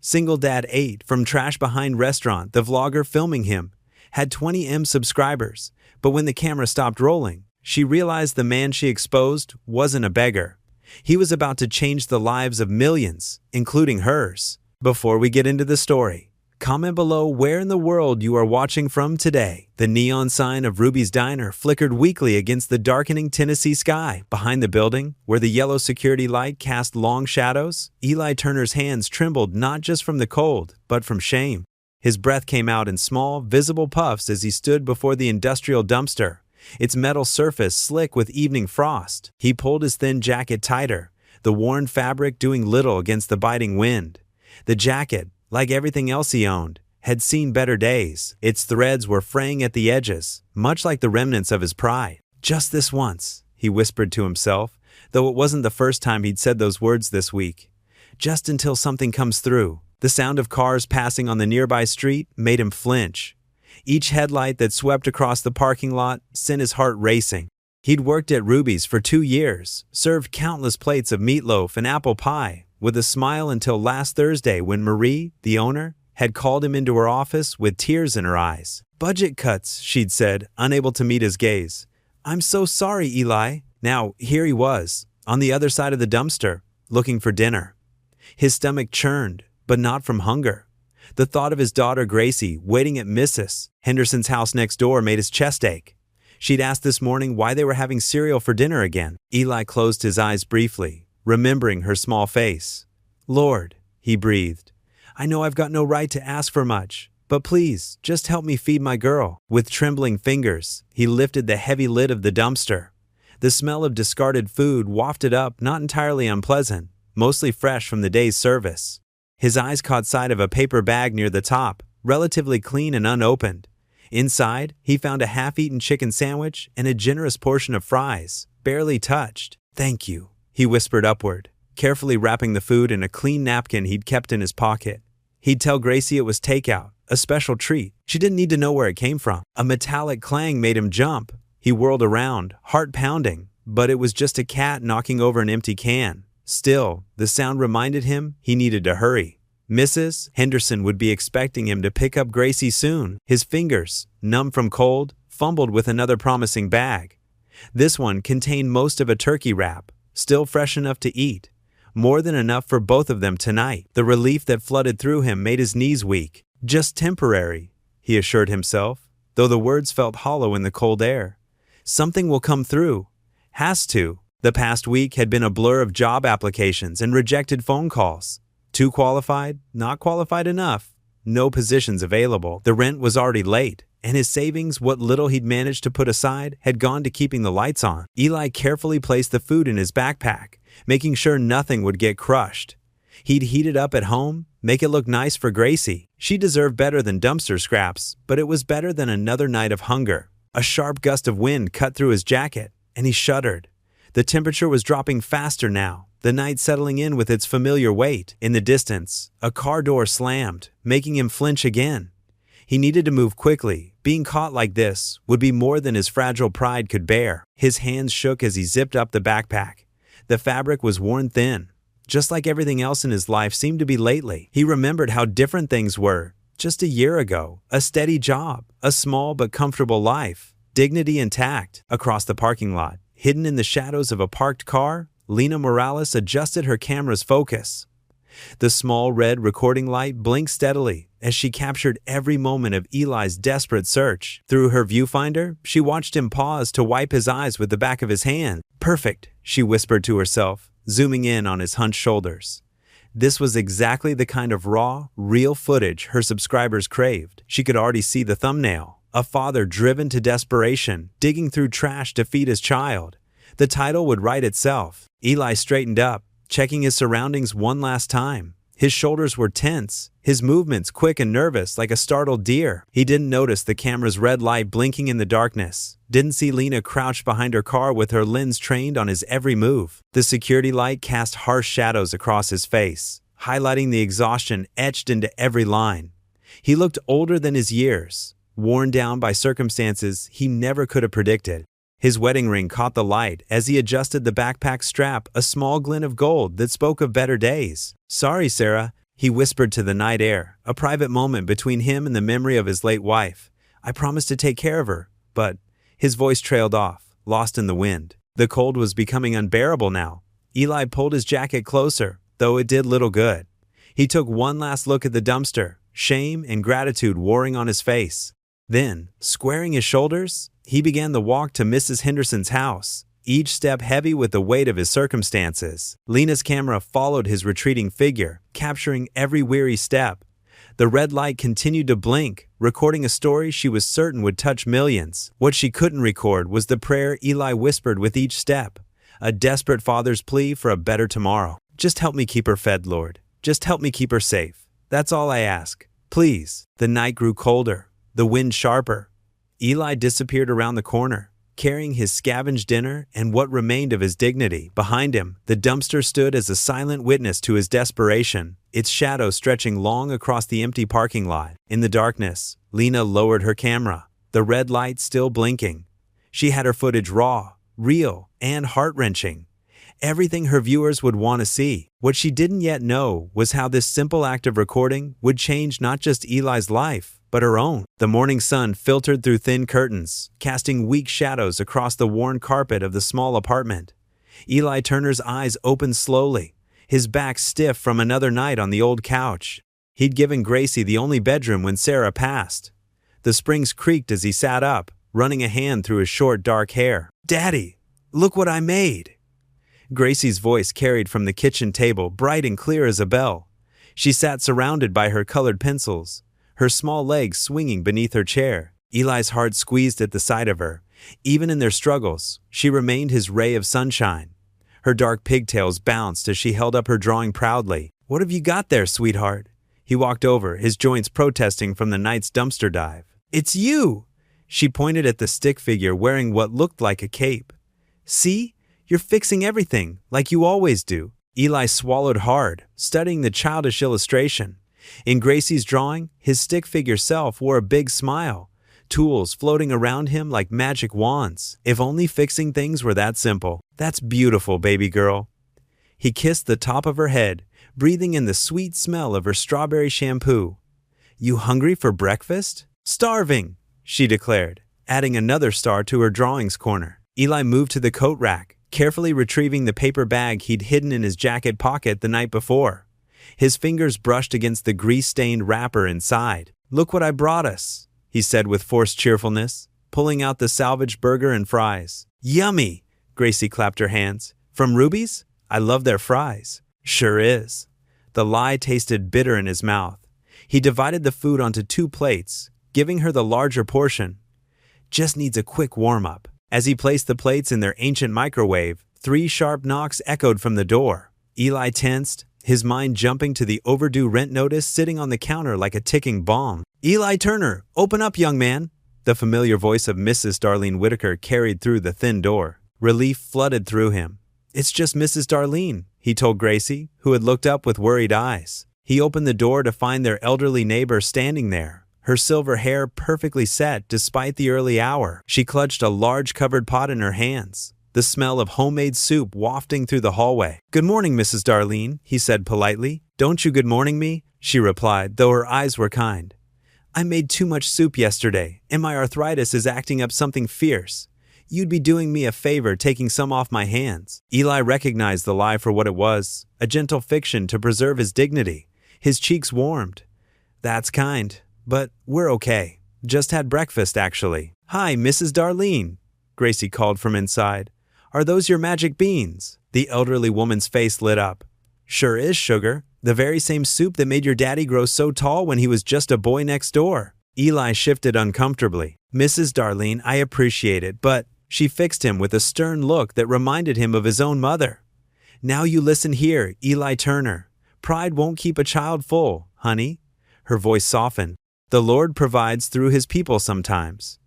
Single Dad 8 from Trash Behind Restaurant, the vlogger filming him, had 20M subscribers, but when the camera stopped rolling, she realized the man she exposed wasn't a beggar. He was about to change the lives of millions, including hers. Before we get into the story, comment below where in the world you are watching from today. The neon sign of Ruby's Diner flickered weakly against the darkening Tennessee sky. Behind the building, where the yellow security light cast long shadows, Eli Turner's hands trembled not just from the cold, but from shame. His breath came out in small, visible puffs as he stood before the industrial dumpster, its metal surface slick with evening frost. He pulled his thin jacket tighter, the worn fabric doing little against the biting wind. The jacket, like everything else he owned, had seen better days. Its threads were fraying at the edges, much like the remnants of his pride. "Just this once," he whispered to himself, though it wasn't the first time he'd said those words this week. Just until something comes through. The sound of cars passing on the nearby street made him flinch. Each headlight that swept across the parking lot sent his heart racing. He'd worked at Ruby's for 2 years, served countless plates of meatloaf and apple pie, with a smile until last Thursday when Marie, the owner, had called him into her office with tears in her eyes. "Budget cuts," she'd said, unable to meet his gaze. "I'm so sorry, Eli." Now, here he was, on the other side of the dumpster, looking for dinner. His stomach churned, but not from hunger. The thought of his daughter Gracie waiting at Mrs. Henderson's house next door made his chest ache. She'd asked this morning why they were having cereal for dinner again. Eli closed his eyes briefly, remembering her small face. "Lord," he breathed, "I know I've got no right to ask for much, but please, just help me feed my girl." With trembling fingers, he lifted the heavy lid of the dumpster. The smell of discarded food wafted up, not entirely unpleasant, mostly fresh from the day's service. His eyes caught sight of a paper bag near the top, relatively clean and unopened. Inside, he found a half-eaten chicken sandwich and a generous portion of fries, barely touched. "Thank you," he whispered upward, carefully wrapping the food in a clean napkin he'd kept in his pocket. He'd tell Gracie it was takeout, a special treat. She didn't need to know where it came from. A metallic clang made him jump. He whirled around, heart pounding, but it was just a cat knocking over an empty can. Still, the sound reminded him he needed to hurry. Mrs. Henderson would be expecting him to pick up Gracie soon. His fingers, numb from cold, fumbled with another promising bag. This one contained most of a turkey wrap, still fresh enough to eat. More than enough for both of them tonight. The relief that flooded through him made his knees weak. "Just temporary," he assured himself, though the words felt hollow in the cold air. "Something will come through. Has to." The past week had been a blur of job applications and rejected phone calls. Too qualified, not qualified enough, no positions available. The rent was already late, and his savings, what little he'd managed to put aside, had gone to keeping the lights on. Eli carefully placed the food in his backpack, making sure nothing would get crushed. He'd heat it up at home, make it look nice for Gracie. She deserved better than dumpster scraps, but it was better than another night of hunger. A sharp gust of wind cut through his jacket, and he shuddered. The temperature was dropping faster now, the night settling in with its familiar weight. In the distance, a car door slammed, making him flinch again. He needed to move quickly. Being caught like this would be more than his fragile pride could bear. His hands shook as he zipped up the backpack. The fabric was worn thin, just like everything else in his life seemed to be lately. He remembered how different things were just a year ago. A steady job, a small but comfortable life, dignity intact. Across the parking lot, hidden in the shadows of a parked car, Lena Morales adjusted her camera's focus. The small red recording light blinked steadily as she captured every moment of Eli's desperate search. Through her viewfinder, she watched him pause to wipe his eyes with the back of his hand. "Perfect," she whispered to herself, zooming in on his hunched shoulders. This was exactly the kind of raw, real footage her subscribers craved. She could already see the thumbnail. A father driven to desperation, digging through trash to feed his child. The title would write itself. Eli straightened up, checking his surroundings one last time. His shoulders were tense, his movements quick and nervous like a startled deer. He didn't notice the camera's red light blinking in the darkness. Didn't see Lena crouched behind her car with her lens trained on his every move. The security light cast harsh shadows across his face, highlighting the exhaustion etched into every line. He looked older than his years, worn down by circumstances he never could have predicted. His wedding ring caught the light as he adjusted the backpack strap, a small glint of gold that spoke of better days. "Sorry, Sarah," He whispered to the night air, a private moment between him and the memory of his late wife. I promised to take care of her, but his voice trailed off, lost in the wind. The cold was becoming unbearable now. Eli pulled his jacket closer, though it did little good. He took one last look at the dumpster, shame and gratitude warring on his face. Then, squaring his shoulders, he began the walk to Mrs. Henderson's house, each step heavy with the weight of his circumstances. Lena's camera followed his retreating figure, capturing every weary step. The red light continued to blink, recording a story she was certain would touch millions. What she couldn't record was the prayer Eli whispered with each step, a desperate father's plea for a better tomorrow. Just help me keep her fed, Lord. Just help me keep her safe. That's all I ask. Please. The night grew colder, the wind sharper. Eli disappeared around the corner, carrying his scavenged dinner and what remained of his dignity. Behind him, the dumpster stood as a silent witness to his desperation, its shadow stretching long across the empty parking lot. In the darkness, Lena lowered her camera, the red light still blinking. She had her footage raw, real, and heart-wrenching. Everything her viewers would want to see. What she didn't yet know was how this simple act of recording would change not just Eli's life, but her own. The morning sun filtered through thin curtains, casting weak shadows across the worn carpet of the small apartment. Eli Turner's eyes opened slowly, his back stiff from another night on the old couch. He'd given Gracie the only bedroom when Sarah passed. The springs creaked as he sat up, running a hand through his short dark hair. "Daddy, look what I made!" Gracie's voice carried from the kitchen table, bright and clear as a bell. She sat surrounded by her colored pencils, her small legs swinging beneath her chair. Eli's heart squeezed at the sight of her. Even in their struggles, she remained his ray of sunshine. Her dark pigtails bounced as she held up her drawing proudly. "What have you got there, sweetheart?" He walked over, his joints protesting from the night's dumpster dive. "It's you!" She pointed at the stick figure wearing what looked like a cape. "See? You're fixing everything, like you always do." Eli swallowed hard, studying the childish illustration. In Gracie's drawing, his stick figure self wore a big smile, tools floating around him like magic wands. If only fixing things were that simple. "That's beautiful, baby girl." He kissed the top of her head, breathing in the sweet smell of her strawberry shampoo. "You hungry for breakfast?" "Starving," she declared, adding another star to her drawings corner. Eli moved to the coat rack, carefully retrieving the paper bag he'd hidden in his jacket pocket the night before. His fingers brushed against the grease-stained wrapper inside. "Look what I brought us," he said with forced cheerfulness, pulling out the salvaged burger and fries. "Yummy!" Gracie clapped her hands. "From Ruby's? I love their fries." "Sure is." The lie tasted bitter in his mouth. He divided the food onto 2 plates, giving her the larger portion. "Just needs a quick warm-up." As he placed the plates in their ancient microwave, 3 sharp knocks echoed from the door. Eli tensed, his mind jumping to the overdue rent notice sitting on the counter like a ticking bomb. "Eli Turner, open up, young man!" The familiar voice of Mrs. Darlene Whitaker carried through the thin door. Relief flooded through him. "It's just Mrs. Darlene," he told Gracie, who had looked up with worried eyes. He opened the door to find their elderly neighbor standing there, her silver hair perfectly set despite the early hour. She clutched a large covered pot in her hands, the smell of homemade soup wafting through the hallway. "Good morning, Mrs. Darlene," he said politely. "Don't you good morning me?" she replied, though her eyes were kind. "I made too much soup yesterday, and my arthritis is acting up something fierce. You'd be doing me a favor taking some off my hands." Eli recognized the lie for what it was, a gentle fiction to preserve his dignity. His cheeks warmed. "That's kind. But we're okay. Just had breakfast, actually." "Hi, Mrs. Darlene," Gracie called from inside. "Are those your magic beans?" The elderly woman's face lit up. "Sure is, sugar. The very same soup that made your daddy grow so tall when he was just a boy next door." Eli shifted uncomfortably. "Mrs. Darlene, I appreciate it, but..." She fixed him with a stern look that reminded him of his own mother. "Now you listen here, Eli Turner. Pride won't keep a child full, honey." Her voice softened. "The Lord provides through his people sometimes.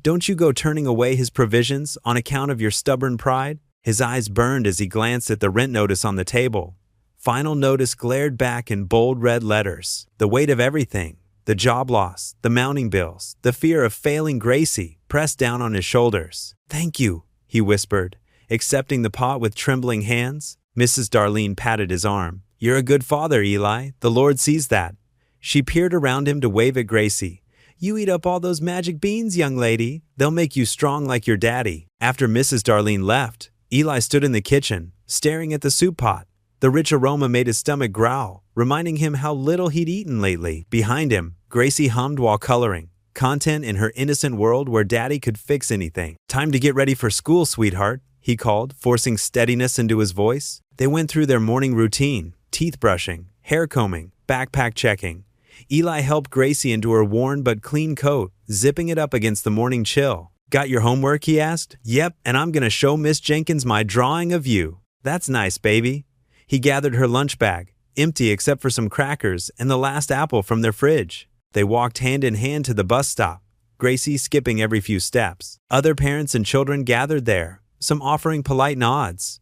Don't you go turning away his provisions on account of your stubborn pride." His eyes burned as he glanced at the rent notice on the table. Final notice glared back in bold red letters. The weight of everything, the job loss, the mounting bills, the fear of failing Gracie, pressed down on his shoulders. "Thank you," he whispered, accepting the pot with trembling hands. Mrs. Darlene patted his arm. "You're a good father, Eli. The Lord sees that." She peered around him to wave at Gracie. "You eat up all those magic beans, young lady. They'll make you strong like your daddy." After Mrs. Darlene left, Eli stood in the kitchen, staring at the soup pot. The rich aroma made his stomach growl, reminding him how little he'd eaten lately. Behind him, Gracie hummed while coloring, content in her innocent world where daddy could fix anything. "Time to get ready for school, sweetheart," he called, forcing steadiness into his voice. They went through their morning routine, teeth brushing, hair combing, backpack checking. Eli helped Gracie into her worn but clean coat, zipping it up against the morning chill. "Got your homework?" he asked. "Yep, and I'm gonna show Miss Jenkins my drawing of you." "That's nice, baby." He gathered her lunch bag, empty except for some crackers and the last apple from their fridge. They walked hand in hand to the bus stop, Gracie skipping every few steps. Other parents and children gathered there, some offering polite nods.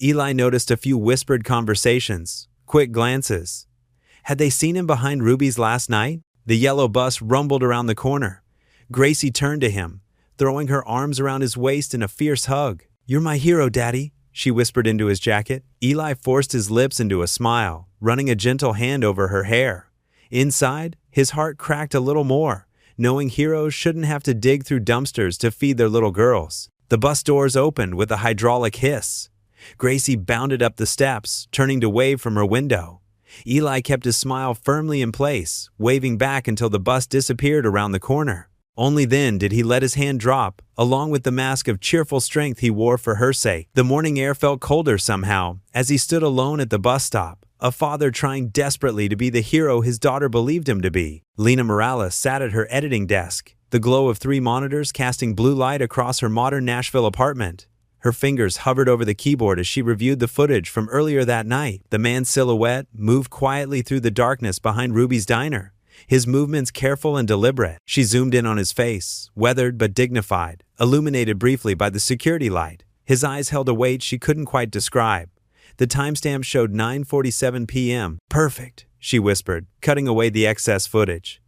Eli noticed a few whispered conversations, quick glances. Had they seen him behind Ruby's last night? The yellow bus rumbled around the corner. Gracie turned to him, throwing her arms around his waist in a fierce hug. "You're my hero, Daddy," she whispered into his jacket. Eli forced his lips into a smile, running a gentle hand over her hair. Inside, his heart cracked a little more, knowing heroes shouldn't have to dig through dumpsters to feed their little girls. The bus doors opened with a hydraulic hiss. Gracie bounded up the steps, turning to wave from her window. Eli kept his smile firmly in place, waving back until the bus disappeared around the corner. Only then did he let his hand drop, along with the mask of cheerful strength he wore for her sake. The morning air felt colder somehow, as he stood alone at the bus stop, a father trying desperately to be the hero his daughter believed him to be. Lina Morales sat at her editing desk, the glow of 3 monitors casting blue light across her modern Nashville apartment. Her fingers hovered over the keyboard as she reviewed the footage from earlier that night. The man's silhouette moved quietly through the darkness behind Ruby's diner, his movements careful and deliberate. She zoomed in on his face, weathered but dignified, illuminated briefly by the security light. His eyes held a weight she couldn't quite describe. The timestamp showed 9:47 p.m. "Perfect," she whispered, cutting away the excess footage.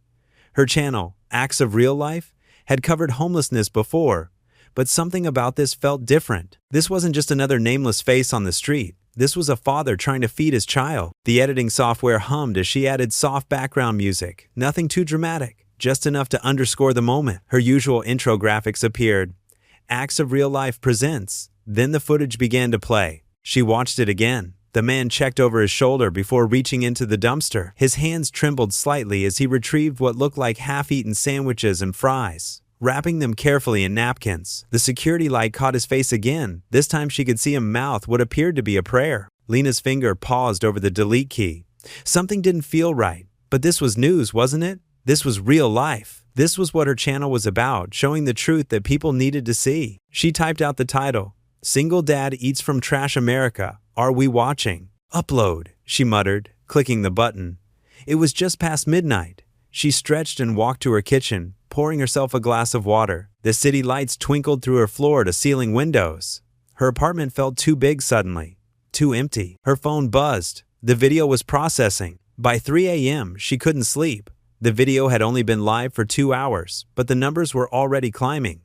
Her channel, Acts of Real Life, had covered homelessness before, but something about this felt different. This wasn't just another nameless face on the street. This was a father trying to feed his child. The editing software hummed as she added soft background music, nothing too dramatic, just enough to underscore the moment. Her usual intro graphics appeared. Acts of Real Life presents. Then the footage began to play. She watched it again. The man checked over his shoulder before reaching into the dumpster. His hands trembled slightly as he retrieved what looked like half-eaten sandwiches and fries, wrapping them carefully in napkins. The security light caught his face again. This time she could see him mouth what appeared to be a prayer. Lina's finger paused over the delete key. Something didn't feel right, but this was news, wasn't it? This was real life. This was what her channel was about, showing the truth that people needed to see. She typed out the title, "Single Dad Eats from Trash America. Are we watching?" "Upload," she muttered, clicking the button. It was just past midnight. She stretched and walked to her kitchen, pouring herself a glass of water. The city lights twinkled through her floor-to-ceiling windows. Her apartment felt too big suddenly, too empty. Her phone buzzed. The video was processing. By 3 a.m., she couldn't sleep. The video had only been live for 2 hours, but the numbers were already climbing.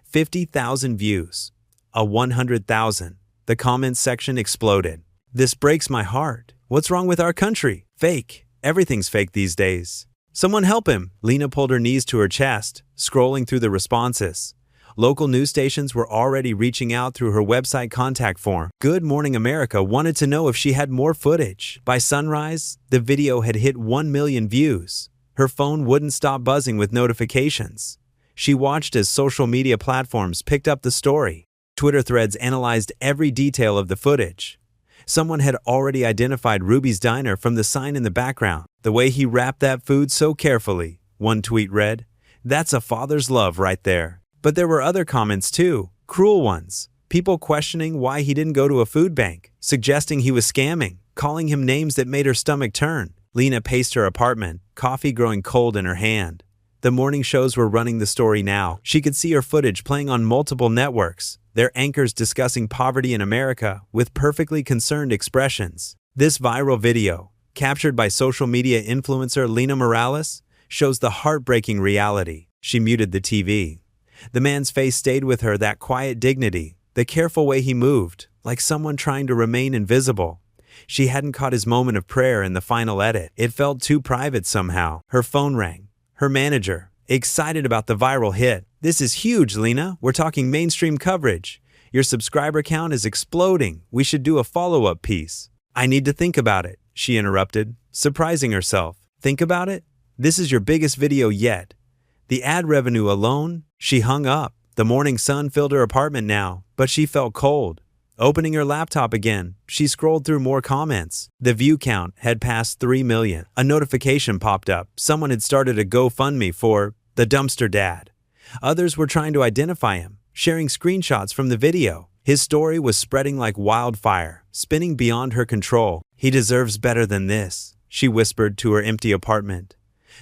50,000 views. 100,000. The comments section exploded. "This breaks my heart. What's wrong with our country? Fake. Everything's fake these days. Someone help him." Lina pulled her knees to her chest, scrolling through the responses. Local news stations were already reaching out through her website contact form. Good Morning America wanted to know if she had more footage. By sunrise, the video had hit 1 million views. Her phone wouldn't stop buzzing with notifications. She watched as social media platforms picked up the story. Twitter threads analyzed every detail of the footage. Someone had already identified Ruby's diner from the sign in the background. "The way he wrapped that food so carefully," one tweet read. "That's a father's love right there." But there were other comments too, cruel ones. People questioning why he didn't go to a food bank, suggesting he was scamming, calling him names that made her stomach turn. Lina paced her apartment, coffee growing cold in her hand. The morning shows were running the story now. She could see her footage playing on multiple networks, their anchors discussing poverty in America with perfectly concerned expressions. This viral video, captured by social media influencer Lina Morales, shows the heartbreaking reality. She muted the TV. The man's face stayed with her, that quiet dignity, the careful way he moved, like someone trying to remain invisible. She hadn't caught his moment of prayer in the final edit. It felt too private somehow. Her phone rang. Her manager, excited about the viral hit. "This is huge, Lena. We're talking mainstream coverage. Your subscriber count is exploding. We should do a follow-up piece." "I need to think about it," she interrupted, surprising herself. "Think about it? This is your biggest video yet. The ad revenue alone?" She hung up. The morning sun filled her apartment now, but she felt cold. Opening her laptop again, she scrolled through more comments. The view count had passed 3 million. A notification popped up. Someone had started a GoFundMe for the Dumpster Dad. Others were trying to identify him, sharing screenshots from the video. His story was spreading like wildfire, spinning beyond her control. "He deserves better than this," she whispered to her empty apartment.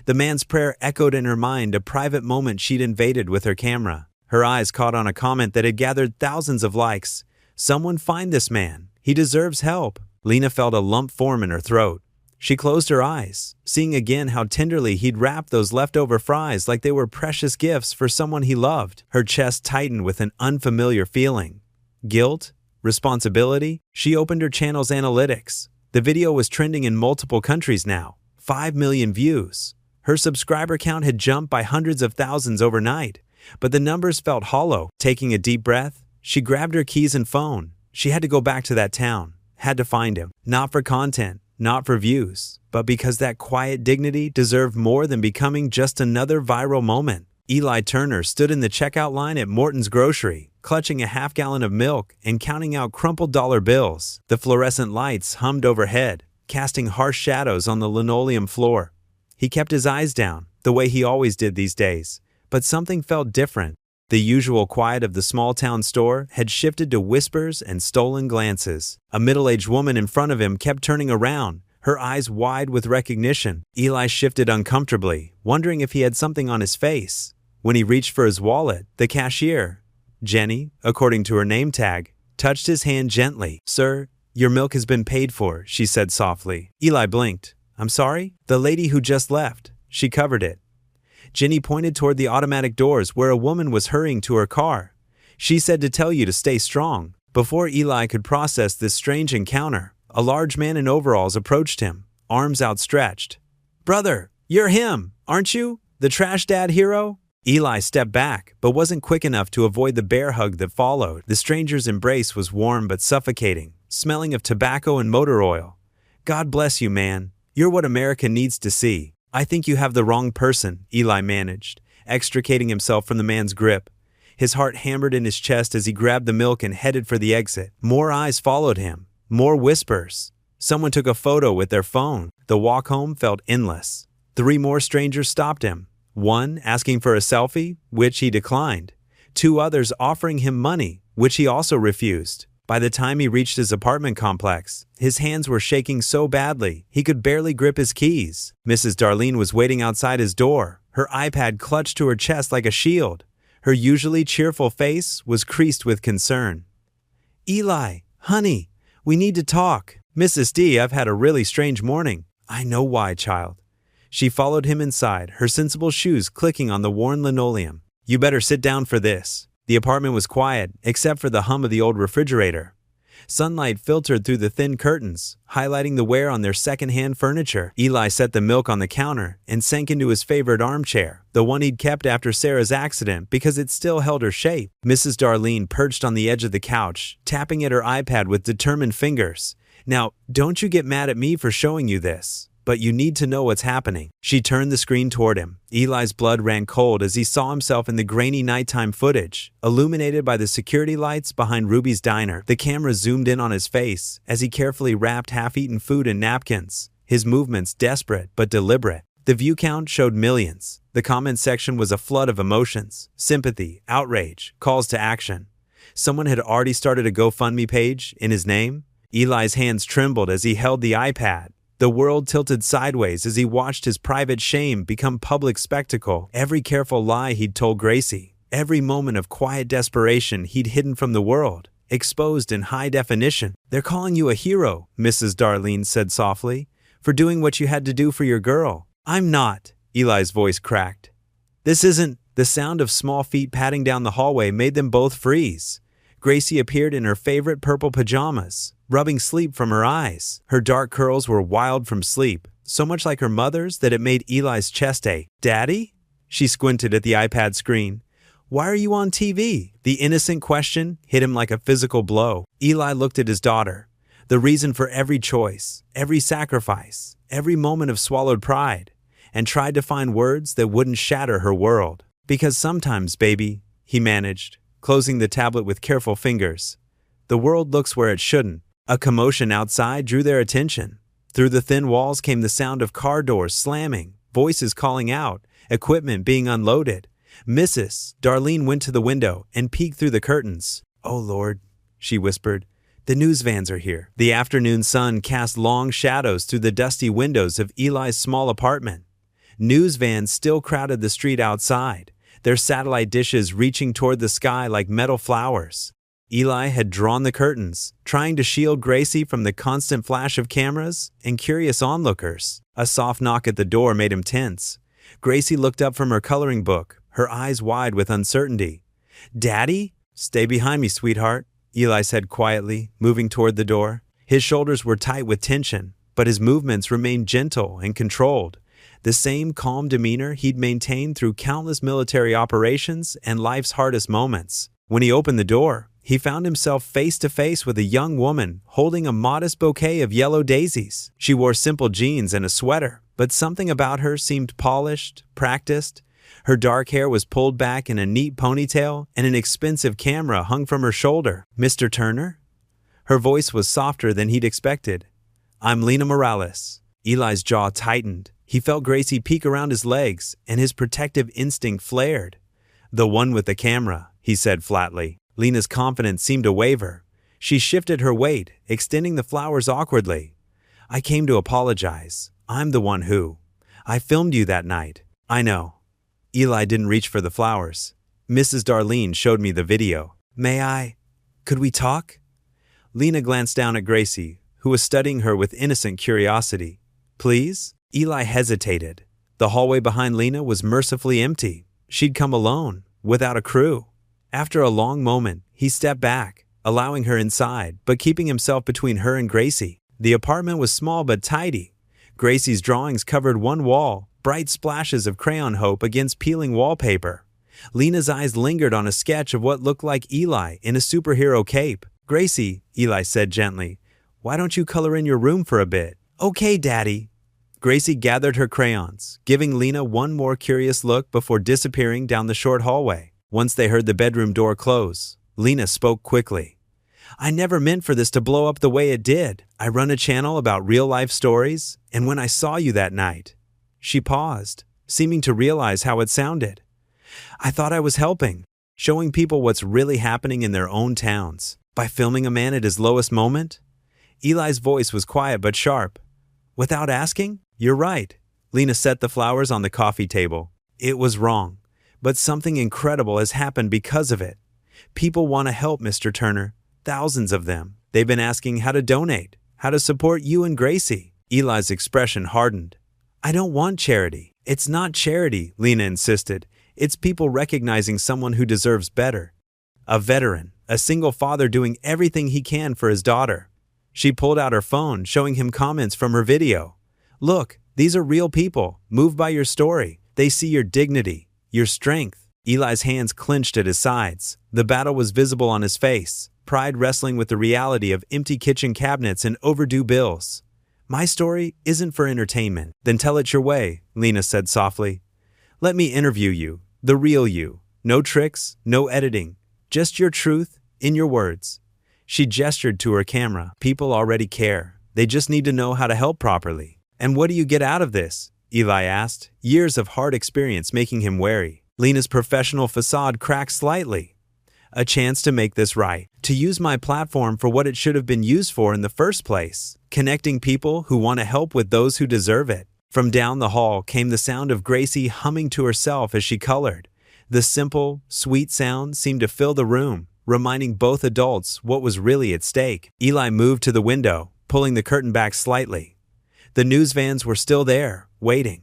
The man's prayer echoed in her mind, a private moment she'd invaded with her camera. Her eyes caught on a comment that had gathered thousands of likes. "Someone find this man. He deserves help." Lena felt a lump form in her throat. She closed her eyes, seeing again how tenderly he'd wrapped those leftover fries like they were precious gifts for someone he loved. Her chest tightened with an unfamiliar feeling. Guilt? Responsibility? She opened her channel's analytics. The video was trending in multiple countries now. 5 million views. Her subscriber count had jumped by hundreds of thousands overnight, but the numbers felt hollow. Taking a deep breath, she grabbed her keys and phone. She had to go back to that town, had to find him. Not for content, not for views, but because that quiet dignity deserved more than becoming just another viral moment. Eli Turner stood in the checkout line at Morton's Grocery, clutching a half-gallon of milk and counting out crumpled dollar bills. The fluorescent lights hummed overhead, casting harsh shadows on the linoleum floor. He kept his eyes down, the way he always did these days, but something felt different. The usual quiet of the small-town store had shifted to whispers and stolen glances. A middle-aged woman in front of him kept turning around, her eyes wide with recognition. Eli shifted uncomfortably, wondering if he had something on his face. When he reached for his wallet, the cashier, Jenny, according to her name tag, touched his hand gently. "Sir, your milk has been paid for," she said softly. Eli blinked. "I'm sorry?" "The lady who just left." She covered it. Jenny pointed toward the automatic doors where a woman was hurrying to her car. "She said to tell you to stay strong." Before Eli could process this strange encounter, a large man in overalls approached him, arms outstretched. "Brother, you're him, aren't you? The Trash Dad hero?" Eli stepped back, but wasn't quick enough to avoid the bear hug that followed. The stranger's embrace was warm but suffocating, smelling of tobacco and motor oil. "God bless you, man. You're what America needs to see." "I think you have the wrong person," Eli managed, extricating himself from the man's grip. His heart hammered in his chest as he grabbed the milk and headed for the exit. More eyes followed him, more whispers. Someone took a photo with their phone. The walk home felt endless. 3 more strangers stopped him. One asking for a selfie, which he declined. 2 others offering him money, which he also refused. By the time he reached his apartment complex, his hands were shaking so badly he could barely grip his keys. Mrs. Darlene was waiting outside his door, her iPad clutched to her chest like a shield. Her usually cheerful face was creased with concern. "Eli, honey, we need to talk." "Mrs. D, I've had a really strange morning." "I know why, child." She followed him inside, her sensible shoes clicking on the worn linoleum. "You better sit down for this." The apartment was quiet, except for the hum of the old refrigerator. Sunlight filtered through the thin curtains, highlighting the wear on their second-hand furniture. Eli set the milk on the counter and sank into his favorite armchair, the one he'd kept after Sarah's accident because it still held her shape. Mrs. Darlene perched on the edge of the couch, tapping at her iPad with determined fingers. "Now, don't you get mad at me for showing you this, but you need to know what's happening." She turned the screen toward him. Eli's blood ran cold as he saw himself in the grainy nighttime footage, illuminated by the security lights behind Ruby's diner. The camera zoomed in on his face as he carefully wrapped half-eaten food in napkins, his movements desperate but deliberate. The view count showed millions. The comment section was a flood of emotions, sympathy, outrage, calls to action. Someone had already started a GoFundMe page in his name. Eli's hands trembled as he held the iPad. The world tilted sideways as he watched his private shame become public spectacle. Every careful lie he'd told Gracie, every moment of quiet desperation he'd hidden from the world, exposed in high definition. "They're calling you a hero," Mrs. Darlene said softly, "for doing what you had to do for your girl." "I'm not," Eli's voice cracked. "This isn't." The sound of small feet padding down the hallway made them both freeze. Gracie appeared in her favorite purple pajamas, rubbing sleep from her eyes. Her dark curls were wild from sleep, so much like her mother's that it made Eli's chest ache. "Daddy?" She squinted at the iPad screen. "Why are you on TV?" The innocent question hit him like a physical blow. Eli looked at his daughter. The reason for every choice, every sacrifice, every moment of swallowed pride, and tried to find words that wouldn't shatter her world. "Because sometimes, baby," he managed, closing the tablet with careful fingers, "the world looks where it shouldn't." A commotion outside drew their attention. Through the thin walls came the sound of car doors slamming, voices calling out, equipment being unloaded. Mrs. Darlene went to the window and peeked through the curtains. "Oh Lord," she whispered, "the news vans are here." The afternoon sun cast long shadows through the dusty windows of Eli's small apartment. News vans still crowded the street outside, their satellite dishes reaching toward the sky like metal flowers. Eli had drawn the curtains, trying to shield Gracie from the constant flash of cameras and curious onlookers. A soft knock at the door made him tense. Gracie looked up from her coloring book, her eyes wide with uncertainty. "Daddy?" "Stay behind me, sweetheart," Eli said quietly, moving toward the door. His shoulders were tight with tension, but his movements remained gentle and controlled. The same calm demeanor he'd maintained through countless military operations and life's hardest moments. When he opened the door, he found himself face to face with a young woman holding a modest bouquet of yellow daisies. She wore simple jeans and a sweater, but something about her seemed polished, practiced. Her dark hair was pulled back in a neat ponytail, and an expensive camera hung from her shoulder. "Mr. Turner?" Her voice was softer than he'd expected. "I'm Lena Morales." Eli's jaw tightened. He felt Gracie peek around his legs, and his protective instinct flared. "The one with the camera," he said flatly. Lena's confidence seemed to waver. She shifted her weight, extending the flowers awkwardly. "I came to apologize. I'm the one who. I filmed you that night." "I know." Eli didn't reach for the flowers. "Mrs. Darlene showed me the video." "May I? Could we talk?" Lena glanced down at Gracie, who was studying her with innocent curiosity. "Please?" Eli hesitated. The hallway behind Lena was mercifully empty. She'd come alone, without a crew. After a long moment, he stepped back, allowing her inside, but keeping himself between her and Gracie. The apartment was small but tidy. Gracie's drawings covered one wall, bright splashes of crayon hope against peeling wallpaper. Lena's eyes lingered on a sketch of what looked like Eli in a superhero cape. "Gracie," Eli said gently, "why don't you color in your room for a bit?" "Okay, Daddy." Gracie gathered her crayons, giving Lena one more curious look before disappearing down the short hallway. Once they heard the bedroom door close, Lena spoke quickly. "I never meant for this to blow up the way it did. I run a channel about real-life stories, and when I saw you that night..." She paused, seeming to realize how it sounded. "I thought I was helping, showing people what's really happening in their own towns, by filming a man at his lowest moment." Eli's voice was quiet but sharp. "Without asking? You're right." Lena set the flowers on the coffee table. "It was wrong, but something incredible has happened because of it. People want to help, Mr. Turner. Thousands of them. They've been asking how to donate, how to support you and Gracie." Eli's expression hardened. "I don't want charity." "It's not charity," Lena insisted. "It's people recognizing someone who deserves better. A veteran, a single father doing everything he can for his daughter." She pulled out her phone, showing him comments from her video. "Look, these are real people, moved by your story. They see your dignity, your strength." Eli's hands clenched at his sides. The battle was visible on his face, pride wrestling with the reality of empty kitchen cabinets and overdue bills. "My story isn't for entertainment." "Then tell it your way," Lena said softly. "Let me interview you, the real you. No tricks, no editing. Just your truth, in your words." She gestured to her camera. "People already care. They just need to know how to help properly." "And what do you get out of this?" Eli asked, years of hard experience making him wary. Lena's professional facade cracked slightly. "A chance to make this right. To use my platform for what it should have been used for in the first place. Connecting people who want to help with those who deserve it." From down the hall came the sound of Gracie humming to herself as she colored. The simple, sweet sound seemed to fill the room, reminding both adults what was really at stake. Eli moved to the window, pulling the curtain back slightly. The news vans were still there, waiting.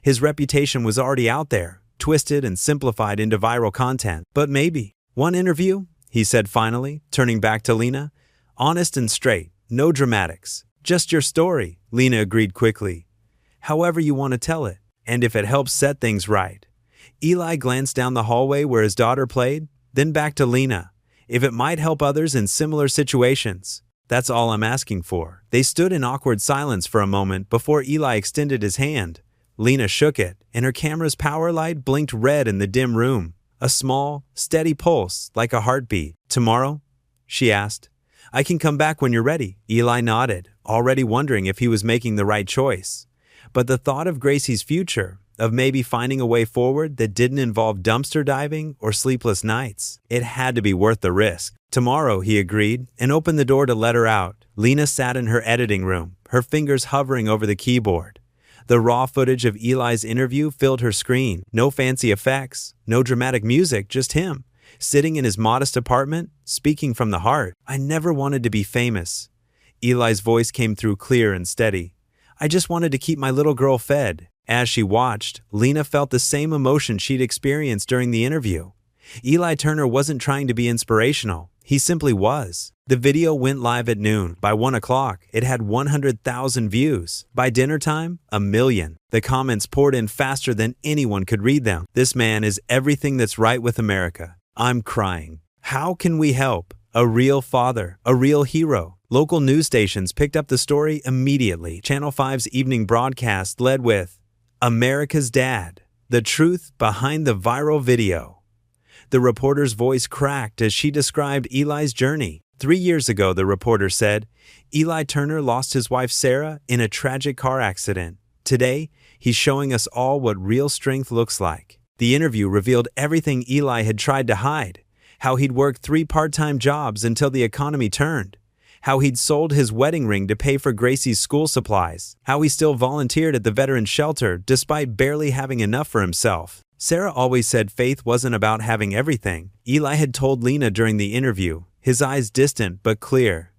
His reputation was already out there, twisted and simplified into viral content. "But maybe one interview," he said finally, turning back to Lena. "Honest and straight, No dramatics. Just your story, Lena agreed quickly. However you want to tell it, and if it helps set things right. Eli glanced down the hallway where his daughter played, then back to Lena. If it might help others in similar situations, that's all I'm asking for. They stood in awkward silence for a moment before Eli extended his hand. Lena shook it, and her camera's power light blinked red in the dim room. A small, steady pulse, like a heartbeat. Tomorrow? She asked. I can come back when you're ready. Eli nodded, already wondering if he was making the right choice. But the thought of Gracie's future, of maybe finding a way forward that didn't involve dumpster diving or sleepless nights, it had to be worth the risk. Tomorrow, he agreed, and opened the door to let her out. Lena sat in her editing room, her fingers hovering over the keyboard. The raw footage of Eli's interview filled her screen. No fancy effects, no dramatic music, just him, sitting in his modest apartment, speaking from the heart. I never wanted to be famous. Eli's voice came through clear and steady. I just wanted to keep my little girl fed. As she watched, Lena felt the same emotion she'd experienced during the interview. Eli Turner wasn't trying to be inspirational. He simply was. The video went live at noon. By 1 o'clock, it had 100,000 views. By dinner time, 1 million. The comments poured in faster than anyone could read them. This man is everything that's right with America. I'm crying. How can we help? A real father, a real hero. Local news stations picked up the story immediately. Channel 5's evening broadcast led with, America's Dad, the truth behind the viral video. The reporter's voice cracked as she described Eli's journey. 3 years ago, the reporter said, Eli Turner lost his wife Sarah in a tragic car accident. Today, he's showing us all what real strength looks like. The interview revealed everything Eli had tried to hide. How he'd worked 3 part-time jobs until the economy turned. How he'd sold his wedding ring to pay for Gracie's school supplies. How he still volunteered at the veterans shelter despite barely having enough for himself. Sarah always said faith wasn't about having everything. Eli had told Lena during the interview, his eyes distant but clear.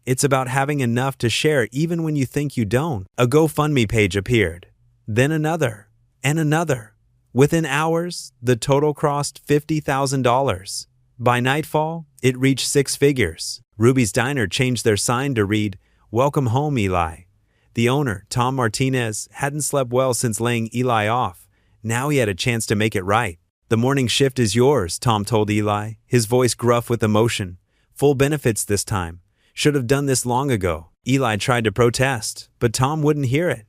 It's about having enough to share even when you think you don't. A GoFundMe page appeared. Then another. And another. Within hours, the total crossed $50,000. By nightfall, it reached 6 figures. Ruby's Diner changed their sign to read, Welcome home, Eli. The owner, Tom Martinez, hadn't slept well since laying Eli off. Now he had a chance to make it right. The morning shift is yours, Tom told Eli, his voice gruff with emotion. Full benefits this time. Should have done this long ago. Eli tried to protest, but Tom wouldn't hear it.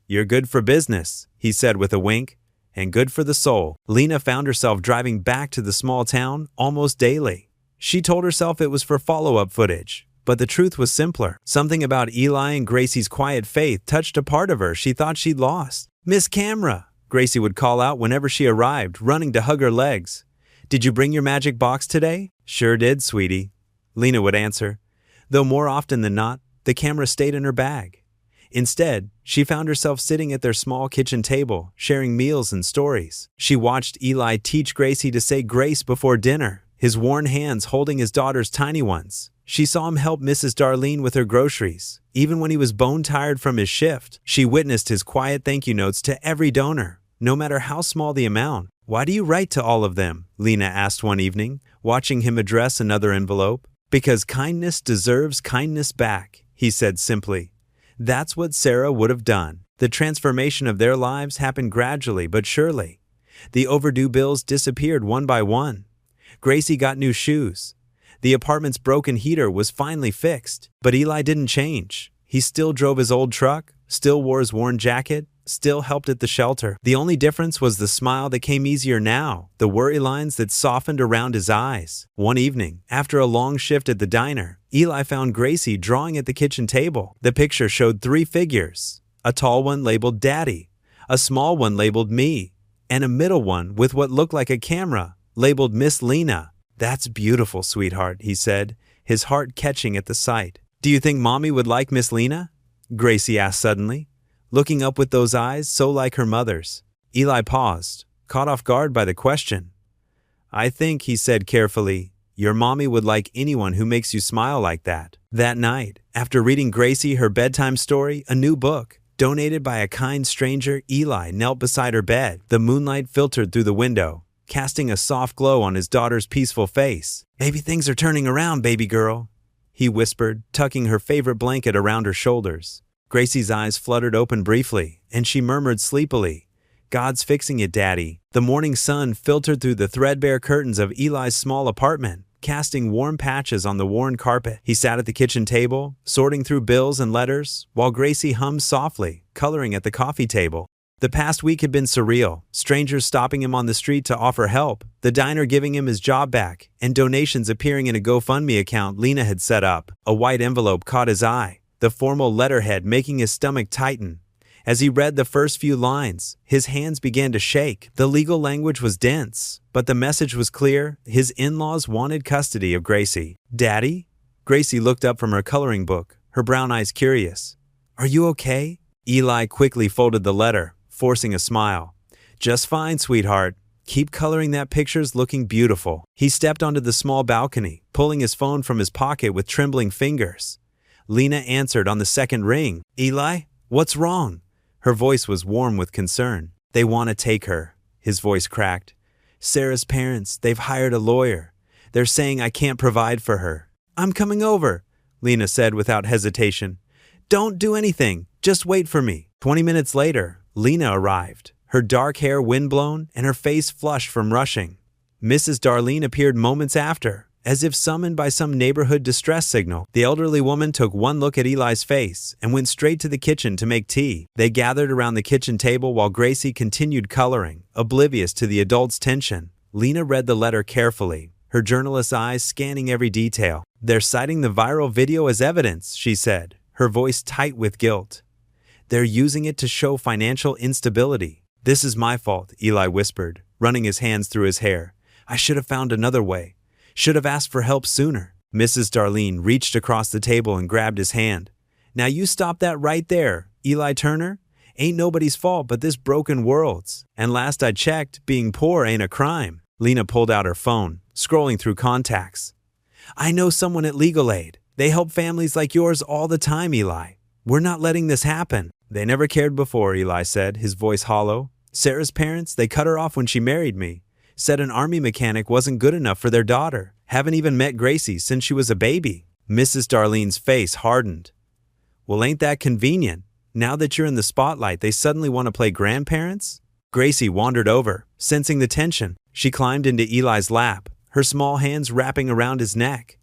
You're good for business, he said with a wink. And good for the soul. Lena found herself driving back to the small town almost daily. She told herself it was for follow-up footage, but the truth was simpler. Something about Eli and Gracie's quiet faith touched a part of her she thought she'd lost. Miss Camera, Gracie would call out whenever she arrived, running to hug her legs. Did you bring your magic box today? Sure did, sweetie, Lena would answer. Though more often than not, the camera stayed in her bag. Instead, she found herself sitting at their small kitchen table, sharing meals and stories. She watched Eli teach Gracie to say grace before dinner, his worn hands holding his daughter's tiny ones. She saw him help Mrs. Darlene with her groceries. Even when he was bone-tired from his shift, she witnessed his quiet thank you notes to every donor, no matter how small the amount. Why do you write to all of them? Lena asked one evening, watching him address another envelope. Because kindness deserves kindness back, he said simply. That's what Sarah would have done. The transformation of their lives happened gradually but surely. The overdue bills disappeared one by one. Gracie got new shoes. The apartment's broken heater was finally fixed. But Eli didn't change. He still drove his old truck, still wore his worn jacket, still helped at the shelter. The only difference was the smile that came easier now, the worry lines that softened around his eyes. One evening, after a long shift at the diner, Eli found Gracie drawing at the kitchen table. The picture showed 3 figures, a tall one labeled Daddy, a small one labeled Me, and a middle one with what looked like a camera, labeled Miss Lena. That's beautiful, sweetheart, he said, his heart catching at the sight. Do you think Mommy would like Miss Lena? Gracie asked suddenly, looking up with those eyes so like her mother's. Eli paused, caught off guard by the question. I think, he said carefully, your mommy would like anyone who makes you smile like that. That night, after reading Gracie her bedtime story, a new book, donated by a kind stranger, Eli knelt beside her bed. The moonlight filtered through the window, casting a soft glow on his daughter's peaceful face. Maybe things are turning around, baby girl. he whispered, tucking her favorite blanket around her shoulders. Gracie's eyes fluttered open briefly, and she murmured sleepily, "God's fixing it, Daddy." The morning sun filtered through the threadbare curtains of Eli's small apartment, casting warm patches on the worn carpet. He sat at the kitchen table, sorting through bills and letters, while Gracie hummed softly, coloring at the coffee table. The past week had been surreal, strangers stopping him on the street to offer help, the diner giving him his job back, and donations appearing in a GoFundMe account Lena had set up. A white envelope caught his eye, the formal letterhead making his stomach tighten. As he read the first few lines, his hands began to shake. The legal language was dense, but the message was clear. His in-laws wanted custody of Gracie. "Daddy?" Gracie looked up from her coloring book, her brown eyes curious. "Are you okay?" Eli quickly folded the letter, forcing a smile. "Just fine, sweetheart. Keep coloring that picture's looking beautiful." He stepped onto the small balcony, pulling his phone from his pocket with trembling fingers. Lena answered on the second ring. "Eli, what's wrong?" Her voice was warm with concern. "They want to take her." His voice cracked. "Sarah's parents, they've hired a lawyer. They're saying I can't provide for her." "I'm coming over," Lena said without hesitation. "Don't do anything. Just wait for me." 20 minutes later, Lena arrived, her dark hair windblown and her face flushed from rushing. Mrs. Darlene appeared moments after, as if summoned by some neighborhood distress signal. The elderly woman took one look at Eli's face and went straight to the kitchen to make tea. They gathered around the kitchen table while Gracie continued coloring, oblivious to the adults' tension. Lena read the letter carefully, her journalist's eyes scanning every detail. "They're citing the viral video as evidence," she said, her voice tight with guilt. "They're using it to show financial instability." "This is my fault," Eli whispered, running his hands through his hair. "I should have found another way. Should have asked for help sooner." Mrs. Darlene reached across the table and grabbed his hand. "Now you stop that right there, Eli Turner. Ain't nobody's fault but this broken world's. And last I checked, being poor ain't a crime." Lena pulled out her phone, scrolling through contacts. "I know someone at Legal Aid. They help families like yours all the time, Eli. We're not letting this happen." "They never cared before," Eli said, his voice hollow. "Sarah's parents, they cut her off when she married me. Said an army mechanic wasn't good enough for their daughter. Haven't even met Gracie since she was a baby." Mrs. Darlene's face hardened. "Well, ain't that convenient? Now that you're in the spotlight, they suddenly want to play grandparents?" Gracie wandered over, sensing the tension. She climbed into Eli's lap, her small hands wrapping around his neck.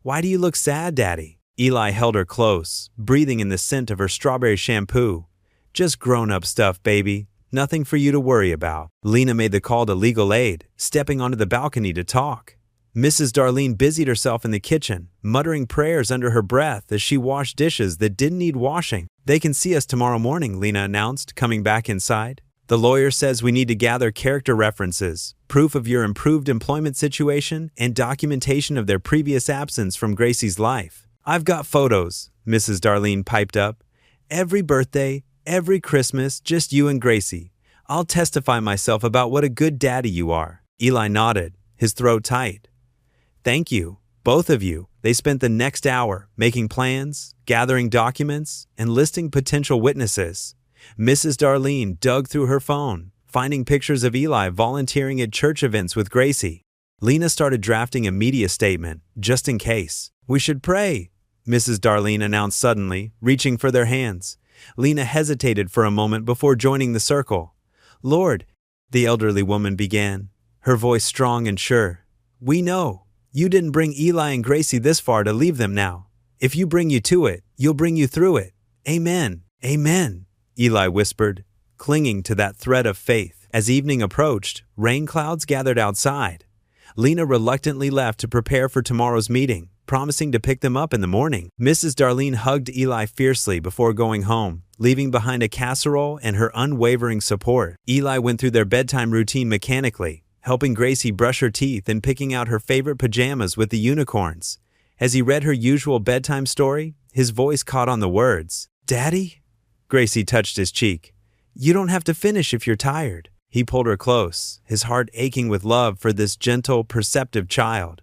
"Why do you look sad, Daddy?" Eli held her close, breathing in the scent of her strawberry shampoo. "Just grown-up stuff, baby. Nothing for you to worry about." Lena made the call to Legal Aid, stepping onto the balcony to talk. Mrs. Darlene busied herself in the kitchen, muttering prayers under her breath as she washed dishes that didn't need washing. "They can see us tomorrow morning," Lena announced, coming back inside. "The lawyer says we need to gather character references, proof of your improved employment situation, and documentation of their previous absence from Gracie's life." "I've got photos," Mrs. Darlene piped up. "Every birthday, every Christmas, just you and Gracie. I'll testify myself about what a good daddy you are." Eli nodded, his throat tight. "Thank you, both of you." They spent the next hour making plans, gathering documents, and listing potential witnesses. Mrs. Darlene dug through her phone, finding pictures of Eli volunteering at church events with Gracie. Lena started drafting a media statement, just in case. "We should pray," Mrs. Darlene announced suddenly, reaching for their hands. Lena hesitated for a moment before joining the circle. "Lord," the elderly woman began, her voice strong and sure, "we know you didn't bring Eli and Gracie this far to leave them now. If you bring you to it, you'll bring you through it. Amen, amen," Eli whispered, clinging to that thread of faith. As evening approached, rain clouds gathered outside. Lena reluctantly left to prepare for tomorrow's meeting, promising to pick them up in the morning. Mrs. Darlene hugged Eli fiercely before going home, leaving behind a casserole and her unwavering support. Eli went through their bedtime routine mechanically, helping Gracie brush her teeth and picking out her favorite pajamas with the unicorns. As he read her usual bedtime story, his voice caught on the words, "Daddy?" Gracie touched his cheek. "You don't have to finish if you're tired." He pulled her close, his heart aching with love for this gentle, perceptive child.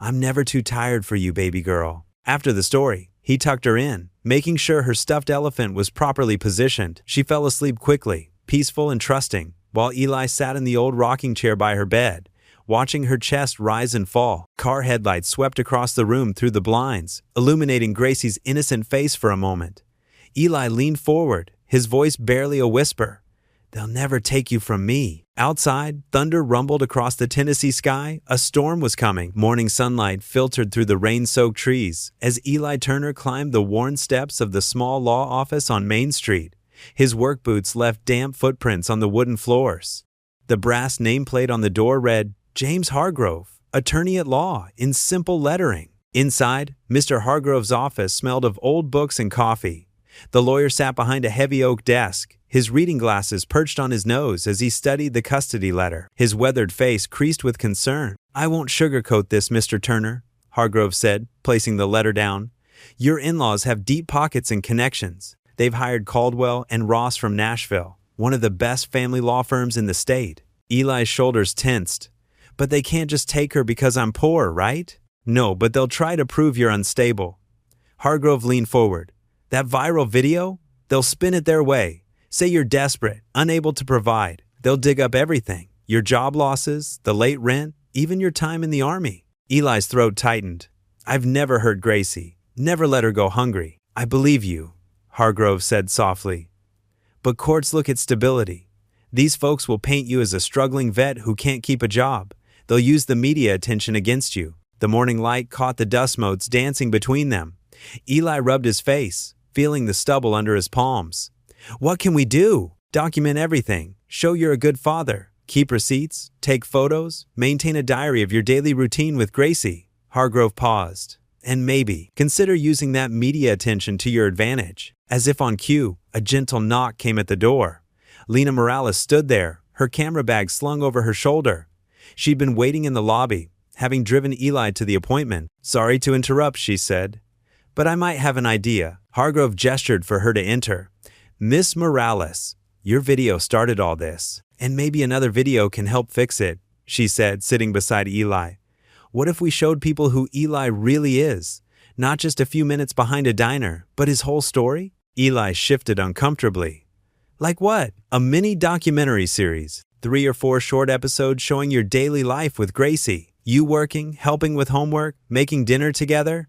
"I'm never too tired for you, baby girl." After the story, he tucked her in, making sure her stuffed elephant was properly positioned. She fell asleep quickly, peaceful and trusting, while Eli sat in the old rocking chair by her bed, watching her chest rise and fall. Car headlights swept across the room through the blinds, illuminating Gracie's innocent face for a moment. Eli leaned forward, his voice barely a whisper. "They'll never take you from me." Outside, thunder rumbled across the Tennessee sky. A storm was coming. Morning sunlight filtered through the rain-soaked trees as Eli Turner climbed the worn steps of the small law office on Main Street. His work boots left damp footprints on the wooden floors. The brass nameplate on the door read, "James Hargrove, attorney at law," in simple lettering. Inside, Mr. Hargrove's office smelled of old books and coffee. The lawyer sat behind a heavy oak desk, his reading glasses perched on his nose as he studied the custody letter. His weathered face creased with concern. "I won't sugarcoat this, Mr. Turner," Hargrove said, placing the letter down. "Your in-laws have deep pockets and connections. They've hired Caldwell and Ross from Nashville, one of the best family law firms in the state." Eli's shoulders tensed. "But they can't just take her because I'm poor, right?" "No, but they'll try to prove you're unstable." Hargrove leaned forward. "That viral video? They'll spin it their way. Say you're desperate, unable to provide. They'll dig up everything. Your job losses, the late rent, even your time in the army." Eli's throat tightened. "I've never hurt Gracie. Never let her go hungry." "I believe you," Hargrove said softly. "But courts look at stability. These folks will paint you as a struggling vet who can't keep a job. They'll use the media attention against you." The morning light caught the dust motes dancing between them. Eli rubbed his face, feeling the stubble under his palms. "What can we do?" "Document everything. Show you're a good father. Keep receipts, take photos, maintain a diary of your daily routine with Gracie." Hargrove paused. "And maybe consider using that media attention to your advantage." As if on cue, a gentle knock came at the door. Lena Morales stood there, her camera bag slung over her shoulder. She'd been waiting in the lobby, having driven Eli to the appointment. "Sorry to interrupt," she said, "but I might have an idea." Hargrove gestured for her to enter. "Miss Morales, your video started all this, and maybe another video can help fix it," she said, sitting beside Eli. "What if we showed people who Eli really is? Not just a few minutes behind a diner, but his whole story?" Eli shifted uncomfortably. "Like what?" "A mini documentary series. 3 or 4 short episodes showing your daily life with Gracie. You working, helping with homework, making dinner together."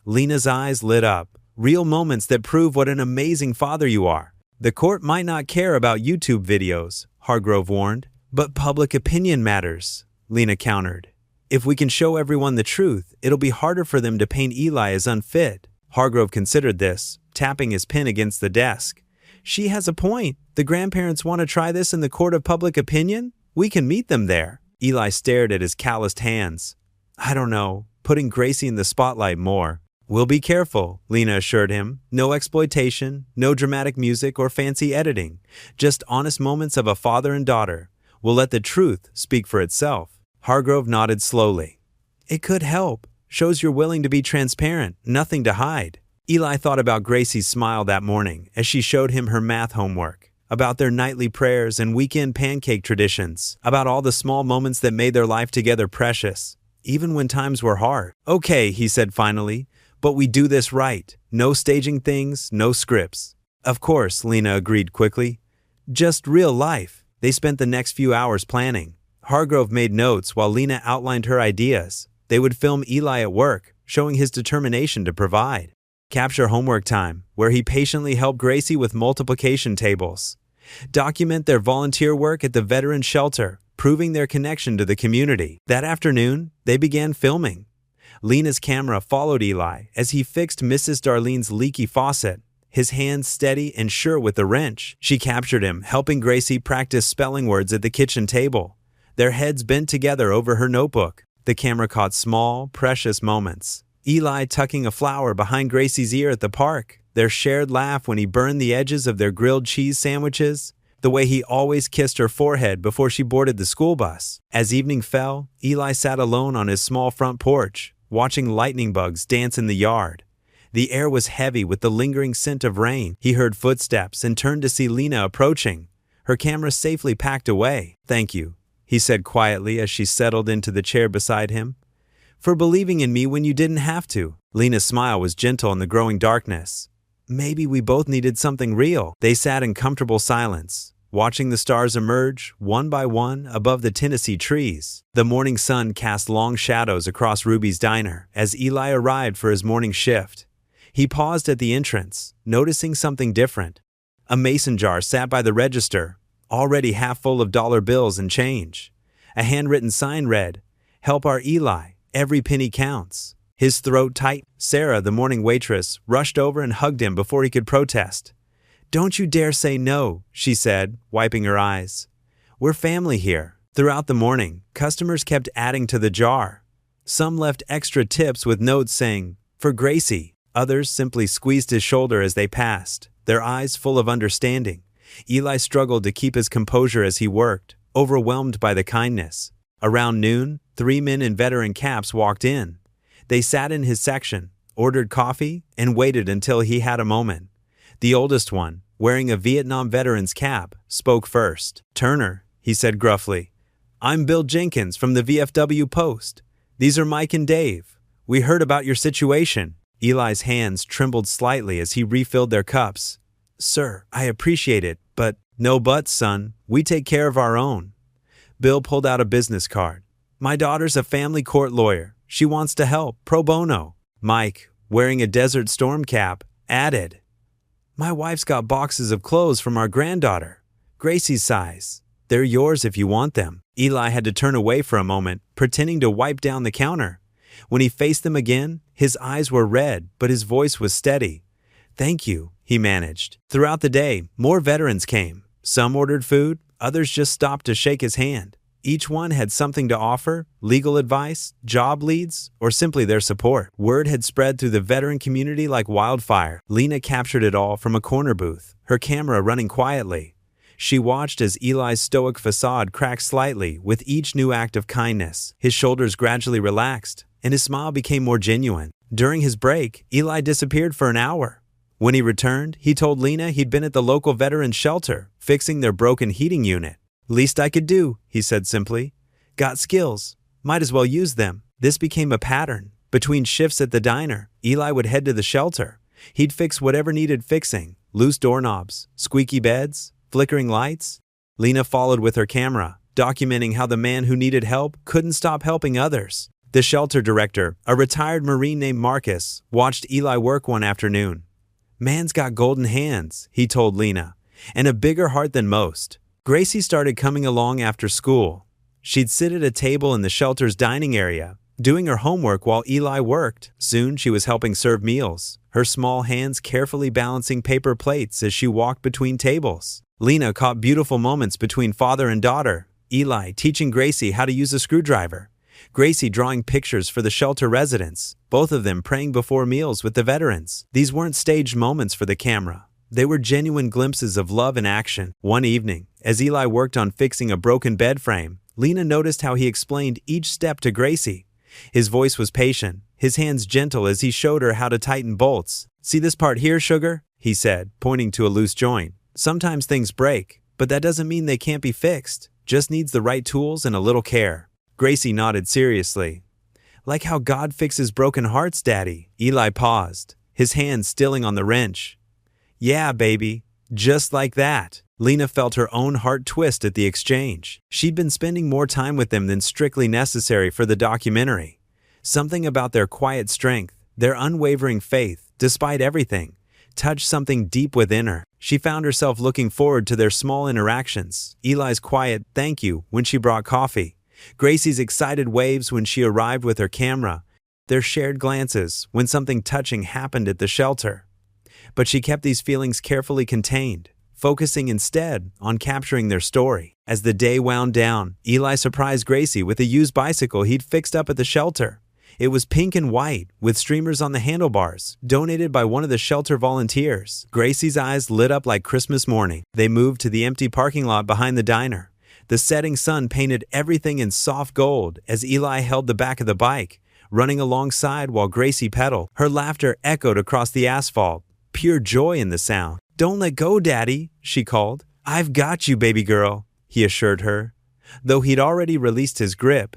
Lena's eyes lit up. "Real moments that prove what an amazing father you are." "The court might not care about YouTube videos," Hargrove warned. "But public opinion matters," Lena countered. "If we can show everyone the truth, it'll be harder for them to paint Eli as unfit." Hargrove considered this, tapping his pen against the desk. "She has a point. The grandparents want to try this in the court of public opinion? We can meet them there." Eli stared at his calloused hands. "I don't know, putting Gracie in the spotlight more." "We'll be careful," Lena assured him. "No exploitation, no dramatic music or fancy editing. Just honest moments of a father and daughter. We'll let the truth speak for itself." Hargrove nodded slowly. "It could help. Shows you're willing to be transparent, nothing to hide." Eli thought about Gracie's smile that morning as she showed him her math homework, about their nightly prayers and weekend pancake traditions, about all the small moments that made their life together precious, even when times were hard. "Okay," he said finally, "but we do this right. No staging things, no scripts." "Of course," Lena agreed quickly. "Just real life." They spent the next few hours planning. Hargrove made notes while Lena outlined her ideas. They would film Eli at work, showing his determination to provide. Capture homework time, where he patiently helped Gracie with multiplication tables. Document their volunteer work at the veteran shelter, proving their connection to the community. That afternoon, they began filming. Lena's camera followed Eli as he fixed Mrs. Darlene's leaky faucet, his hands steady and sure with the wrench. She captured him, helping Gracie practice spelling words at the kitchen table, their heads bent together over her notebook. The camera caught small, precious moments. Eli tucking a flower behind Gracie's ear at the park, their shared laugh when he burned the edges of their grilled cheese sandwiches, the way he always kissed her forehead before she boarded the school bus. As evening fell, Eli sat alone on his small front porch, watching lightning bugs dance in the yard. The air was heavy with the lingering scent of rain. He heard footsteps and turned to see Lena approaching, her camera safely packed away. "Thank you," he said quietly as she settled into the chair beside him, "for believing in me when you didn't have to." Lena's smile was gentle in the growing darkness. "Maybe we both needed something real." They sat in comfortable silence, watching the stars emerge, one by one, above the Tennessee trees. The morning sun cast long shadows across Ruby's diner as Eli arrived for his morning shift. He paused at the entrance, noticing something different. A mason jar sat by the register, already half full of dollar bills and change. A handwritten sign read, "Help our Eli, every penny counts." His throat tight. Sarah, the morning waitress, rushed over and hugged him before he could protest. "Don't you dare say no," she said, wiping her eyes. "We're family here." Throughout the morning, customers kept adding to the jar. Some left extra tips with notes saying, "For Gracie." Others simply squeezed his shoulder as they passed, their eyes full of understanding. Eli struggled to keep his composure as he worked, overwhelmed by the kindness. Around noon, 3 men in veteran caps walked in. They sat in his section, ordered coffee, and waited until he had a moment. The oldest one, wearing a Vietnam veteran's cap, spoke first. "Turner," he said gruffly. "I'm Bill Jenkins from the VFW Post. These are Mike and Dave. We heard about your situation." Eli's hands trembled slightly as he refilled their cups. "Sir, I appreciate it, but..." "No buts, son. We take care of our own." Bill pulled out a business card. "My daughter's a family court lawyer. She wants to help, pro bono." Mike, wearing a Desert Storm cap, added, "My wife's got boxes of clothes from our granddaughter, Gracie's size. They're yours if you want them." Eli had to turn away for a moment, pretending to wipe down the counter. When he faced them again, his eyes were red, but his voice was steady. "Thank you," he managed. Throughout the day, more veterans came. Some ordered food, others just stopped to shake his hand. Each one had something to offer: legal advice, job leads, or simply their support. Word had spread through the veteran community like wildfire. Lena captured it all from a corner booth, her camera running quietly. She watched as Eli's stoic facade cracked slightly with each new act of kindness. His shoulders gradually relaxed, and his smile became more genuine. During his break, Eli disappeared for an hour. When he returned, he told Lena he'd been at the local veterans shelter, fixing their broken heating unit. "Least I could do," he said simply. "Got skills. Might as well use them." This became a pattern. Between shifts at the diner, Eli would head to the shelter. He'd fix whatever needed fixing: loose doorknobs, squeaky beds, flickering lights. Lena followed with her camera, documenting how the man who needed help couldn't stop helping others. The shelter director, a retired Marine named Marcus, watched Eli work one afternoon. "Man's got golden hands," he told Lena, "and a bigger heart than most." Gracie started coming along after school. She'd sit at a table in the shelter's dining area, doing her homework while Eli worked. Soon she was helping serve meals, her small hands carefully balancing paper plates as she walked between tables. Lena caught beautiful moments between father and daughter: Eli teaching Gracie how to use a screwdriver, Gracie drawing pictures for the shelter residents, both of them praying before meals with the veterans. These weren't staged moments for the camera. They were genuine glimpses of love in action. One evening, as Eli worked on fixing a broken bed frame, Lena noticed how he explained each step to Gracie. His voice was patient, his hands gentle as he showed her how to tighten bolts. "See this part here, sugar?" he said, pointing to a loose joint. "Sometimes things break, but that doesn't mean they can't be fixed. Just needs the right tools and a little care." Gracie nodded seriously. "Like how God fixes broken hearts, Daddy." Eli paused, his hand stilling on the wrench. "Yeah, baby, just like that." Lena felt her own heart twist at the exchange. She'd been spending more time with them than strictly necessary for the documentary. Something about their quiet strength, their unwavering faith, despite everything, touched something deep within her. She found herself looking forward to their small interactions: Eli's quiet "thank you" when she brought coffee, Gracie's excited waves when she arrived with her camera, their shared glances when something touching happened at the shelter. But she kept these feelings carefully contained, focusing instead on capturing their story. As the day wound down, Eli surprised Gracie with a used bicycle he'd fixed up at the shelter. It was pink and white, with streamers on the handlebars, donated by one of the shelter volunteers. Gracie's eyes lit up like Christmas morning. They moved to the empty parking lot behind the diner. The setting sun painted everything in soft gold as Eli held the back of the bike, running alongside while Gracie pedaled. Her laughter echoed across the asphalt, pure joy in the sound. "Don't let go, Daddy," she called. "I've got you, baby girl," he assured her, though he'd already released his grip.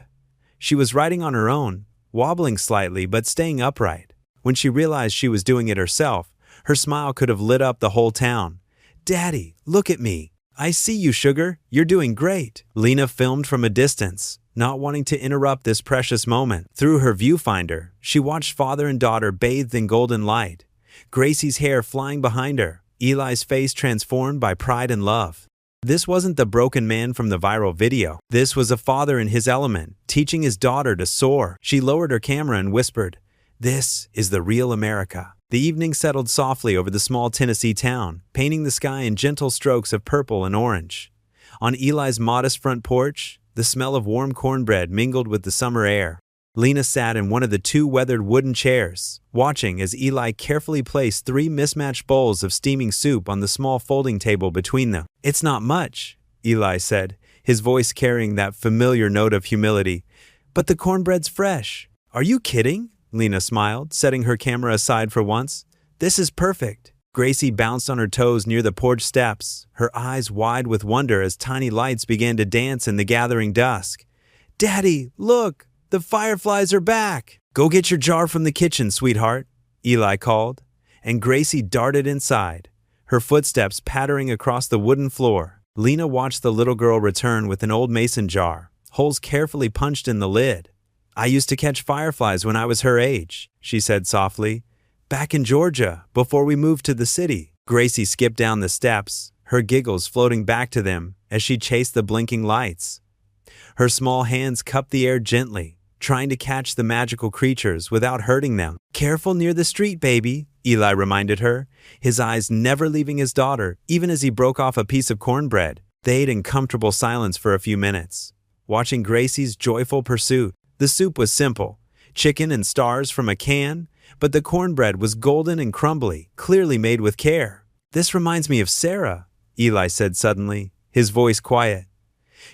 She was riding on her own, wobbling slightly but staying upright. When she realized she was doing it herself, her smile could have lit up the whole town. "Daddy, look at me. "I see you, sugar. You're doing great." Lena filmed from a distance, not wanting to interrupt this precious moment. Through her viewfinder, she watched father and daughter bathed in golden light, Gracie's hair flying behind her, Eli's face transformed by pride and love. This wasn't the broken man from the viral video. This was a father in his element, teaching his daughter to soar. She lowered her camera and whispered, "This is the real America." The evening settled softly over the small Tennessee town, painting the sky in gentle strokes of purple and orange. On Eli's modest front porch, the smell of warm cornbread mingled with the summer air. Lena sat in one of the two weathered wooden chairs, watching as Eli carefully placed 3 mismatched bowls of steaming soup on the small folding table between them. "It's not much," Eli said, his voice carrying that familiar note of humility, "but the cornbread's fresh." "Are you kidding?" Lena smiled, setting her camera aside for once. "This is perfect." Gracie bounced on her toes near the porch steps, her eyes wide with wonder as tiny lights began to dance in the gathering dusk. "Daddy, look! The fireflies are back!" "Go get your jar from the kitchen, sweetheart," Eli called, and Gracie darted inside, her footsteps pattering across the wooden floor. Lena watched the little girl return with an old mason jar, holes carefully punched in the lid. "I used to catch fireflies when I was her age," she said softly, "back in Georgia, before we moved to the city." Gracie skipped down the steps, her giggles floating back to them as she chased the blinking lights. Her small hands cupped the air gently, trying to catch the magical creatures without hurting them. "Careful near the street, baby," Eli reminded her, his eyes never leaving his daughter, even as he broke off a piece of cornbread. They ate in comfortable silence for a few minutes, watching Gracie's joyful pursuit. The soup was simple, chicken and stars from a can, but the cornbread was golden and crumbly, clearly made with care. "This reminds me of Sarah," Eli said suddenly, his voice quiet.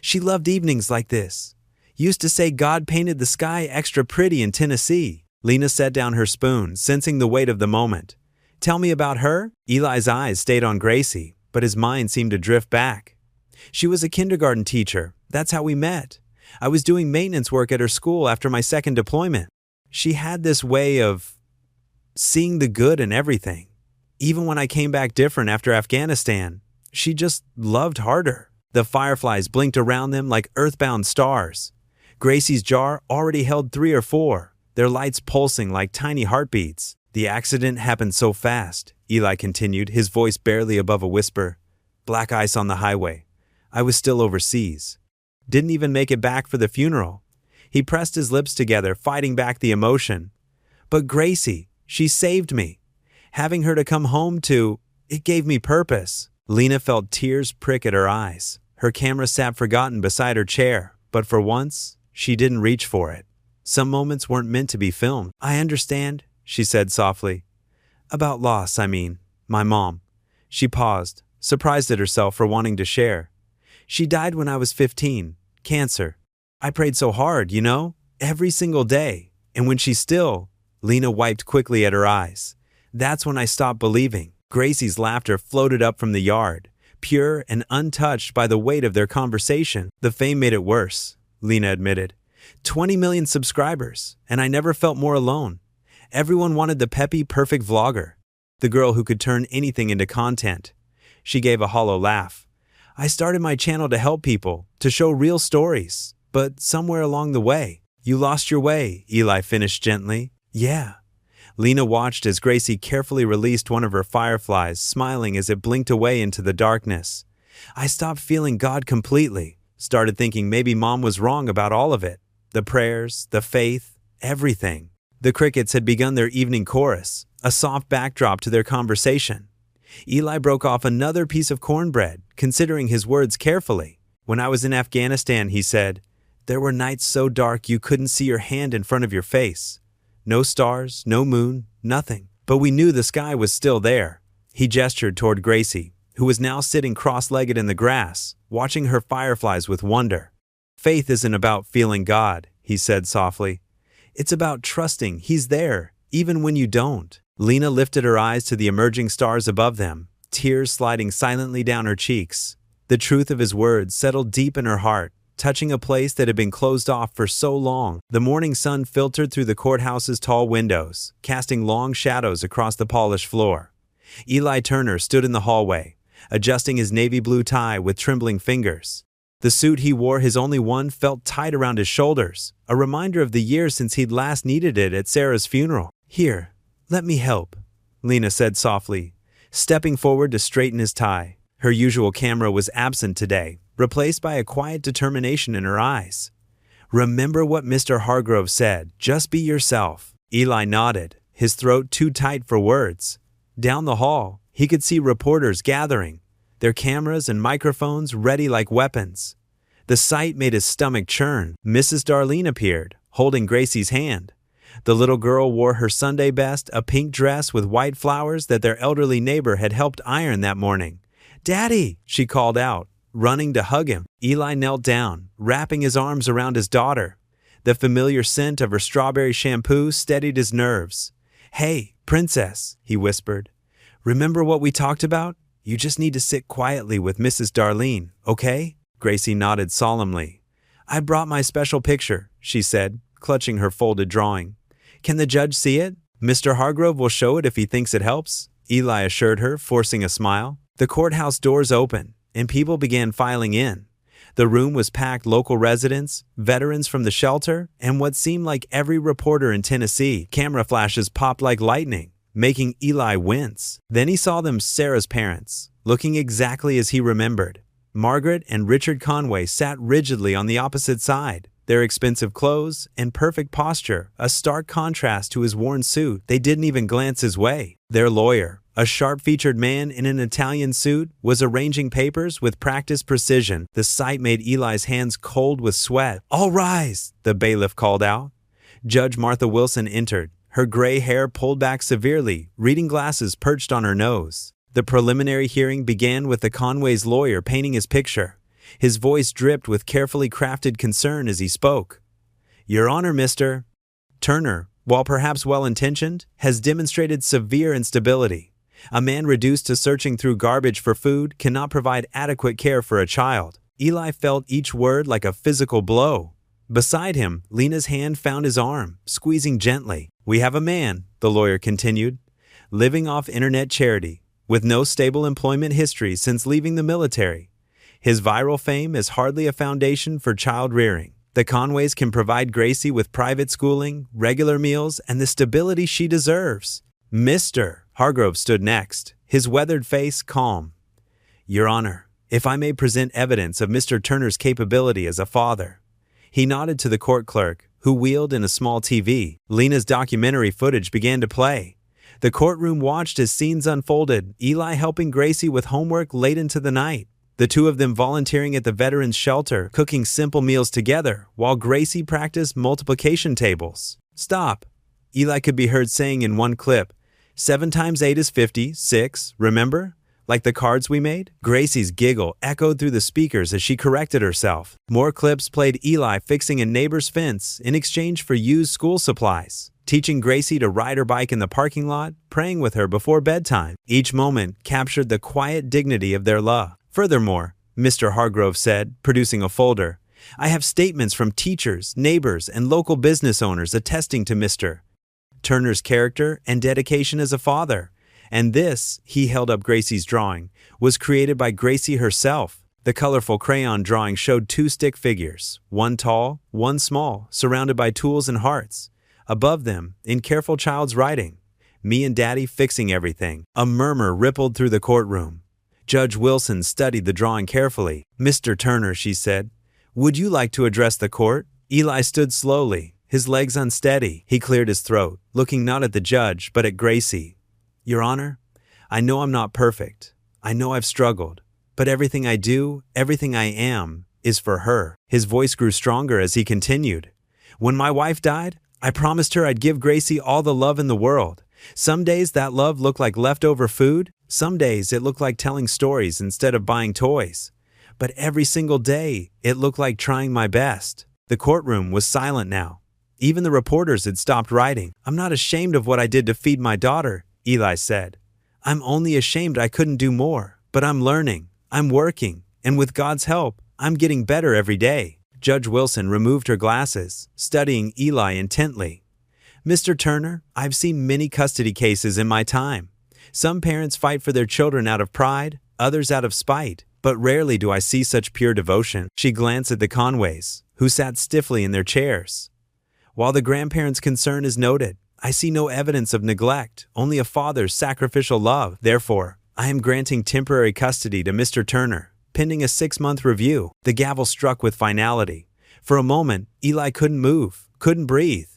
"She loved evenings like this. Used to say God painted the sky extra pretty in Tennessee." Lena set down her spoon, sensing the weight of the moment. "Tell me about her?" Eli's eyes stayed on Gracie, but his mind seemed to drift back. "She was a kindergarten teacher. That's how we met. I was doing maintenance work at her school after my second deployment. She had this way of seeing the good in everything. Even when I came back different after Afghanistan, she just loved harder." The fireflies blinked around them like earthbound stars. Gracie's jar already held 3 or 4, their lights pulsing like tiny heartbeats. "The accident happened so fast," Eli continued, his voice barely above a whisper. "Black ice on the highway. I was still overseas. Didn't even make it back for the funeral." He pressed his lips together, fighting back the emotion. "But Gracie, she saved me. Having her to come home to, it gave me purpose." Lena felt tears prick at her eyes. Her camera sat forgotten beside her chair, but for once, she didn't reach for it. Some moments weren't meant to be filmed. "I understand," she said softly. "About loss, I mean. My mom." She paused, surprised at herself for wanting to share. "She died when I was 15, cancer. I prayed so hard, you know, every single day. And when she still..." Lena wiped quickly at her eyes. "That's when I stopped believing." Gracie's laughter floated up from the yard, pure and untouched by the weight of their conversation. "The fame made it worse," Lena admitted. 20 million subscribers, and I never felt more alone. Everyone wanted the peppy, perfect vlogger, the girl who could turn anything into content." She gave a hollow laugh. "I started my channel to help people, to show real stories, but somewhere along the way, you lost your way," Eli finished gently. "Yeah." Lena watched as Gracie carefully released one of her fireflies, smiling as it blinked away into the darkness. "I stopped feeling God completely. Started thinking maybe Mom was wrong about all of it. The prayers, the faith, everything." The crickets had begun their evening chorus, a soft backdrop to their conversation. Eli broke off another piece of cornbread, considering his words carefully. "When I was in Afghanistan," he said, "there were nights so dark you couldn't see your hand in front of your face. No stars, no moon, nothing. But we knew the sky was still there." He gestured toward Gracie, who was now sitting cross-legged in the grass, watching her fireflies with wonder. "Faith isn't about feeling God," he said softly. "It's about trusting He's there, even when you don't." Lena lifted her eyes to the emerging stars above them, tears sliding silently down her cheeks. The truth of his words settled deep in her heart, touching a place that had been closed off for so long. The morning sun filtered through the courthouse's tall windows, casting long shadows across the polished floor. Eli Turner stood in the hallway, adjusting his navy blue tie with trembling fingers. The suit he wore, his only one, felt tight around his shoulders, a reminder of the years since he'd last needed it at Sarah's funeral. "Here, let me help," Lena said softly, stepping forward to straighten his tie. Her usual camera was absent today, replaced by a quiet determination in her eyes. "Remember what Mr. Hargrove said, just be yourself." Eli nodded, his throat too tight for words. Down the hall, he could see reporters gathering, their cameras and microphones ready like weapons. The sight made his stomach churn. Mrs. Darlene appeared, holding Gracie's hand. The little girl wore her Sunday best, a pink dress with white flowers that their elderly neighbor had helped iron that morning. "Daddy!" she called out, running to hug him. Eli knelt down, wrapping his arms around his daughter. The familiar scent of her strawberry shampoo steadied his nerves. "Hey, princess," he whispered. "Remember what we talked about? You just need to sit quietly with Mrs. Darlene, okay?" Gracie nodded solemnly. "I brought my special picture," she said, clutching her folded drawing. "Can the judge see it? Mr. Hargrove will show it if he thinks it helps," Eli assured her, forcing a smile. The courthouse doors opened, and people began filing in. The room was packed: local residents, veterans from the shelter, and what seemed like every reporter in Tennessee. Camera flashes popped like lightning, making Eli wince. Then he saw them: Sarah's parents, looking exactly as he remembered. Margaret and Richard Conway sat rigidly on the opposite side, their expensive clothes and perfect posture a stark contrast to his worn suit. They didn't even glance his way. Their lawyer, a sharp-featured man in an Italian suit, was arranging papers with practiced precision. The sight made Eli's hands cold with sweat. "All rise," the bailiff called out. Judge Martha Wilson entered, her gray hair pulled back severely, reading glasses perched on her nose. The preliminary hearing began with the Conway's lawyer painting his picture. His voice dripped with carefully crafted concern as he spoke. "Your Honor, Mr. Turner, while perhaps well-intentioned, has demonstrated severe instability. A man reduced to searching through garbage for food cannot provide adequate care for a child." Eli felt each word like a physical blow. Beside him, Lena's hand found his arm, squeezing gently. "We have a man," the lawyer continued, "living off internet charity, with no stable employment history since leaving the military. His viral fame is hardly a foundation for child rearing. The Conways can provide Gracie with private schooling, regular meals, and the stability she deserves." Mr. Hargrove stood next, his weathered face calm. "Your Honor, if I may present evidence of Mr. Turner's capability as a father." He nodded to the court clerk, who wheeled in a small TV. Lena's documentary footage began to play. The courtroom watched as scenes unfolded, Eli helping Gracie with homework late into the night, the two of them volunteering at the veterans' shelter, cooking simple meals together, while Gracie practiced multiplication tables. "Stop," Eli could be heard saying in one clip. 7 times 8 is 50, 6, remember? Like the cards we made? Gracie's giggle echoed through the speakers as she corrected herself. More clips played Eli fixing a neighbor's fence in exchange for used school supplies, teaching Gracie to ride her bike in the parking lot, praying with her before bedtime. Each moment captured the quiet dignity of their love. "Furthermore," Mr. Hargrove said, producing a folder, "I have statements from teachers, neighbors, and local business owners attesting to Mr. Turner's character and dedication as a father. And this," he held up Gracie's drawing, "was created by Gracie herself." The colorful crayon drawing showed 2 stick figures, one tall, one small, surrounded by tools and hearts. Above them, in careful child's writing, "Me and Daddy fixing everything." A murmur rippled through the courtroom. Judge Wilson studied the drawing carefully. "Mr. Turner," she said, "would you like to address the court?" Eli stood slowly, his legs unsteady. He cleared his throat, looking not at the judge, but at Gracie. "Your Honor, I know I'm not perfect. I know I've struggled. But everything I do, everything I am, is for her." His voice grew stronger as he continued. "When my wife died, I promised her I'd give Gracie all the love in the world. Some days that love looked like leftover food. Some days it looked like telling stories instead of buying toys. But every single day, it looked like trying my best." The courtroom was silent now. Even the reporters had stopped writing. "I'm not ashamed of what I did to feed my daughter," Eli said. "I'm only ashamed I couldn't do more. But I'm learning, I'm working, and with God's help, I'm getting better every day." Judge Wilson removed her glasses, studying Eli intently. "Mr. Turner, I've seen many custody cases in my time. Some parents fight for their children out of pride, others out of spite, but rarely do I see such pure devotion. She glanced at the Conways, who sat stiffly in their chairs. While the grandparents' concern is noted, I see no evidence of neglect, only a father's sacrificial love. Therefore, I am granting temporary custody to Mr. Turner, pending a 6-month review. The gavel struck with finality. For a moment, Eli couldn't move, couldn't breathe.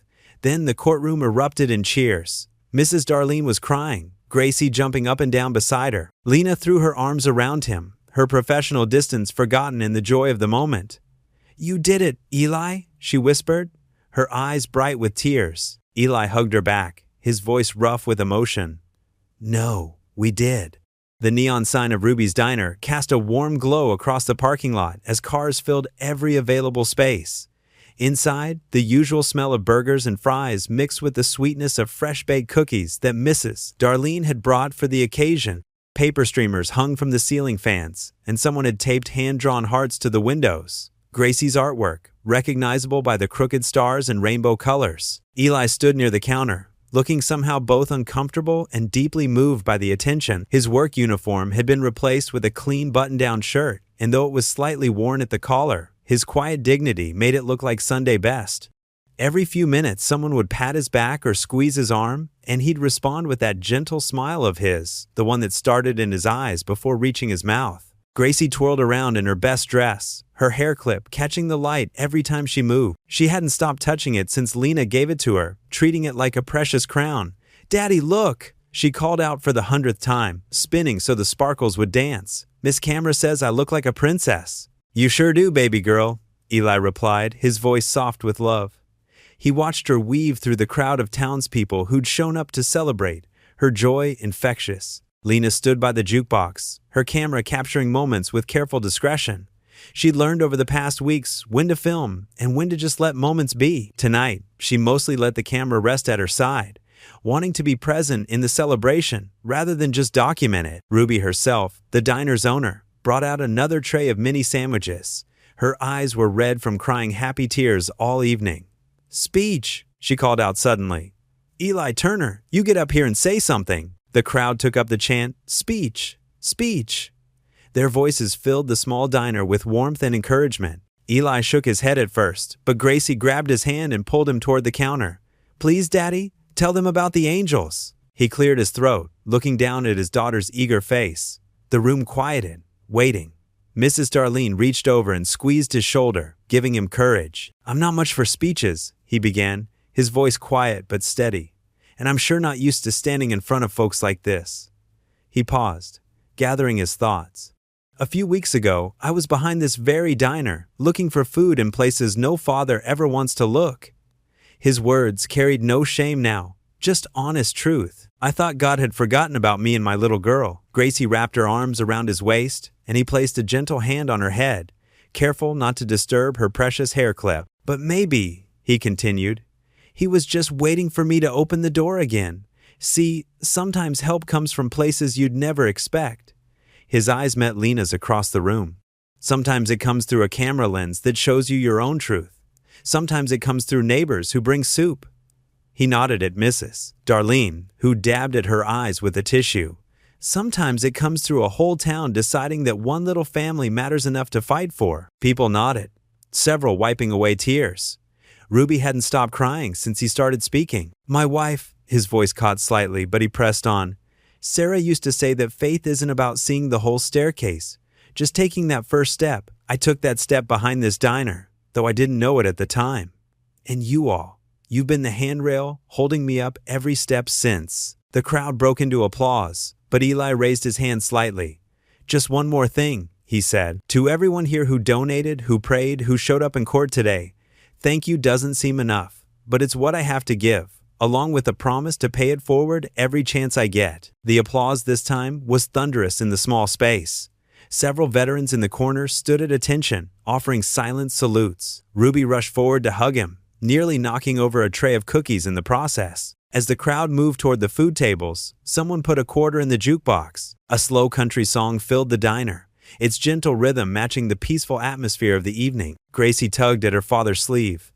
Then the courtroom erupted in cheers. Mrs. Darlene was crying, Gracie jumping up and down beside her. Lena threw her arms around him, her professional distance forgotten in the joy of the moment. "You did it, Eli," she whispered, her eyes bright with tears. Eli hugged her back, his voice rough with emotion. "No, we did." The neon sign of Ruby's Diner cast a warm glow across the parking lot as cars filled every available space. Inside, the usual smell of burgers and fries mixed with the sweetness of fresh-baked cookies that Mrs. Darlene had brought for the occasion. Paper streamers hung from the ceiling fans, and someone had taped hand-drawn hearts to the windows. Gracie's artwork, recognizable by the crooked stars and rainbow colors. Eli stood near the counter, looking somehow both uncomfortable and deeply moved by the attention. His work uniform had been replaced with a clean button-down shirt, and though it was slightly worn at the collar, his quiet dignity made it look like Sunday best. Every few minutes, someone would pat his back or squeeze his arm, and he'd respond with that gentle smile of his, the one that started in his eyes before reaching his mouth. Gracie twirled around in her best dress, her hair clip catching the light every time she moved. She hadn't stopped touching it since Lena gave it to her, treating it like a precious crown. "Daddy, look!" she called out for the 100th time, spinning so the sparkles would dance. "Miss Camera says I look like a princess." "You sure do, baby girl," Eli replied, his voice soft with love. He watched her weave through the crowd of townspeople who'd shown up to celebrate, her joy infectious. Lena stood by the jukebox, her camera capturing moments with careful discretion. She'd learned over the past weeks when to film and when to just let moments be. Tonight, she mostly let the camera rest at her side, wanting to be present in the celebration rather than just document it. Ruby herself, the diner's owner, brought out another tray of mini sandwiches. Her eyes were red from crying happy tears all evening. "Speech," she called out suddenly. "Eli Turner, you get up here and say something." The crowd took up the chant, "Speech, speech." Their voices filled the small diner with warmth and encouragement. Eli shook his head at first, but Gracie grabbed his hand and pulled him toward the counter. "Please, Daddy, tell them about the angels." He cleared his throat, looking down at his daughter's eager face. The room quieted, waiting. Mrs. Darlene reached over and squeezed his shoulder, giving him courage. "I'm not much for speeches," he began, his voice quiet but steady. "And I'm sure not used to standing in front of folks like this." He paused, gathering his thoughts. "A few weeks ago, I was behind this very diner, looking for food in places no father ever wants to look." His words carried no shame now, just honest truth. "I thought God had forgotten about me and my little girl." Gracie wrapped her arms around his waist, and he placed a gentle hand on her head, careful not to disturb her precious hair clip. "But maybe," he continued, "he was just waiting for me to open the door again. See, sometimes help comes from places you'd never expect." His eyes met Lena's across the room. "Sometimes it comes through a camera lens that shows you your own truth. Sometimes it comes through neighbors who bring soup." He nodded at Mrs. Darlene, who dabbed at her eyes with a tissue. "Sometimes it comes through a whole town deciding that one little family matters enough to fight for." People nodded, several wiping away tears. Ruby hadn't stopped crying since he started speaking. "My wife," his voice caught slightly, but he pressed on. "Sarah used to say that faith isn't about seeing the whole staircase, just taking that first step. I took that step behind this diner, though I didn't know it at the time. And you all, you've been the handrail holding me up every step since." The crowd broke into applause, but Eli raised his hand slightly. "Just one more thing," he said. "To everyone here who donated, who prayed, who showed up in court today, thank you doesn't seem enough, but it's what I have to give, along with a promise to pay it forward every chance I get." The applause this time was thunderous in the small space. Several veterans in the corner stood at attention, offering silent salutes. Ruby rushed forward to hug him, nearly knocking over a tray of cookies in the process. As the crowd moved toward the food tables, someone put a quarter in the jukebox. A slow country song filled the diner, its gentle rhythm matching the peaceful atmosphere of the evening. Gracie tugged at her father's sleeve.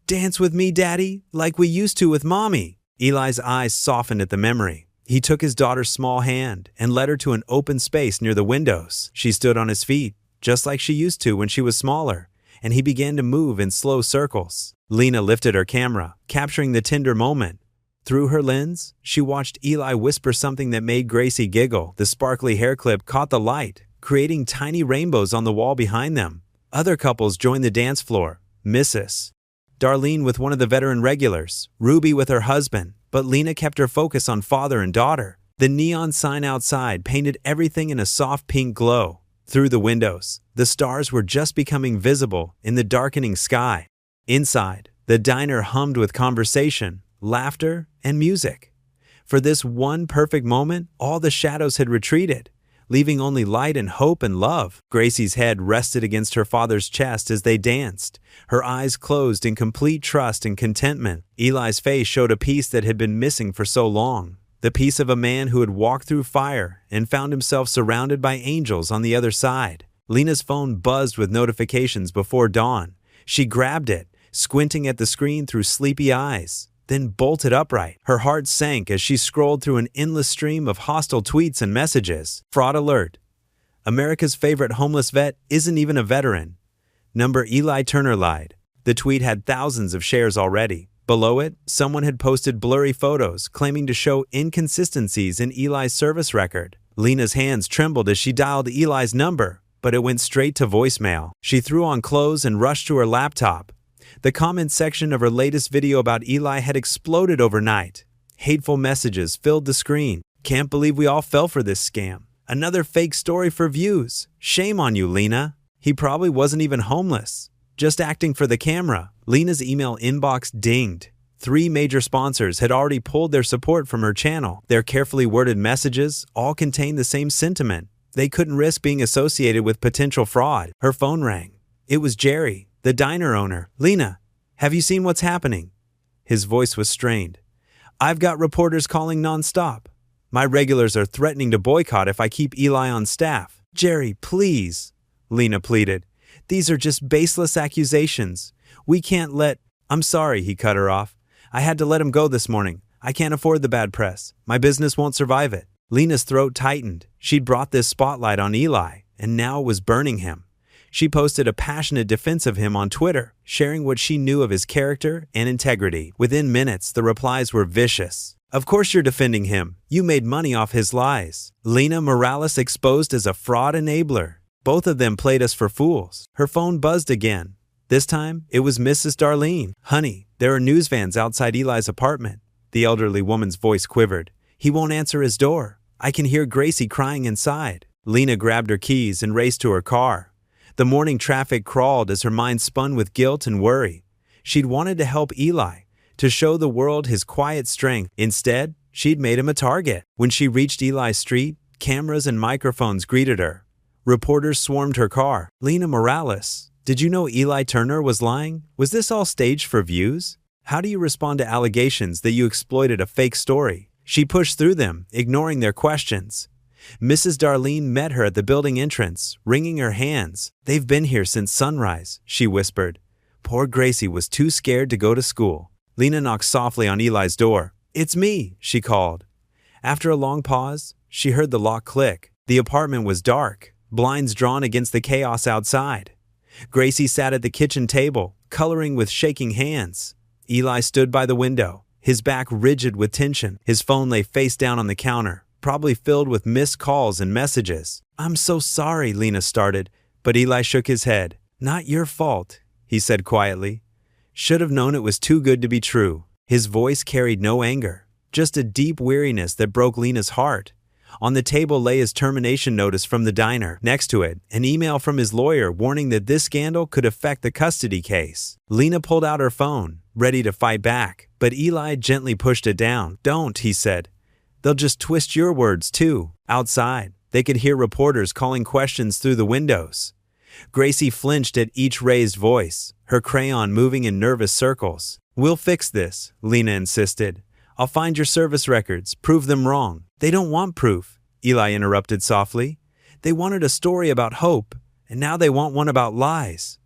"Dance with me, Daddy, like we used to with Mommy." Eli's eyes softened at the memory. He took his daughter's small hand and led her to an open space near the windows. She stood on his feet, just like she used to when she was smaller, and he began to move in slow circles. Lena lifted her camera, capturing the tender moment. Through her lens, she watched Eli whisper something that made Gracie giggle. The sparkly hair clip caught the light, creating tiny rainbows on the wall behind them. Other couples joined the dance floor. Mrs. Darlene with one of the veteran regulars, Ruby with her husband, but Lena kept her focus on father and daughter. The neon sign outside painted everything in a soft pink glow. Through the windows, the stars were just becoming visible in the darkening sky. Inside, the diner hummed with conversation, laughter, and music. For this one perfect moment, all the shadows had retreated, leaving only light and hope and love. Gracie's head rested against her father's chest as they danced, her eyes closed in complete trust and contentment. Eli's face showed a piece that had been missing for so long, the piece of a man who had walked through fire and found himself surrounded by angels on the other side. Lena's phone buzzed with notifications before dawn. She grabbed it, squinting at the screen through sleepy eyes, then bolted upright. Her heart sank as she scrolled through an endless stream of hostile tweets and messages. Fraud alert. America's favorite homeless vet isn't even a veteran. Number Eli Turner lied. The tweet had thousands of shares already. Below it, someone had posted blurry photos claiming to show inconsistencies in Eli's service record. Lena's hands trembled as she dialed Eli's number, but it went straight to voicemail. She threw on clothes and rushed to her laptop. The comment section of her latest video about Eli had exploded overnight. Hateful messages filled the screen. Can't believe we all fell for this scam. Another fake story for views. Shame on you, Lena. He probably wasn't even homeless, just acting for the camera. Lena's email inbox dinged. 3 major sponsors had already pulled their support from her channel. Their carefully worded messages all contained the same sentiment. They couldn't risk being associated with potential fraud. Her phone rang. It was Jerry, the diner owner. Lena, have you seen what's happening? His voice was strained. I've got reporters calling nonstop. My regulars are threatening to boycott if I keep Eli on staff. Jerry, please, Lena pleaded. These are just baseless accusations. We can't let... I'm sorry, he cut her off. I had to let him go this morning. I can't afford the bad press. My business won't survive it. Lena's throat tightened. She'd brought this spotlight on Eli, and now it was burning him. She posted a passionate defense of him on Twitter, sharing what she knew of his character and integrity. Within minutes, the replies were vicious. Of course you're defending him. You made money off his lies. Lena Morales exposed as a fraud enabler. Both of them played us for fools. Her phone buzzed again. This time, it was Mrs. Darlene. Honey, there are news vans outside Eli's apartment. The elderly woman's voice quivered. He won't answer his door. I can hear Gracie crying inside. Lena grabbed her keys and raced to her car. The morning traffic crawled as her mind spun with guilt and worry. She'd wanted to help Eli, to show the world his quiet strength. Instead, she'd made him a target. When she reached Eli's street, cameras and microphones greeted her. Reporters swarmed her car. Lena Morales, did you know Eli Turner was lying? Was this all staged for views? How do you respond to allegations that you exploited a fake story? She pushed through them, ignoring their questions. Mrs. Darlene met her at the building entrance, wringing her hands. They've been here since sunrise, she whispered. Poor Gracie was too scared to go to school. Lena knocked softly on Eli's door. It's me, she called. After a long pause, she heard the lock click. The apartment was dark, blinds drawn against the chaos outside. Gracie sat at the kitchen table, coloring with shaking hands. Eli stood by the window, his back rigid with tension. His phone lay face down on the counter, probably filled with missed calls and messages. I'm so sorry, Lena started, but Eli shook his head. Not your fault, he said quietly. Should have known it was too good to be true. His voice carried no anger, just a deep weariness that broke Lena's heart. On the table lay his termination notice from the diner. Next to it, an email from his lawyer warning that this scandal could affect the custody case. Lena pulled out her phone, ready to fight back, but Eli gently pushed it down. Don't, he said. They'll just twist your words too. Outside, they could hear reporters calling questions through the windows. Gracie flinched at each raised voice, her crayon moving in nervous circles. We'll fix this, Lena insisted. I'll find your service records, prove them wrong. They don't want proof, Eli interrupted softly. They wanted a story about hope, and now they want one about lies.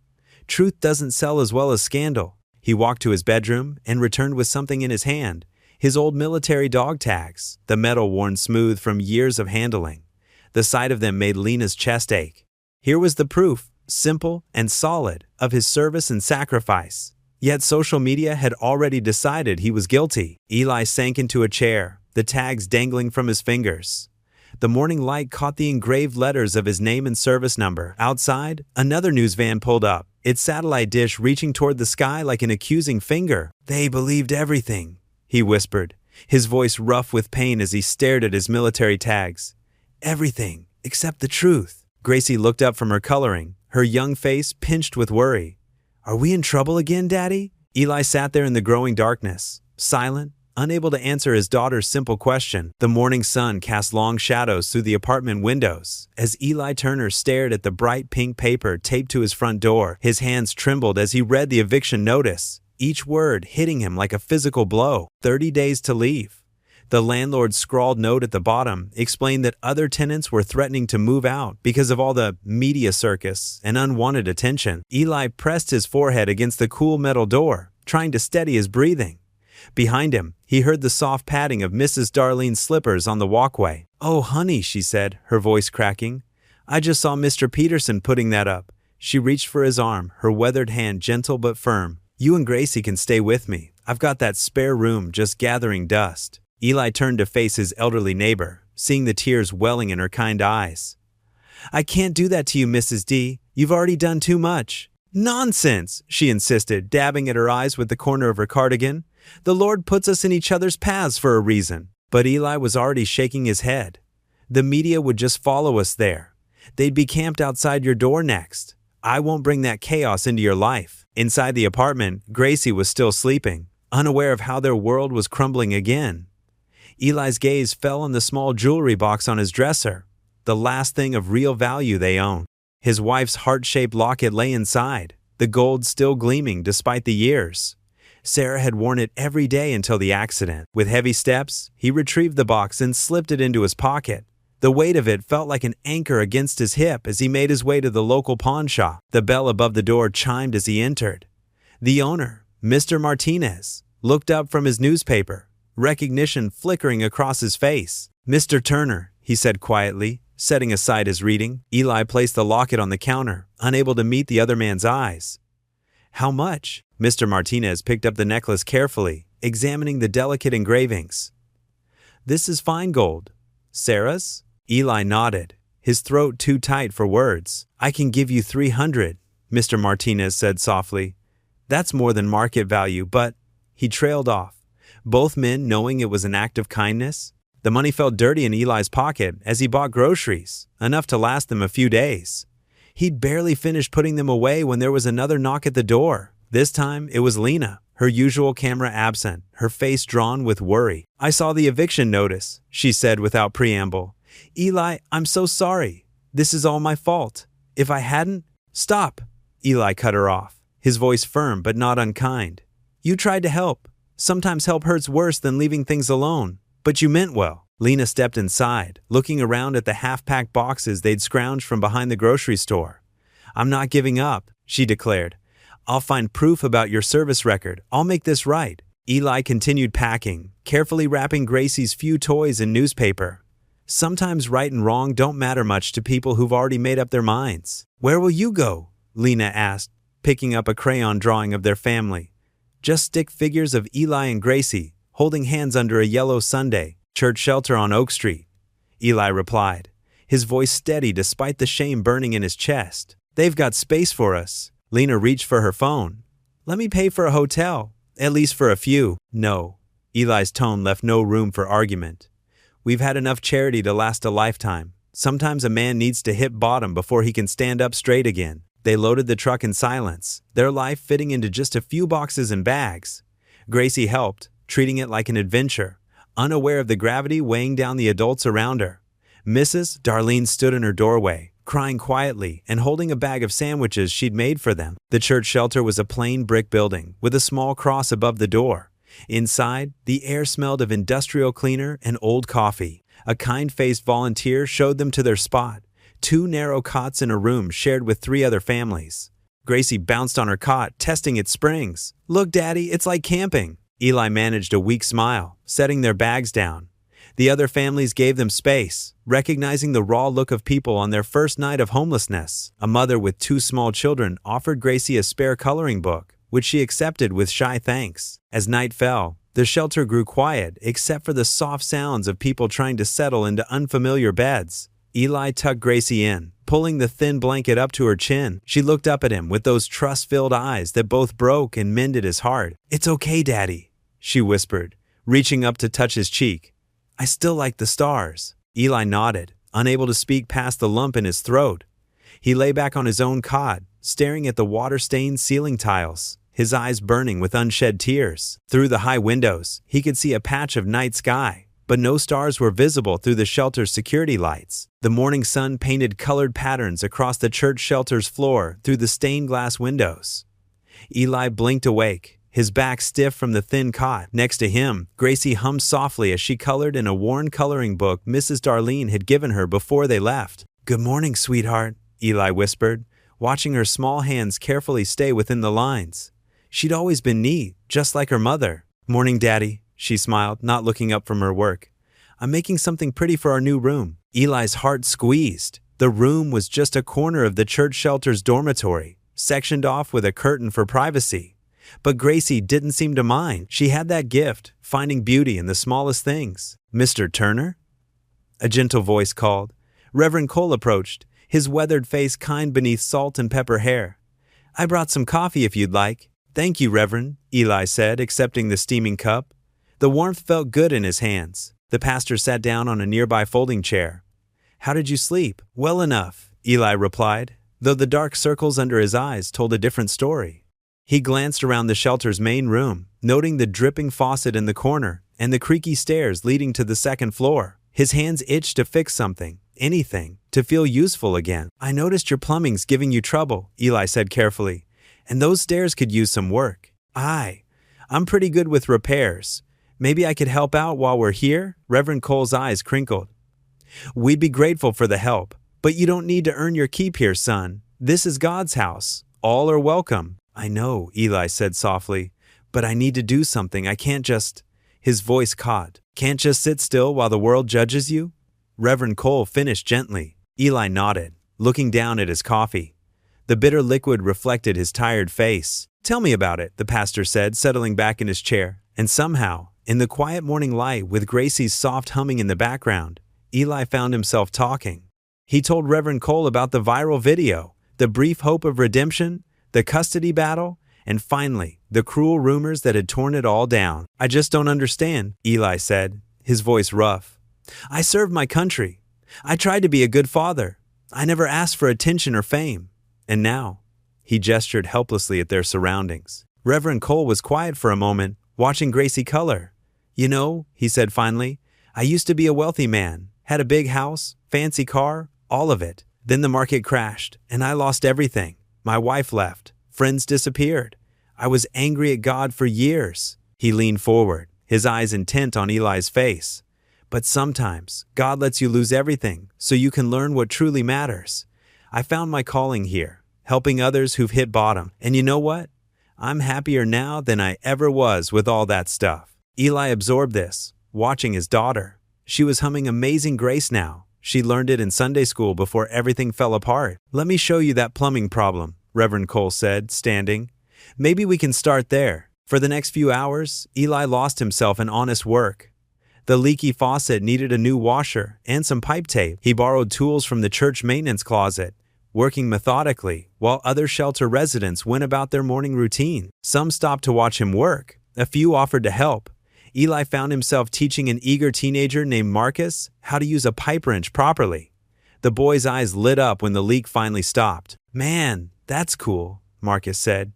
Truth doesn't sell as well as scandal. He walked to his bedroom and returned with something in his hand. His old military dog tags, the metal worn smooth from years of handling. The sight of them made Lena's chest ache. Here was the proof, simple and solid, of his service and sacrifice. Yet social media had already decided he was guilty. Eli sank into a chair, the tags dangling from his fingers. The morning light caught the engraved letters of his name and service number. Outside, another news van pulled up, its satellite dish reaching toward the sky like an accusing finger. "They believed everything," he whispered, his voice rough with pain as he stared at his military tags. "Everything, except the truth." Gracie looked up from her coloring, her young face pinched with worry. "Are we in trouble again, Daddy?" Eli sat there in the growing darkness, silent, unable to answer his daughter's simple question. The morning sun cast long shadows through the apartment windows. As Eli Turner stared at the bright pink paper taped to his front door, his hands trembled as he read the eviction notice, each word hitting him like a physical blow. 30 days to leave. The landlord's scrawled note at the bottom explained that other tenants were threatening to move out because of all the media circus and unwanted attention. Eli pressed his forehead against the cool metal door, trying to steady his breathing. Behind him, he heard the soft padding of Mrs. Darlene's slippers on the walkway. "Oh, honey," she said, her voice cracking. "I just saw Mr. Peterson putting that up." She reached for his arm, her weathered hand gentle but firm. "You and Gracie can stay with me. I've got that spare room just gathering dust." Eli turned to face his elderly neighbor, seeing the tears welling in her kind eyes. "I can't do that to you, Mrs. D. You've already done too much." "Nonsense," she insisted, dabbing at her eyes with the corner of her cardigan. "The Lord puts us in each other's paths for a reason." But Eli was already shaking his head. "The media would just follow us there. They'd be camped outside your door next. I won't bring that chaos into your life." Inside the apartment, Gracie was still sleeping, unaware of how their world was crumbling again. Eli's gaze fell on the small jewelry box on his dresser, the last thing of real value they owned. His wife's heart-shaped locket lay inside, the gold still gleaming despite the years. Sarah had worn it every day until the accident. With heavy steps, he retrieved the box and slipped it into his pocket. The weight of it felt like an anchor against his hip as he made his way to the local pawn shop. The bell above the door chimed as he entered. The owner, Mr. Martinez, looked up from his newspaper, recognition flickering across his face. "Mr. Turner," he said quietly, setting aside his reading. Eli placed the locket on the counter, unable to meet the other man's eyes. "How much?" Mr. Martinez picked up the necklace carefully, examining the delicate engravings. "This is fine gold." "Sarah's?" Eli nodded, his throat too tight for words. "I can give you 300, Mr. Martinez said softly. "That's more than market value, but—" He trailed off, both men knowing it was an act of kindness. The money felt dirty in Eli's pocket as he bought groceries, enough to last them a few days. He'd barely finished putting them away when there was another knock at the door. This time, it was Lena, her usual camera absent, her face drawn with worry. "I saw the eviction notice," she said without preamble. "Eli, I'm so sorry. This is all my fault. If I hadn't—" "Stop!" Eli cut her off, his voice firm but not unkind. "You tried to help. Sometimes help hurts worse than leaving things alone. But you meant well." Lena stepped inside, looking around at the half-packed boxes they'd scrounged from behind the grocery store. "I'm not giving up," she declared. "I'll find proof about your service record. I'll make this right." Eli continued packing, carefully wrapping Gracie's few toys in newspaper. Sometimes right and wrong don't matter much to people who've already made up their minds. "Where will you go?" Lena asked, picking up a crayon drawing of their family. Just stick figures of Eli and Gracie, holding hands under a yellow Sunday, church shelter on Oak Street. Eli replied, his voice steady despite the shame burning in his chest. "They've got space for us." Lena reached for her phone. "Let me pay for a hotel, at least for a few." "No." Eli's tone left no room for argument. "We've had enough charity to last a lifetime. Sometimes a man needs to hit bottom before he can stand up straight again." They loaded the truck in silence, their life fitting into just a few boxes and bags. Gracie helped, treating it like an adventure, unaware of the gravity weighing down the adults around her. Mrs. Darlene stood in her doorway, crying quietly and holding a bag of sandwiches she'd made for them. The church shelter was a plain brick building with a small cross above the door. Inside, the air smelled of industrial cleaner and old coffee. A kind-faced volunteer showed them to their spot, 2 narrow cots in a room shared with 3 other families. Gracie bounced on her cot, testing its springs. "Look, Daddy, it's like camping." Eli managed a weak smile, setting their bags down. The other families gave them space, recognizing the raw look of people on their first night of homelessness. A mother with 2 small children offered Gracie a spare coloring book, which she accepted with shy thanks. As night fell, the shelter grew quiet except for the soft sounds of people trying to settle into unfamiliar beds. Eli tucked Gracie in, pulling the thin blanket up to her chin. She looked up at him with those trust-filled eyes that both broke and mended his heart. "It's okay, Daddy," she whispered, reaching up to touch his cheek. "I still like the stars." Eli nodded, unable to speak past the lump in his throat. He lay back on his own cot, staring at the water-stained ceiling tiles, his eyes burning with unshed tears. Through the high windows, he could see a patch of night sky, but no stars were visible through the shelter's security lights. The morning sun painted colored patterns across the church shelter's floor through the stained glass windows. Eli blinked awake, his back stiff from the thin cot. Next to him, Gracie hummed softly as she colored in a worn coloring book Mrs. Darlene had given her before they left. "Good morning, sweetheart," Eli whispered, watching her small hands carefully stay within the lines. She'd always been neat, just like her mother. "Morning, Daddy," she smiled, not looking up from her work. "I'm making something pretty for our new room." Eli's heart squeezed. The room was just a corner of the church shelter's dormitory, sectioned off with a curtain for privacy. But Gracie didn't seem to mind. She had that gift, finding beauty in the smallest things. "Mr. Turner?" a gentle voice called. Reverend Cole approached, his weathered face kind beneath salt and pepper hair. "I brought some coffee if you'd like." "Thank you, Reverend," Eli said, accepting the steaming cup. The warmth felt good in his hands. The pastor sat down on a nearby folding chair. "How did you sleep?" "Well enough," Eli replied, though the dark circles under his eyes told a different story. He glanced around the shelter's main room, noting the dripping faucet in the corner and the creaky stairs leading to the second floor. His hands itched to fix something, anything, to feel useful again. "I noticed your plumbing's giving you trouble," Eli said carefully, "and those stairs could use some work." I'm pretty good with repairs. Maybe I could help out while we're here?" Reverend Cole's eyes crinkled. "We'd be grateful for the help, but you don't need to earn your keep here, son. This is God's house. All are welcome." "I know," Eli said softly, "but I need to do something. I can't just—" His voice caught. "Can't just sit still while the world judges you?" Reverend Cole finished gently. Eli nodded, looking down at his coffee. The bitter liquid reflected his tired face. "Tell me about it," the pastor said, settling back in his chair. And somehow, in the quiet morning light with Gracie's soft humming in the background, Eli found himself talking. He told Reverend Cole about the viral video, the brief hope of redemption, the custody battle, and finally, the cruel rumors that had torn it all down. "I just don't understand," Eli said, his voice rough. "I served my country. I tried to be a good father. I never asked for attention or fame. And now," he gestured helplessly at their surroundings. Reverend Cole was quiet for a moment, watching Gracie color. "You know," he said finally, "I used to be a wealthy man, had a big house, fancy car, all of it. Then the market crashed, and I lost everything. My wife left. Friends disappeared. I was angry at God for years." He leaned forward, his eyes intent on Eli's face. "But sometimes, God lets you lose everything so you can learn what truly matters. I found my calling here, helping others who've hit bottom. And you know what? I'm happier now than I ever was with all that stuff." Eli absorbed this, watching his daughter. She was humming Amazing Grace now. She learned it in Sunday school before everything fell apart. "Let me show you that plumbing problem," Reverend Cole said, standing. "Maybe we can start there." For the next few hours, Eli lost himself in honest work. The leaky faucet needed a new washer and some pipe tape. He borrowed tools from the church maintenance closet, working methodically, while other shelter residents went about their morning routine. Some stopped to watch him work. A few offered to help. Eli found himself teaching an eager teenager named Marcus how to use a pipe wrench properly. The boy's eyes lit up when the leak finally stopped. "Man, that's cool," Marcus said.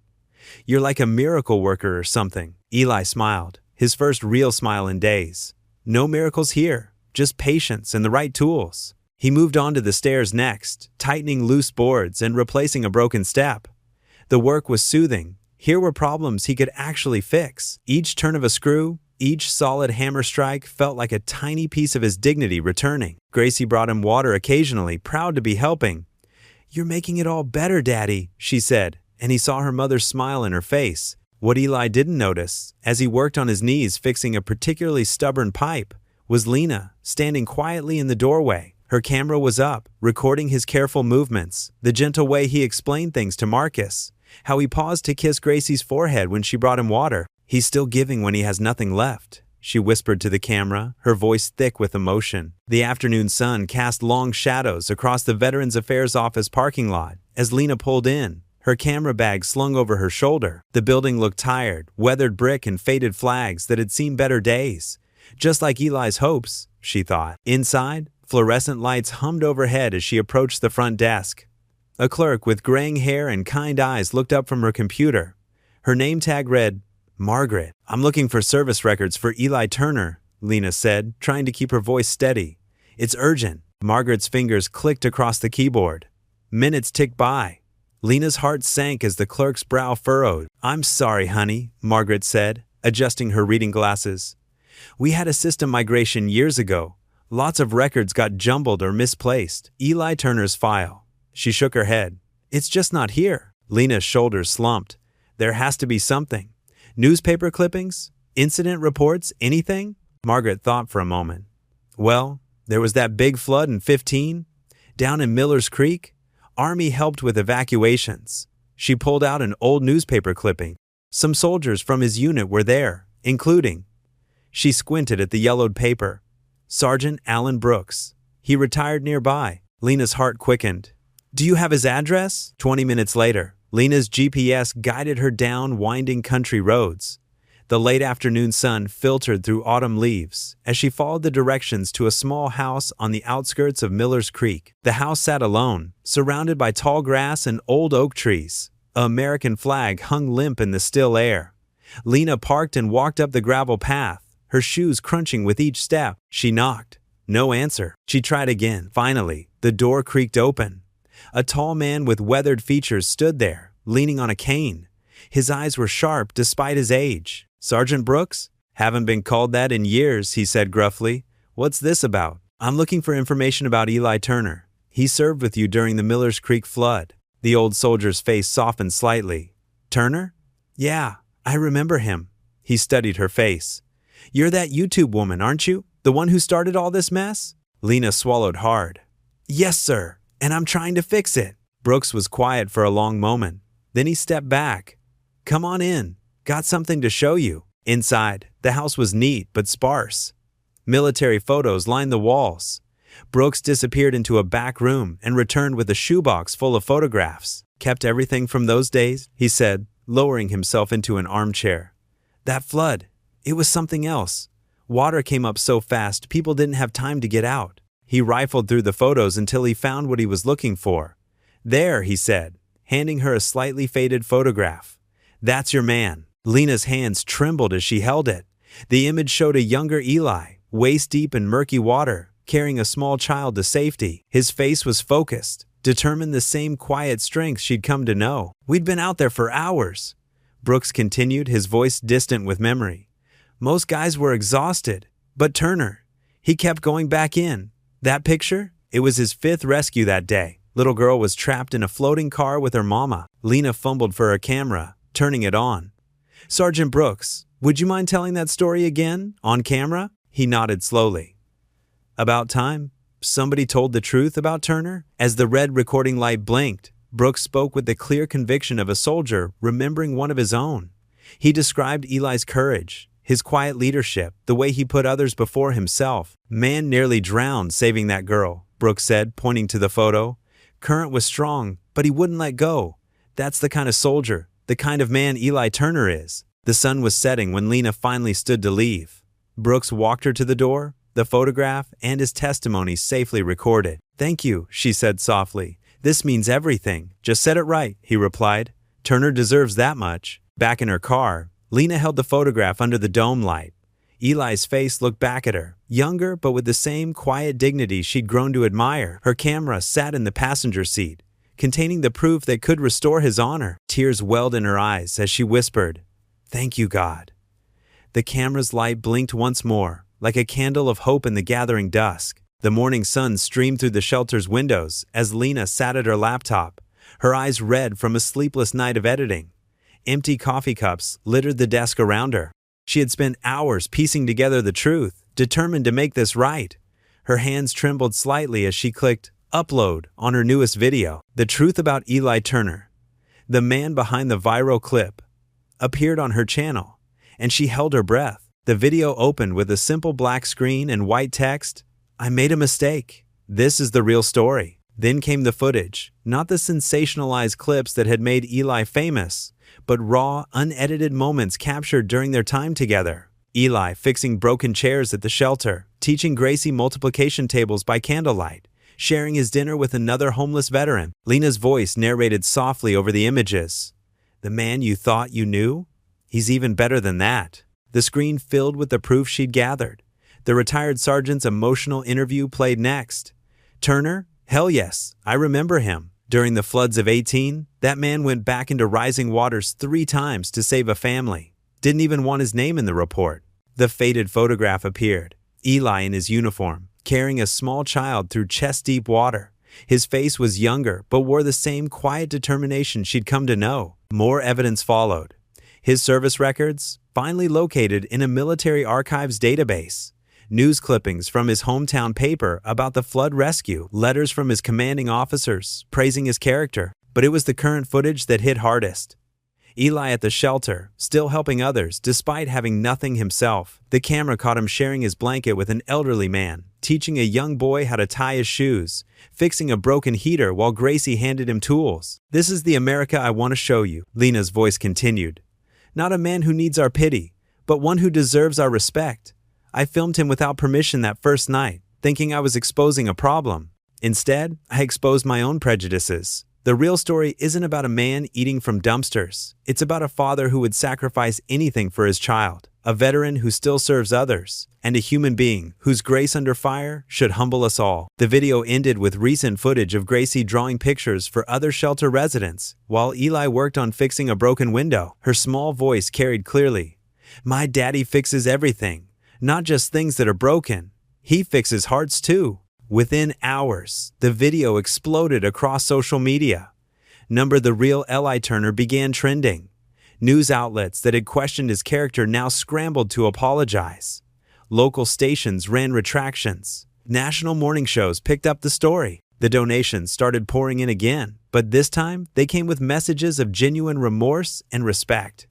"You're like a miracle worker or something." Eli smiled, his first real smile in days. "No miracles here, just patience and the right tools." He moved on to the stairs next, tightening loose boards and replacing a broken step. The work was soothing. Here were problems he could actually fix. Each turn of a screw, each solid hammer strike felt like a tiny piece of his dignity returning. Gracie brought him water occasionally, proud to be helping. "You're making it all better, Daddy," she said, and he saw her mother's smile in her face. What Eli didn't notice, as he worked on his knees fixing a particularly stubborn pipe, was Lena, standing quietly in the doorway. Her camera was up, recording his careful movements, the gentle way he explained things to Marcus, how he paused to kiss Gracie's forehead when she brought him water. "He's still giving when he has nothing left," she whispered to the camera, her voice thick with emotion. The afternoon sun cast long shadows across the Veterans Affairs office parking lot as Lena pulled in, her camera bag slung over her shoulder. The building looked tired, weathered brick and faded flags that had seen better days. Just like Eli's hopes, she thought. Inside, fluorescent lights hummed overhead as she approached the front desk. A clerk with graying hair and kind eyes looked up from her computer. Her name tag read, "Margaret." "I'm looking for service records for Eli Turner," Lena said, trying to keep her voice steady. "It's urgent." Margaret's fingers clicked across the keyboard. Minutes ticked by. Lena's heart sank as the clerk's brow furrowed. "I'm sorry, honey," Margaret said, adjusting her reading glasses. "We had a system migration years ago. Lots of records got jumbled or misplaced. Eli Turner's file." She shook her head. "It's just not here." Lena's shoulders slumped. "There has to be something. Newspaper clippings? Incident reports? Anything?" Margaret thought for a moment. "Well, there was that big flood in 15, down in Miller's Creek. Army helped with evacuations." She pulled out an old newspaper clipping. Some soldiers from his unit were there, including. She squinted at the yellowed paper. Sergeant Alan Brooks. He retired nearby. Lena's heart quickened. "Do you have his address?" 20 minutes later, Lena's GPS guided her down winding country roads. The late afternoon sun filtered through autumn leaves as she followed the directions to a small house on the outskirts of Miller's Creek. The house sat alone, surrounded by tall grass and old oak trees. An American flag hung limp in the still air. Lena parked and walked up the gravel path, her shoes crunching with each step. She knocked. No answer. She tried again. Finally, the door creaked open. A tall man with weathered features stood there, leaning on a cane. His eyes were sharp despite his age. "Sergeant Brooks?" "Haven't been called that in years," he said gruffly. "What's this about?" "I'm looking for information about Eli Turner. He served with you during the Miller's Creek flood." The old soldier's face softened slightly. "Turner? Yeah, I remember him." He studied her face. "You're that YouTube woman, aren't you? The one who started all this mess?" Lena swallowed hard. "Yes, sir, and I'm trying to fix it." Brooks was quiet for a long moment. Then he stepped back. "Come on in. Got something to show you." Inside, the house was neat but sparse. Military photos lined the walls. Brooks disappeared into a back room and returned with a shoebox full of photographs. "Kept everything from those days," he said, lowering himself into an armchair. "That flood, it was something else. Water came up so fast people didn't have time to get out." He rifled through the photos until he found what he was looking for. "There," he said, handing her a slightly faded photograph. "That's your man." Lena's hands trembled as she held it. The image showed a younger Eli, waist-deep in murky water, carrying a small child to safety. His face was focused, determined, the same quiet strength she'd come to know. "We'd been out there for hours," Brooks continued, his voice distant with memory. "Most guys were exhausted, but Turner, he kept going back in. That picture? It was his 5th rescue that day. Little girl was trapped in a floating car with her mama." Lena fumbled for her camera, turning it on. "Sergeant Brooks, would you mind telling that story again, on camera?" He nodded slowly. "About time. Somebody told the truth about Turner." As the red recording light blinked, Brooks spoke with the clear conviction of a soldier remembering one of his own. He described Eli's courage, his quiet leadership, the way he put others before himself. "Man nearly drowned saving that girl," Brooks said, pointing to the photo. "Current was strong, but he wouldn't let go. That's the kind of soldier, the kind of man Eli Turner is." The sun was setting when Lena finally stood to leave. Brooks walked her to the door, the photograph and his testimony safely recorded. "Thank you," she said softly. "This means everything." "Just said it right," he replied. "Turner deserves that much." Back in her car, Lena held the photograph under the dome light. Eli's face looked back at her, younger but with the same quiet dignity she'd grown to admire. Her camera sat in the passenger seat, containing the proof that could restore his honor. Tears welled in her eyes as she whispered, "Thank you, God." The camera's light blinked once more, like a candle of hope in the gathering dusk. The morning sun streamed through the shelter's windows as Lena sat at her laptop, her eyes red from a sleepless night of editing. Empty coffee cups littered the desk around her. She had spent hours piecing together the truth, determined to make this right. Her hands trembled slightly as she clicked upload on her newest video. The truth about Eli Turner, the man behind the viral clip, appeared on her channel, and she held her breath. The video opened with a simple black screen and white text. I made a mistake. This is the real story. Then came the footage, not the sensationalized clips that had made Eli famous, but raw, unedited moments captured during their time together. Eli fixing broken chairs at the shelter, teaching Gracie multiplication tables by candlelight, sharing his dinner with another homeless veteran. Lena's voice narrated softly over the images. The man you thought you knew? He's even better than that. The screen filled with the proof she'd gathered. The retired sergeant's emotional interview played next. Turner? Hell yes, I remember him. During the floods of 18, that man went back into rising waters 3 times to save a family. Didn't even want his name in the report. The faded photograph appeared. Eli in his uniform, carrying a small child through chest-deep water. His face was younger, but wore the same quiet determination she'd come to know. More evidence followed. His service records, finally located in a military archives database. News clippings from his hometown paper about the flood rescue, letters from his commanding officers praising his character. But it was the current footage that hit hardest. Eli at the shelter, still helping others despite having nothing himself. The camera caught him sharing his blanket with an elderly man, teaching a young boy how to tie his shoes, fixing a broken heater while Gracie handed him tools. This is the America I want to show you, Lena's voice continued. Not a man who needs our pity, but one who deserves our respect. I filmed him without permission that first night, thinking I was exposing a problem. Instead, I exposed my own prejudices. The real story isn't about a man eating from dumpsters. It's about a father who would sacrifice anything for his child, a veteran who still serves others, and a human being whose grace under fire should humble us all. The video ended with recent footage of Gracie drawing pictures for other shelter residents, while Eli worked on fixing a broken window. Her small voice carried clearly. My daddy fixes everything. Not just things that are broken. He fixes hearts too. Within hours, the video exploded across social media. The real Eli Turner began trending. News outlets that had questioned his character now scrambled to apologize. Local stations ran retractions. National morning shows picked up the story. The donations started pouring in again, but this time they came with messages of genuine remorse and respect.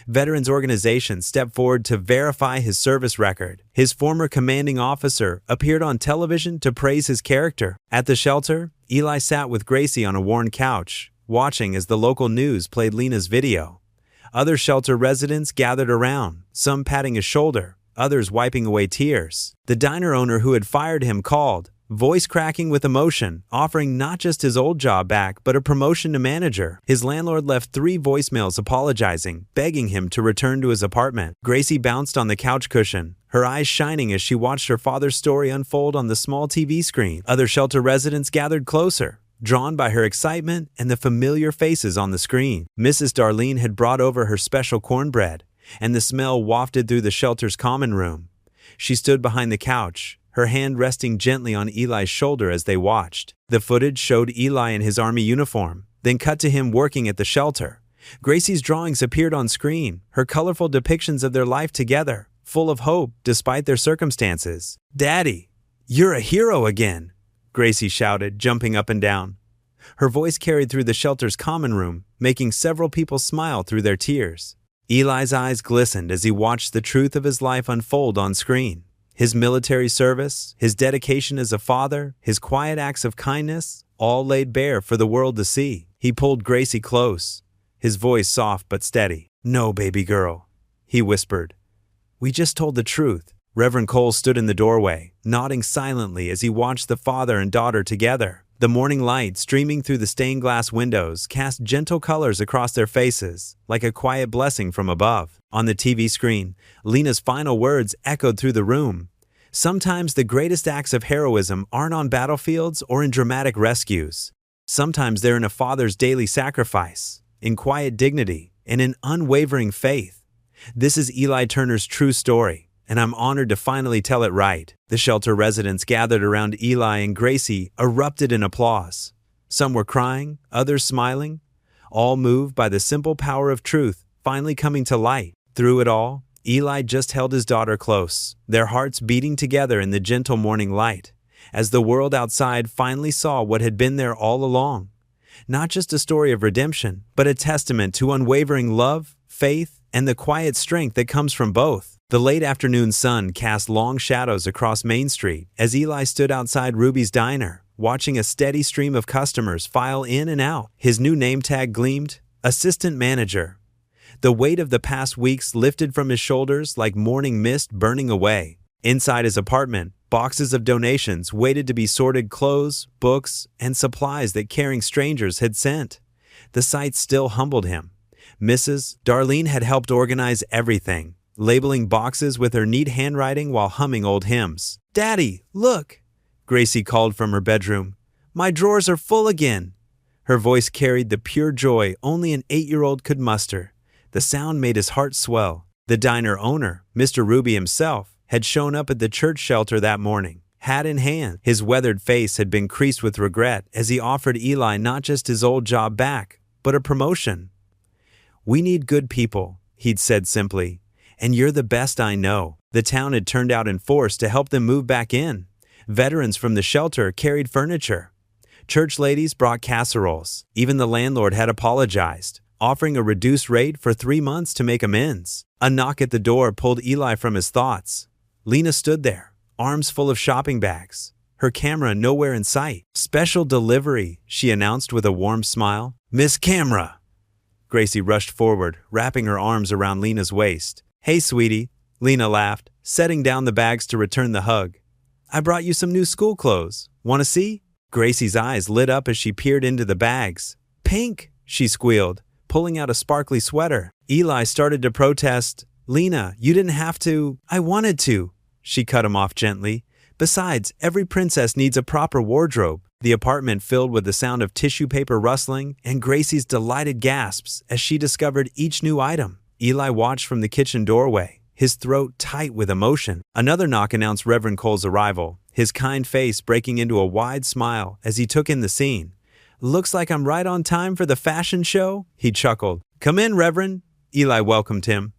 Veterans organizations stepped forward to verify his service record. His former commanding officer appeared on television to praise his character. At the shelter, Eli sat with Gracie on a worn couch, watching as the local news played Lena's video. Other shelter residents gathered around, some patting his shoulder, others wiping away tears. The diner owner who had fired him called, voice cracking with emotion, offering not just his old job back, but a promotion to manager. His landlord left 3 voicemails apologizing, begging him to return to his apartment. Gracie bounced on the couch cushion, her eyes shining as she watched her father's story unfold on the small TV screen. Other shelter residents gathered closer, drawn by her excitement and the familiar faces on the screen. Mrs. Darlene had brought over her special cornbread, and the smell wafted through the shelter's common room. She stood behind the couch, her hand resting gently on Eli's shoulder as they watched. The footage showed Eli in his army uniform, then cut to him working at the shelter. Gracie's drawings appeared on screen, her colorful depictions of their life together, full of hope despite their circumstances. Daddy, you're a hero again, Gracie shouted, jumping up and down. Her voice carried through the shelter's common room, making several people smile through their tears. Eli's eyes glistened as he watched the truth of his life unfold on screen. His military service, his dedication as a father, his quiet acts of kindness, all laid bare for the world to see. He pulled Gracie close, his voice soft but steady. No, baby girl, he whispered. We just told the truth. Reverend Cole stood in the doorway, nodding silently as he watched the father and daughter together. The morning light streaming through the stained glass windows cast gentle colors across their faces, like a quiet blessing from above. On the TV screen, Lena's final words echoed through the room. Sometimes the greatest acts of heroism aren't on battlefields or in dramatic rescues. Sometimes they're in a father's daily sacrifice, in quiet dignity, and in unwavering faith. This is Eli Turner's true story, and I'm honored to finally tell it right. The shelter residents gathered around Eli and Gracie erupted in applause. Some were crying, others smiling, all moved by the simple power of truth finally coming to light. Through it all, Eli just held his daughter close, their hearts beating together in the gentle morning light, as the world outside finally saw what had been there all along. Not just a story of redemption, but a testament to unwavering love, faith, and the quiet strength that comes from both. The late afternoon sun cast long shadows across Main Street as Eli stood outside Ruby's diner, watching a steady stream of customers file in and out. His new name tag gleamed, Assistant Manager. The weight of the past weeks lifted from his shoulders like morning mist burning away. Inside his apartment, boxes of donations waited to be sorted, clothes, books, and supplies that caring strangers had sent. The sight still humbled him. Mrs. Darlene had helped organize everything, labeling boxes with her neat handwriting while humming old hymns. "Daddy, look!" Gracie called from her bedroom. "My drawers are full again." Her voice carried the pure joy only an 8-year-old could muster. The sound made his heart swell. The diner owner, Mr. Ruby himself, had shown up at the church shelter that morning, hat in hand. His weathered face had been creased with regret as he offered Eli not just his old job back, but a promotion. "We need good people," he'd said simply, "and you're the best I know." The town had turned out in force to help them move back in. Veterans from the shelter carried furniture. Church ladies brought casseroles. Even the landlord had apologized, offering a reduced rate for 3 months to make amends. A knock at the door pulled Eli from his thoughts. Lena stood there, arms full of shopping bags, her camera nowhere in sight. "Special delivery," she announced with a warm smile. "Miss Camera." Gracie rushed forward, wrapping her arms around Lena's waist. "Hey, sweetie," Lena laughed, setting down the bags to return the hug. "I brought you some new school clothes. Want to see?" Gracie's eyes lit up as she peered into the bags. "Pink," she squealed, pulling out a sparkly sweater. Eli started to protest. "Lena, you didn't have to." "I wanted to," she cut him off gently. "Besides, every princess needs a proper wardrobe." The apartment filled with the sound of tissue paper rustling and Gracie's delighted gasps as she discovered each new item. Eli watched from the kitchen doorway, his throat tight with emotion. Another knock announced Reverend Cole's arrival, his kind face breaking into a wide smile as he took in the scene. "Looks like I'm right on time for the fashion show," he chuckled. "Come in, Reverend," Eli welcomed him.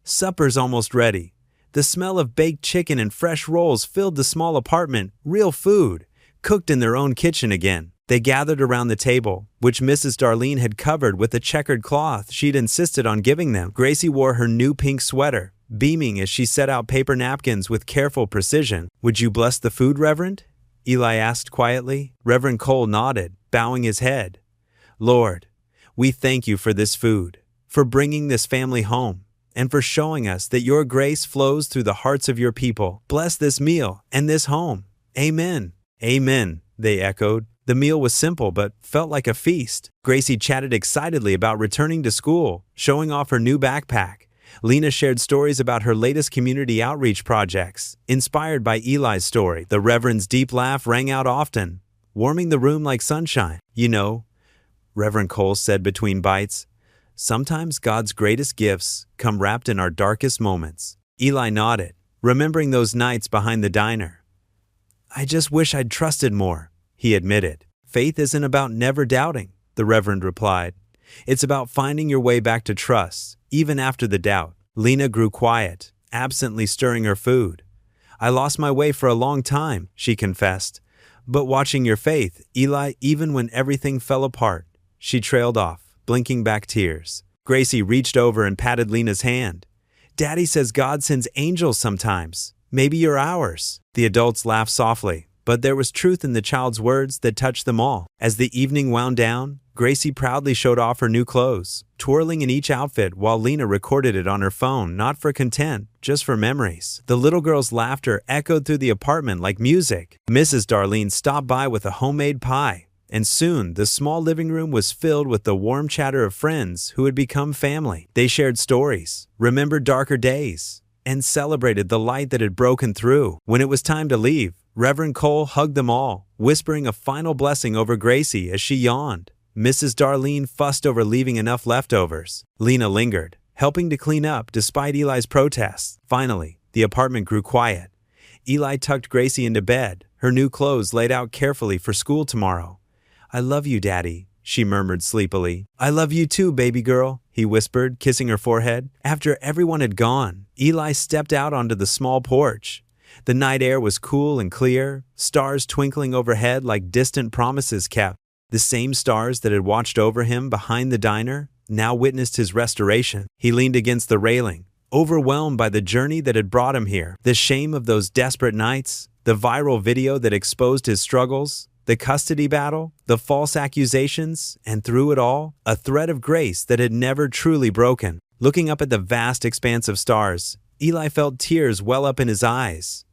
"Supper's almost ready." The smell of baked chicken and fresh rolls filled the small apartment, real food, cooked in their own kitchen again. They gathered around the table, which Mrs. Darlene had covered with a checkered cloth she'd insisted on giving them. Gracie wore her new pink sweater, beaming as she set out paper napkins with careful precision. "Would you bless the food, Reverend?" Eli asked quietly. Reverend Cole nodded, bowing his head. "Lord, we thank you for this food, for bringing this family home, and for showing us that your grace flows through the hearts of your people. Bless this meal and this home. Amen." "Amen," they echoed. The meal was simple but felt like a feast. Gracie chatted excitedly about returning to school, showing off her new backpack. Lena shared stories about her latest community outreach projects, inspired by Eli's story. The Reverend's deep laugh rang out often, warming the room like sunshine. "You know," Reverend Cole said between bites, "sometimes God's greatest gifts come wrapped in our darkest moments." Eli nodded, remembering those nights behind the diner. "I just wish I'd trusted more," he admitted. "Faith isn't about never doubting," the Reverend replied. "It's about finding your way back to trust, even after the doubt." Lena grew quiet, absently stirring her food. "I lost my way for a long time," she confessed. "But watching your faith, Eli, even when everything fell apart." She trailed off, blinking back tears. Gracie reached over and patted Lena's hand. "Daddy says God sends angels sometimes. Maybe you're ours." The adults laughed softly, but there was truth in the child's words that touched them all. As the evening wound down, Gracie proudly showed off her new clothes, twirling in each outfit while Lena recorded it on her phone, not for content, just for memories. The little girl's laughter echoed through the apartment like music. Mrs. Darlene stopped by with a homemade pie, and soon the small living room was filled with the warm chatter of friends who had become family. They shared stories, remembered darker days, and celebrated the light that had broken through. When it was time to leave, Reverend Cole hugged them all, whispering a final blessing over Gracie as she yawned. Mrs. Darlene fussed over leaving enough leftovers. Lena lingered, helping to clean up despite Eli's protests. Finally, the apartment grew quiet. Eli tucked Gracie into bed, her new clothes laid out carefully for school tomorrow. "I love you, Daddy," she murmured sleepily. "I love you too, baby girl," he whispered, kissing her forehead. After everyone had gone, Eli stepped out onto the small porch. The night air was cool and clear, stars twinkling overhead like distant promises kept. The same stars that had watched over him behind the diner now witnessed his restoration. He leaned against the railing, overwhelmed by the journey that had brought him here. The shame of those desperate nights, the viral video that exposed his struggles, the custody battle, the false accusations, and through it all, a thread of grace that had never truly broken. Looking up at the vast expanse of stars, Eli felt tears well up in his eyes.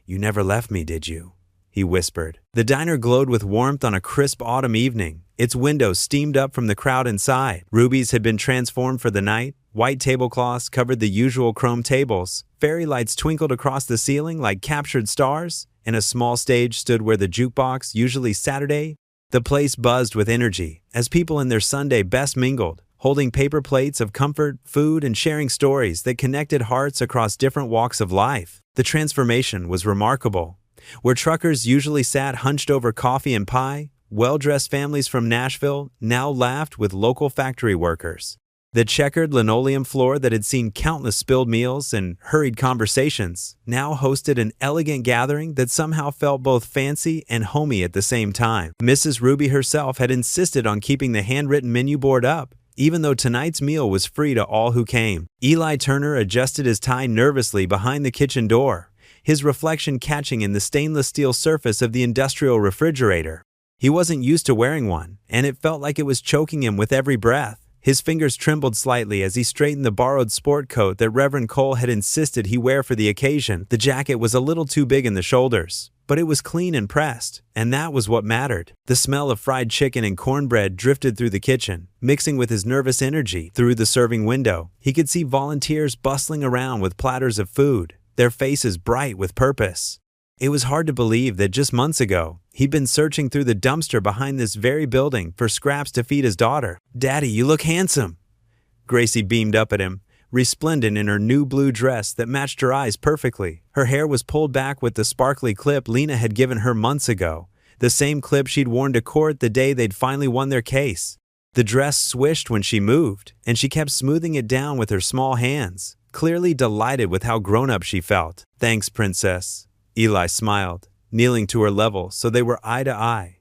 "You never left me, did you?" he whispered. The diner glowed with warmth on a crisp autumn evening. Its windows steamed up from the crowd inside. Rubies had been transformed for the night. White tablecloths covered the usual chrome tables. Fairy lights twinkled across the ceiling like captured stars, and a small stage stood where the jukebox, usually Saturday. The place buzzed with energy as people in their Sunday best mingled, holding paper plates of comfort, food, and sharing stories that connected hearts across different walks of life. The transformation was remarkable. Where truckers usually sat hunched over coffee and pie, well-dressed families from Nashville now laughed with local factory workers. The checkered linoleum floor that had seen countless spilled meals and hurried conversations now hosted an elegant gathering that somehow felt both fancy and homey at the same time. Mrs. Ruby herself had insisted on keeping the handwritten menu board up, even though tonight's meal was free to all who came. Eli Turner adjusted his tie nervously behind the kitchen door, his reflection catching in the stainless steel surface of the industrial refrigerator. He wasn't used to wearing one, and it felt like it was choking him with every breath. His fingers trembled slightly as he straightened the borrowed sport coat that Reverend Cole had insisted he wear for the occasion. The jacket was a little too big in the shoulders, but it was clean and pressed, and that was what mattered. The smell of fried chicken and cornbread drifted through the kitchen, mixing with his nervous energy. Through the serving window, he could see volunteers bustling around with platters of food, their faces bright with purpose. It was hard to believe that just months ago, he'd been searching through the dumpster behind this very building for scraps to feed his daughter. "Daddy, you look handsome." Gracie beamed up at him, resplendent in her new blue dress that matched her eyes perfectly. Her hair was pulled back with the sparkly clip Lena had given her months ago, the same clip she'd worn to court the day they'd finally won their case. The dress swished when she moved, and she kept smoothing it down with her small hands, clearly delighted with how grown-up she felt. "Thanks, princess." Eli smiled, kneeling to her level so they were eye to eye.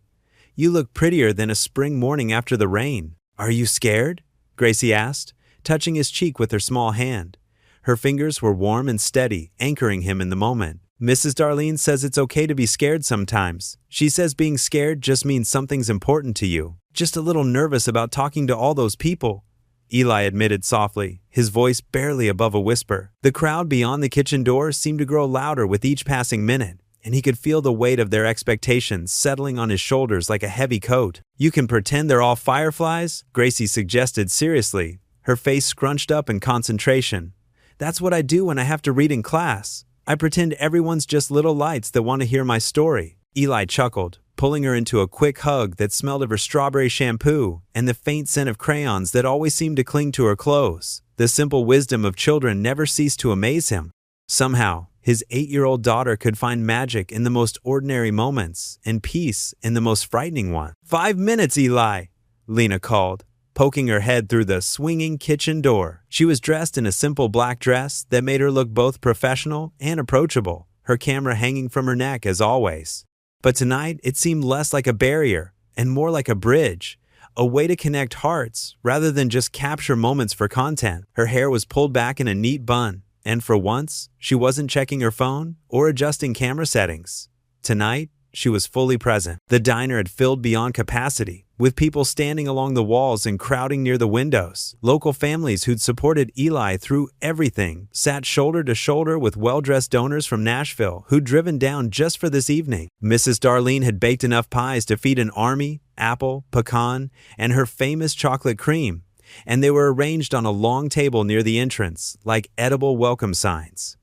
"You look prettier than a spring morning after the rain." "Are you scared?" Gracie asked, touching his cheek with her small hand. Her fingers were warm and steady, anchoring him in the moment. "Mrs. Darlene says it's okay to be scared sometimes. She says being scared just means something's important to you. Just a little nervous about talking to all those people," Eli admitted softly, his voice barely above a whisper. The crowd beyond the kitchen door seemed to grow louder with each passing minute, and he could feel the weight of their expectations settling on his shoulders like a heavy coat. "You can pretend they're all fireflies," Gracie suggested seriously, her face scrunched up in concentration. "That's what I do when I have to read in class. I pretend everyone's just little lights that want to hear my story." Eli chuckled, pulling her into a quick hug that smelled of her strawberry shampoo and the faint scent of crayons that always seemed to cling to her clothes. The simple wisdom of children never ceased to amaze him. Somehow, his 8-year-old daughter could find magic in the most ordinary moments and peace in the most frightening one. "5 minutes, Eli," Lena called, poking her head through the swinging kitchen door. She was dressed in a simple black dress that made her look both professional and approachable, her camera hanging from her neck as always. But tonight, it seemed less like a barrier and more like a bridge, a way to connect hearts rather than just capture moments for content. Her hair was pulled back in a neat bun, and for once, she wasn't checking her phone or adjusting camera settings. Tonight, she was fully present. The diner had filled beyond capacity, with people standing along the walls and crowding near the windows. Local families who'd supported Eli through everything sat shoulder to shoulder with well-dressed donors from Nashville who'd driven down just for this evening. Mrs. Darlene had baked enough pies to feed an army, apple, pecan, and her famous chocolate cream, and they were arranged on a long table near the entrance, like edible welcome signs.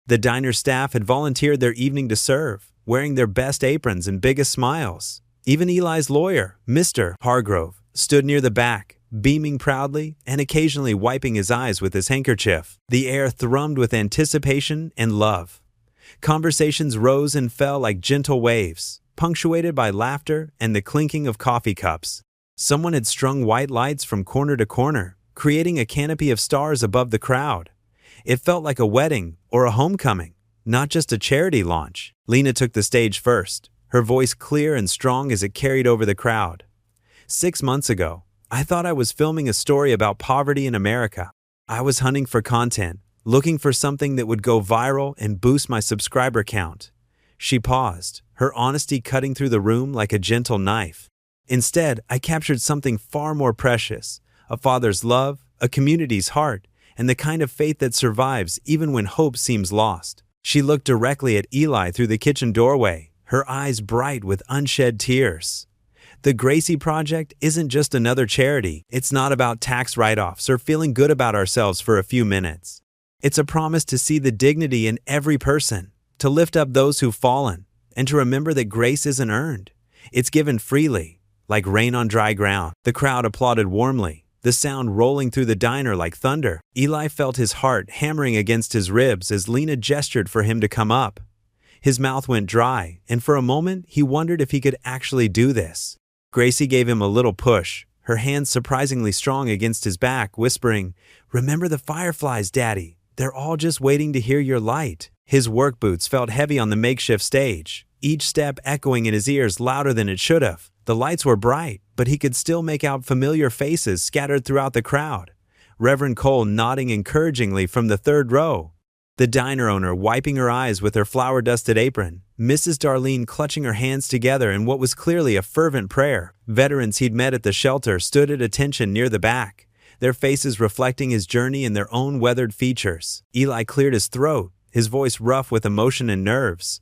The diner staff had volunteered their evening to serve, wearing their best aprons and biggest smiles. Even Eli's lawyer, Mr. Hargrove, stood near the back, beaming proudly and occasionally wiping his eyes with his handkerchief. The air thrummed with anticipation and love. Conversations rose and fell like gentle waves, punctuated by laughter and the clinking of coffee cups. Someone had strung white lights from corner to corner, creating a canopy of stars above the crowd. It felt like a wedding or a homecoming, not just a charity launch. Lena took the stage first, her voice clear and strong as it carried over the crowd. 6 months ago, I thought I was filming a story about poverty in America. I was hunting for content, looking for something that would go viral and boost my subscriber count. She paused, her honesty cutting through the room like a gentle knife. Instead, I captured something far more precious, a father's love, a community's heart, and the kind of faith that survives even when hope seems lost. She looked directly at Eli through the kitchen doorway, her eyes bright with unshed tears. The Gracie Project isn't just another charity. It's not about tax write-offs or feeling good about ourselves for a few minutes. It's a promise to see the dignity in every person, to lift up those who've fallen, and to remember that grace isn't earned. It's given freely, like rain on dry ground. The crowd applauded warmly, the sound rolling through the diner like thunder. Eli felt his heart hammering against his ribs as Lena gestured for him to come up. His mouth went dry, and for a moment he wondered if he could actually do this. Gracie gave him a little push, her hands surprisingly strong against his back, whispering, "Remember the fireflies, Daddy. They're all just waiting to hear your light." His work boots felt heavy on the makeshift stage, each step echoing in his ears louder than it should have. The lights were bright, but he could still make out familiar faces scattered throughout the crowd. Reverend Cole nodding encouragingly from the third row. The diner owner wiping her eyes with her flour-dusted apron. Mrs. Darlene clutching her hands together in what was clearly a fervent prayer. Veterans he'd met at the shelter stood at attention near the back, their faces reflecting his journey in their own weathered features. Eli cleared his throat, his voice rough with emotion and nerves.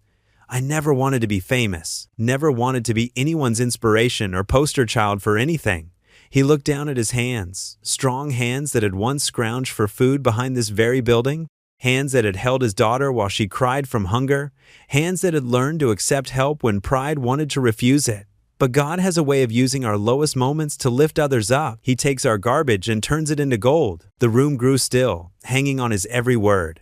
"I never wanted to be famous, never wanted to be anyone's inspiration or poster child for anything." He looked down at his hands, strong hands that had once scrounged for food behind this very building, hands that had held his daughter while she cried from hunger, hands that had learned to accept help when pride wanted to refuse it. But God has a way of using our lowest moments to lift others up. He takes our garbage and turns it into gold. The room grew still, hanging on his every word.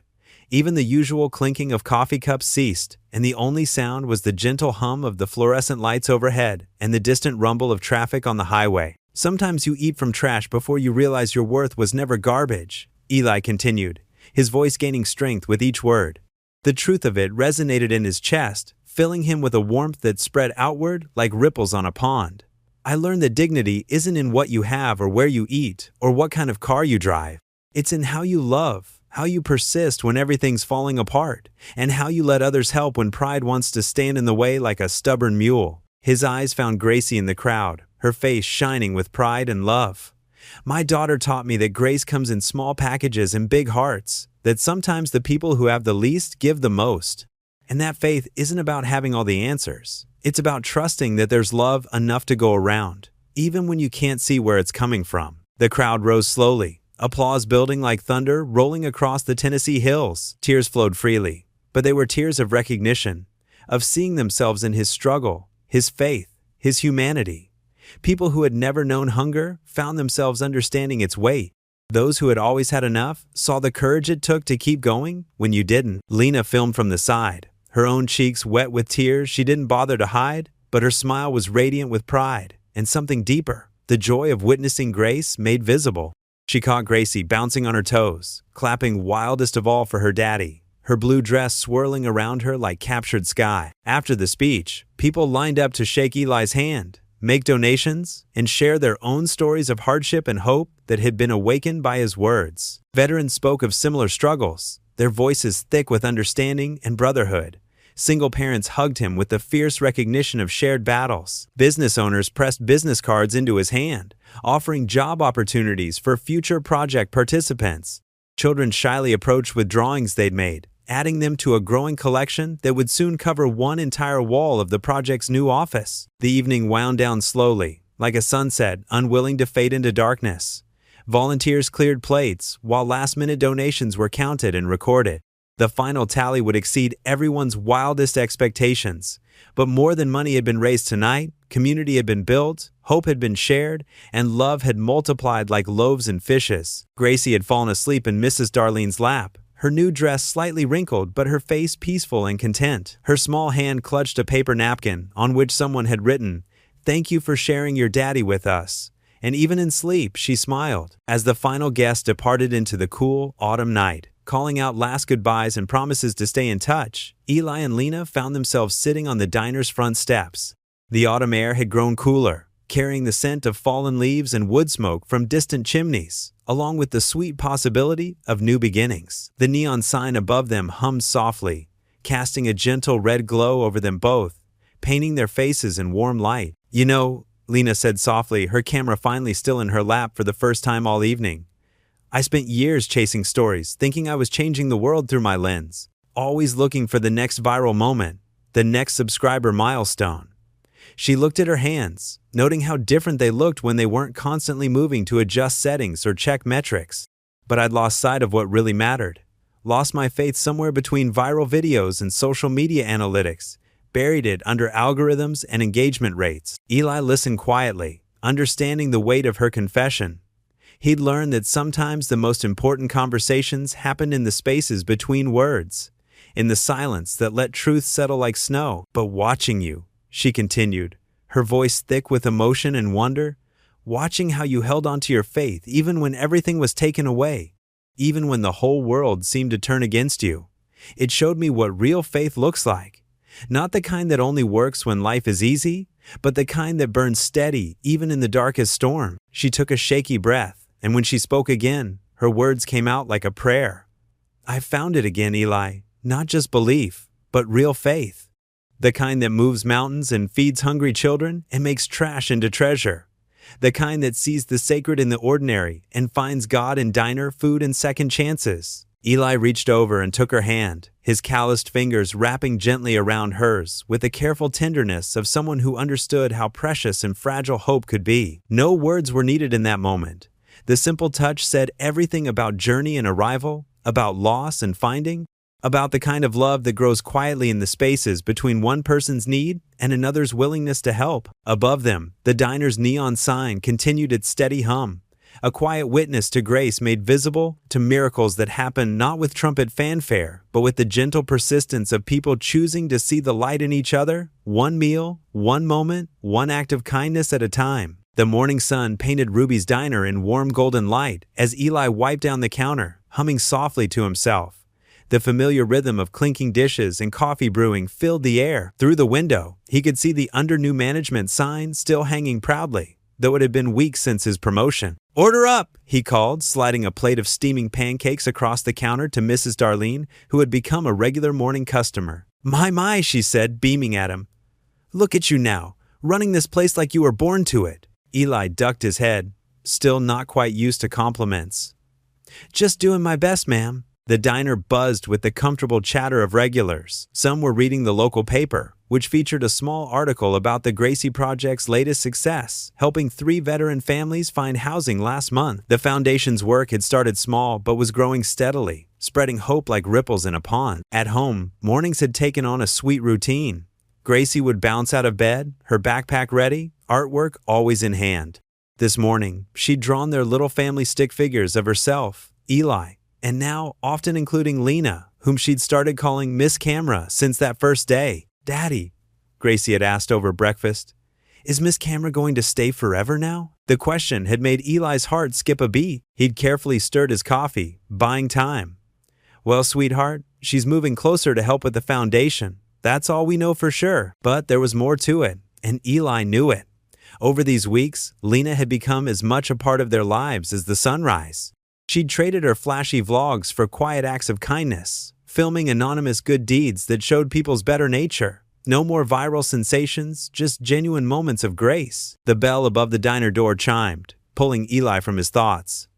Even the usual clinking of coffee cups ceased, and the only sound was the gentle hum of the fluorescent lights overhead and the distant rumble of traffic on the highway. "Sometimes you eat from trash before you realize your worth was never garbage," Eli continued, his voice gaining strength with each word. The truth of it resonated in his chest, filling him with a warmth that spread outward like ripples on a pond. "I learned that dignity isn't in what you have or where you eat or what kind of car you drive. It's in how you love, how you persist when everything's falling apart, and how you let others help when pride wants to stand in the way like a stubborn mule." His eyes found Gracie in the crowd, her face shining with pride and love. "My daughter taught me that grace comes in small packages and big hearts, that sometimes the people who have the least give the most. And that faith isn't about having all the answers. It's about trusting that there's love enough to go around, even when you can't see where it's coming from." The crowd rose slowly, applause building like thunder rolling across the Tennessee hills. Tears flowed freely, but they were tears of recognition, of seeing themselves in his struggle, his faith, his humanity. People who had never known hunger found themselves understanding its weight. Those who had always had enough saw the courage it took to keep going when you didn't. Lena filmed from the side, her own cheeks wet with tears she didn't bother to hide, but her smile was radiant with pride and something deeper, the joy of witnessing grace made visible. She caught Gracie bouncing on her toes, clapping wildest of all for her daddy, her blue dress swirling around her like captured sky. After the speech, people lined up to shake Eli's hand, make donations, and share their own stories of hardship and hope that had been awakened by his words. Veterans spoke of similar struggles, their voices thick with understanding and brotherhood. Single parents hugged him with the fierce recognition of shared battles. Business owners pressed business cards into his hand, offering job opportunities for future project participants. Children shyly approached with drawings they'd made, adding them to a growing collection that would soon cover one entire wall of the project's new office. The evening wound down slowly, like a sunset unwilling to fade into darkness. Volunteers cleared plates, while last-minute donations were counted and recorded. The final tally would exceed everyone's wildest expectations. But more than money had been raised tonight, community had been built, hope had been shared, and love had multiplied like loaves and fishes. Gracie had fallen asleep in Mrs. Darlene's lap, her new dress slightly wrinkled but her face peaceful and content. Her small hand clutched a paper napkin on which someone had written, Thank you for sharing your daddy with us. And even in sleep, she smiled. As the final guest departed into the cool, autumn night, calling out last goodbyes and promises to stay in touch, Eli and Lena found themselves sitting on the diner's front steps. The autumn air had grown cooler, carrying the scent of fallen leaves and wood smoke from distant chimneys, along with the sweet possibility of new beginnings. The neon sign above them hummed softly, casting a gentle red glow over them both, painting their faces in warm light. "You know," Lena said softly, her camera finally still in her lap for the first time all evening, "I spent years chasing stories, thinking I was changing the world through my lens, always looking for the next viral moment, the next subscriber milestone." She looked at her hands, noting how different they looked when they weren't constantly moving to adjust settings or check metrics. "But I'd lost sight of what really mattered. Lost my faith somewhere between viral videos and social media analytics, buried it under algorithms and engagement rates." Eli listened quietly, understanding the weight of her confession. He'd learned that sometimes the most important conversations happen in the spaces between words, in the silence that let truth settle like snow. "But watching you," she continued, her voice thick with emotion and wonder, "watching how you held onto your faith even when everything was taken away, even when the whole world seemed to turn against you. It showed me what real faith looks like. Not the kind that only works when life is easy, but the kind that burns steady even in the darkest storm." She took a shaky breath, and when she spoke again, her words came out like a prayer. "I found it again, Eli. Not just belief, but real faith. The kind that moves mountains and feeds hungry children and makes trash into treasure. The kind that sees the sacred in the ordinary and finds God in diner food and second chances." Eli reached over and took her hand, his calloused fingers wrapping gently around hers with the careful tenderness of someone who understood how precious and fragile hope could be. No words were needed in that moment. The simple touch said everything about journey and arrival, about loss and finding, about the kind of love that grows quietly in the spaces between one person's need and another's willingness to help. Above them, the diner's neon sign continued its steady hum, a quiet witness to grace made visible, to miracles that happen not with trumpet fanfare, but with the gentle persistence of people choosing to see the light in each other, one meal, one moment, one act of kindness at a time. The morning sun painted Ruby's diner in warm golden light as Eli wiped down the counter, humming softly to himself. The familiar rhythm of clinking dishes and coffee brewing filled the air. Through the window, he could see the under new management sign still hanging proudly, though it had been weeks since his promotion. "Order up," he called, sliding a plate of steaming pancakes across the counter to Mrs. Darlene, who had become a regular morning customer. My, she said, beaming at him. "Look at you now, running this place like you were born to it." Eli ducked his head, still not quite used to compliments. "Just doing my best, ma'am." The diner buzzed with the comfortable chatter of regulars. Some were reading the local paper, which featured a small article about the Gracie Project's latest success, helping 3 veteran families find housing last month. The foundation's work had started small but was growing steadily, spreading hope like ripples in a pond. At home, mornings had taken on a sweet routine. Gracie would bounce out of bed, her backpack ready, artwork always in hand. This morning, she'd drawn their little family stick figures of herself, Eli, and now often including Lena, whom she'd started calling Miss Camera since that first day. "Daddy," Gracie had asked over breakfast, "is Miss Camera going to stay forever now?" The question had made Eli's heart skip a beat. He'd carefully stirred his coffee, buying time. "Well, sweetheart, she's moving closer to help with the foundation. That's all we know for sure." But there was more to it, and Eli knew it. Over these weeks, Lena had become as much a part of their lives as the sunrise. She'd traded her flashy vlogs for quiet acts of kindness, filming anonymous good deeds that showed people's better nature. No more viral sensations, just genuine moments of grace. The bell above the diner door chimed, pulling Eli from his thoughts.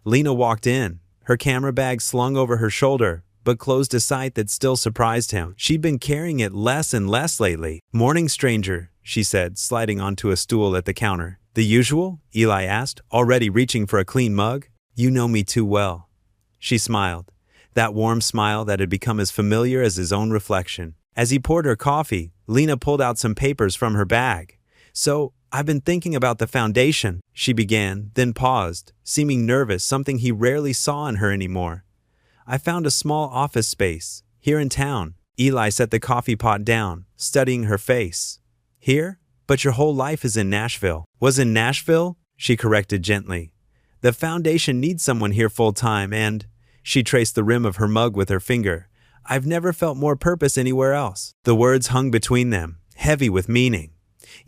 Lena walked in, her camera bag slung over her shoulder, but closed a sight that still surprised him. She'd been carrying it less and less lately. "Morning, stranger," she said, sliding onto a stool at the counter. "The usual?" Eli asked, already reaching for a clean mug. "You know me too well." She smiled, that warm smile that had become as familiar as his own reflection. As he poured her coffee, Lena pulled out some papers from her bag. "So, I've been thinking about the foundation," she began, then paused, seeming nervous, something he rarely saw in her anymore. "I found a small office space, here in town." Eli set the coffee pot down, studying her face. "Here? But your whole life is in Nashville. Was in Nashville? She corrected gently. The foundation needs someone here full-time and, she traced the rim of her mug with her finger, I've never felt more purpose anywhere else. The words hung between them, heavy with meaning.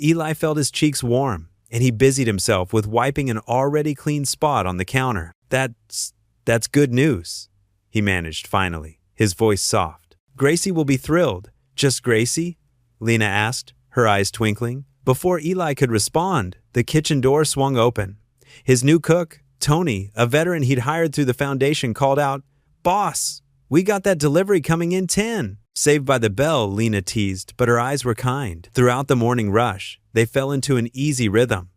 Eli felt his cheeks warm, and he busied himself with wiping an already clean spot on the counter. That's good news, he managed finally, his voice soft. Gracie will be thrilled. Just Gracie? Lena asked, her eyes twinkling. Before Eli could respond, the kitchen door swung open. His new cook, Tony, a veteran he'd hired through the foundation, called out, "Boss, we got that delivery coming in 10. Saved by the bell, Lena teased, but her eyes were kind. Throughout the morning rush, they fell into an easy rhythm.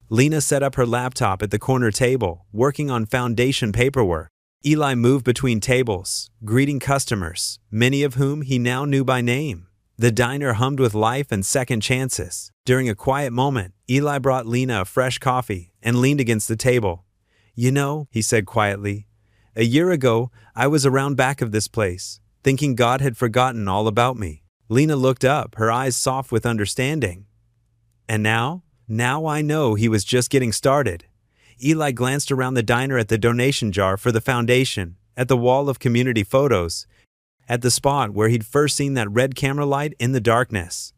Lena set up her laptop at the corner table, working on foundation paperwork. Eli moved between tables, greeting customers, many of whom he now knew by name. The diner hummed with life and second chances. During a quiet moment, Eli brought Lena a fresh coffee and leaned against the table. "You know," he said quietly, "a year ago, I was around back of this place, thinking God had forgotten all about me." Lena looked up, her eyes soft with understanding. "And now? Now I know he was just getting started." Eli glanced around the diner at the donation jar for the foundation, at the wall of community photos, at the spot where he'd first seen that red camera light in the darkness.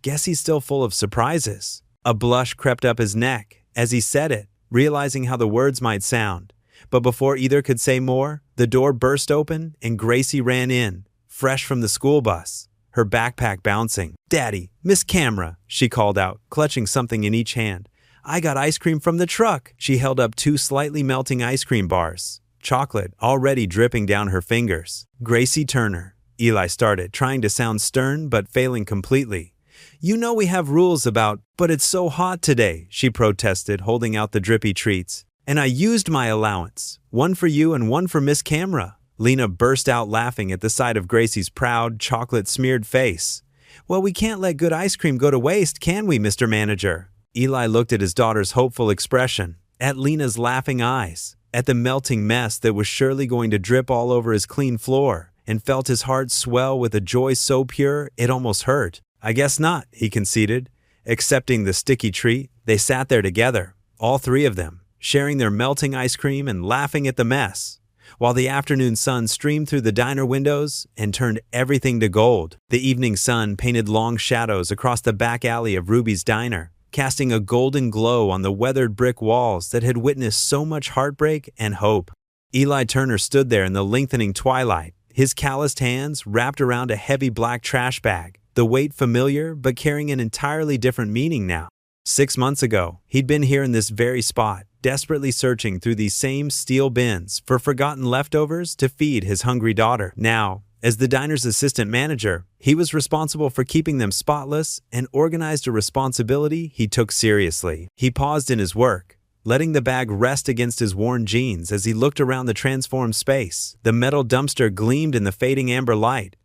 Guess he's still full of surprises. A blush crept up his neck as he said it, realizing how the words might sound. But before either could say more, the door burst open and Gracie ran in, fresh from the school bus, her backpack bouncing. "Daddy, Miss Camera," she called out, clutching something in each hand. "I got ice cream from the truck." She held up 2 slightly melting ice cream bars, chocolate already dripping down her fingers. "Gracie Turner," Eli started, trying to sound stern but failing completely. "You know we have rules about, but it's so hot today," she protested, holding out the drippy treats. "And I used my allowance. One for you and one for Miss Camera." Lena burst out laughing at the sight of Gracie's proud, chocolate-smeared face. "Well, we can't let good ice cream go to waste, can we, Mr. Manager?" Eli looked at his daughter's hopeful expression, at Lena's laughing eyes, at the melting mess that was surely going to drip all over his clean floor, and felt his heart swell with a joy so pure it almost hurt. "I guess not," he conceded. Accepting the sticky treat, they sat there together, all 3 of them, sharing their melting ice cream and laughing at the mess, while the afternoon sun streamed through the diner windows and turned everything to gold. The evening sun painted long shadows across the back alley of Ruby's diner, casting a golden glow on the weathered brick walls that had witnessed so much heartbreak and hope. Eli Turner stood there in the lengthening twilight, his calloused hands wrapped around a heavy black trash bag, the weight familiar but carrying an entirely different meaning now. 6 months ago, he'd been here in this very spot, desperately searching through these same steel bins for forgotten leftovers to feed his hungry daughter. Now, as the diner's assistant manager, he was responsible for keeping them spotless and organized, a responsibility he took seriously. He paused in his work, letting the bag rest against his worn jeans as he looked around the transformed space. The metal dumpster gleamed in the fading amber light,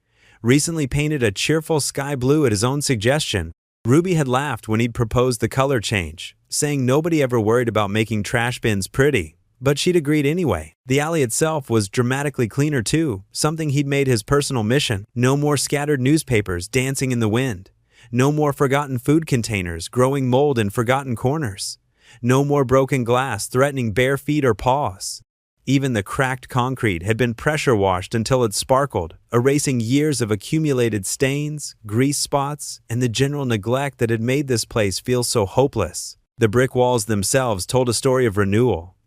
recently painted a cheerful sky blue at his own suggestion. Ruby had laughed when he'd proposed the color change, saying nobody ever worried about making trash bins pretty, but she'd agreed anyway. The alley itself was dramatically cleaner too, something he'd made his personal mission. No more scattered newspapers dancing in the wind. No more forgotten food containers growing mold in forgotten corners. No more broken glass threatening bare feet or paws. Even the cracked concrete had been pressure washed until it sparkled, erasing years of accumulated stains, grease spots, and the general neglect that had made this place feel so hopeless. The brick walls themselves told a story of renewal.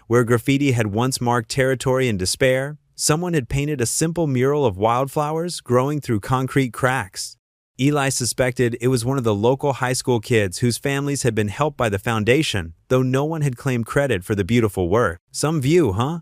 Where graffiti had once marked territory and despair, someone had painted a simple mural of wildflowers growing through concrete cracks. Eli suspected it was one of the local high school kids whose families had been helped by the foundation, though no one had claimed credit for the beautiful work. "Some view, huh?"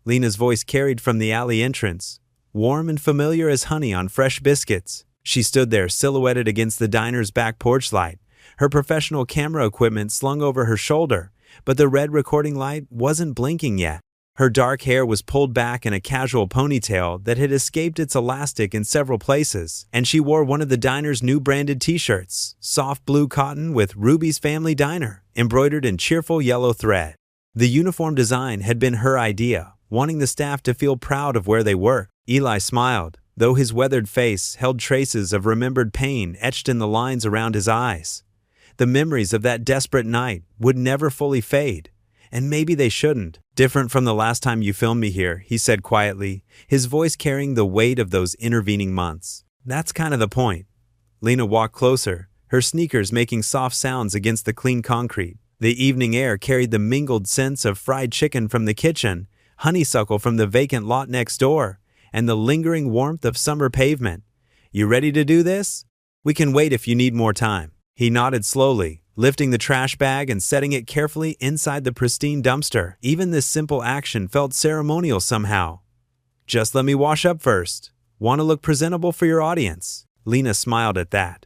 Lena's voice carried from the alley entrance, warm and familiar as honey on fresh biscuits. She stood there silhouetted against the diner's back porch light, her professional camera equipment slung over her shoulder, but the red recording light wasn't blinking yet. Her dark hair was pulled back in a casual ponytail that had escaped its elastic in several places, and she wore one of the diner's new branded t-shirts, soft blue cotton with Ruby's Family Diner, embroidered in cheerful yellow thread. The uniform design had been her idea, wanting the staff to feel proud of where they worked. Eli smiled, though his weathered face held traces of remembered pain etched in the lines around his eyes. The memories of that desperate night would never fully fade. And maybe they shouldn't. Different from the last time you filmed me here, he said quietly, his voice carrying the weight of those intervening months. That's kind of the point. Lena walked closer, her sneakers making soft sounds against the clean concrete. The evening air carried the mingled scents of fried chicken from the kitchen, honeysuckle from the vacant lot next door, and the lingering warmth of summer pavement. You ready to do this? We can wait if you need more time. He nodded slowly, lifting the trash bag and setting it carefully inside the pristine dumpster. Even this simple action felt ceremonial somehow. Just let me wash up first. Want to look presentable for your audience? Lena smiled at that.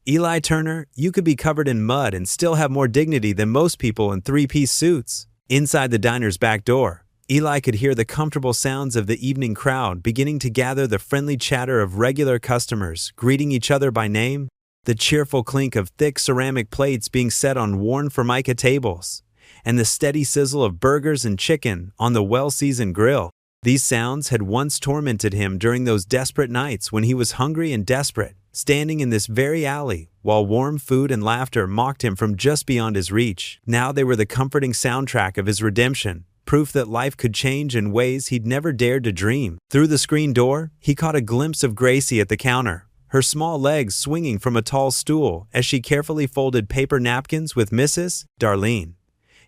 Eli Turner, you could be covered in mud and still have more dignity than most people in three-piece suits. Inside the diner's back door, Eli could hear the comfortable sounds of the evening crowd beginning to gather, the friendly chatter of regular customers greeting each other by name, the cheerful clink of thick ceramic plates being set on worn Formica tables, and the steady sizzle of burgers and chicken on the well-seasoned grill. These sounds had once tormented him during those desperate nights when he was hungry and desperate, standing in this very alley while warm food and laughter mocked him from just beyond his reach. Now they were the comforting soundtrack of his redemption, proof that life could change in ways he'd never dared to dream. Through the screen door, he caught a glimpse of Gracie at the counter, her small legs swinging from a tall stool as she carefully folded paper napkins with Mrs. Darlene.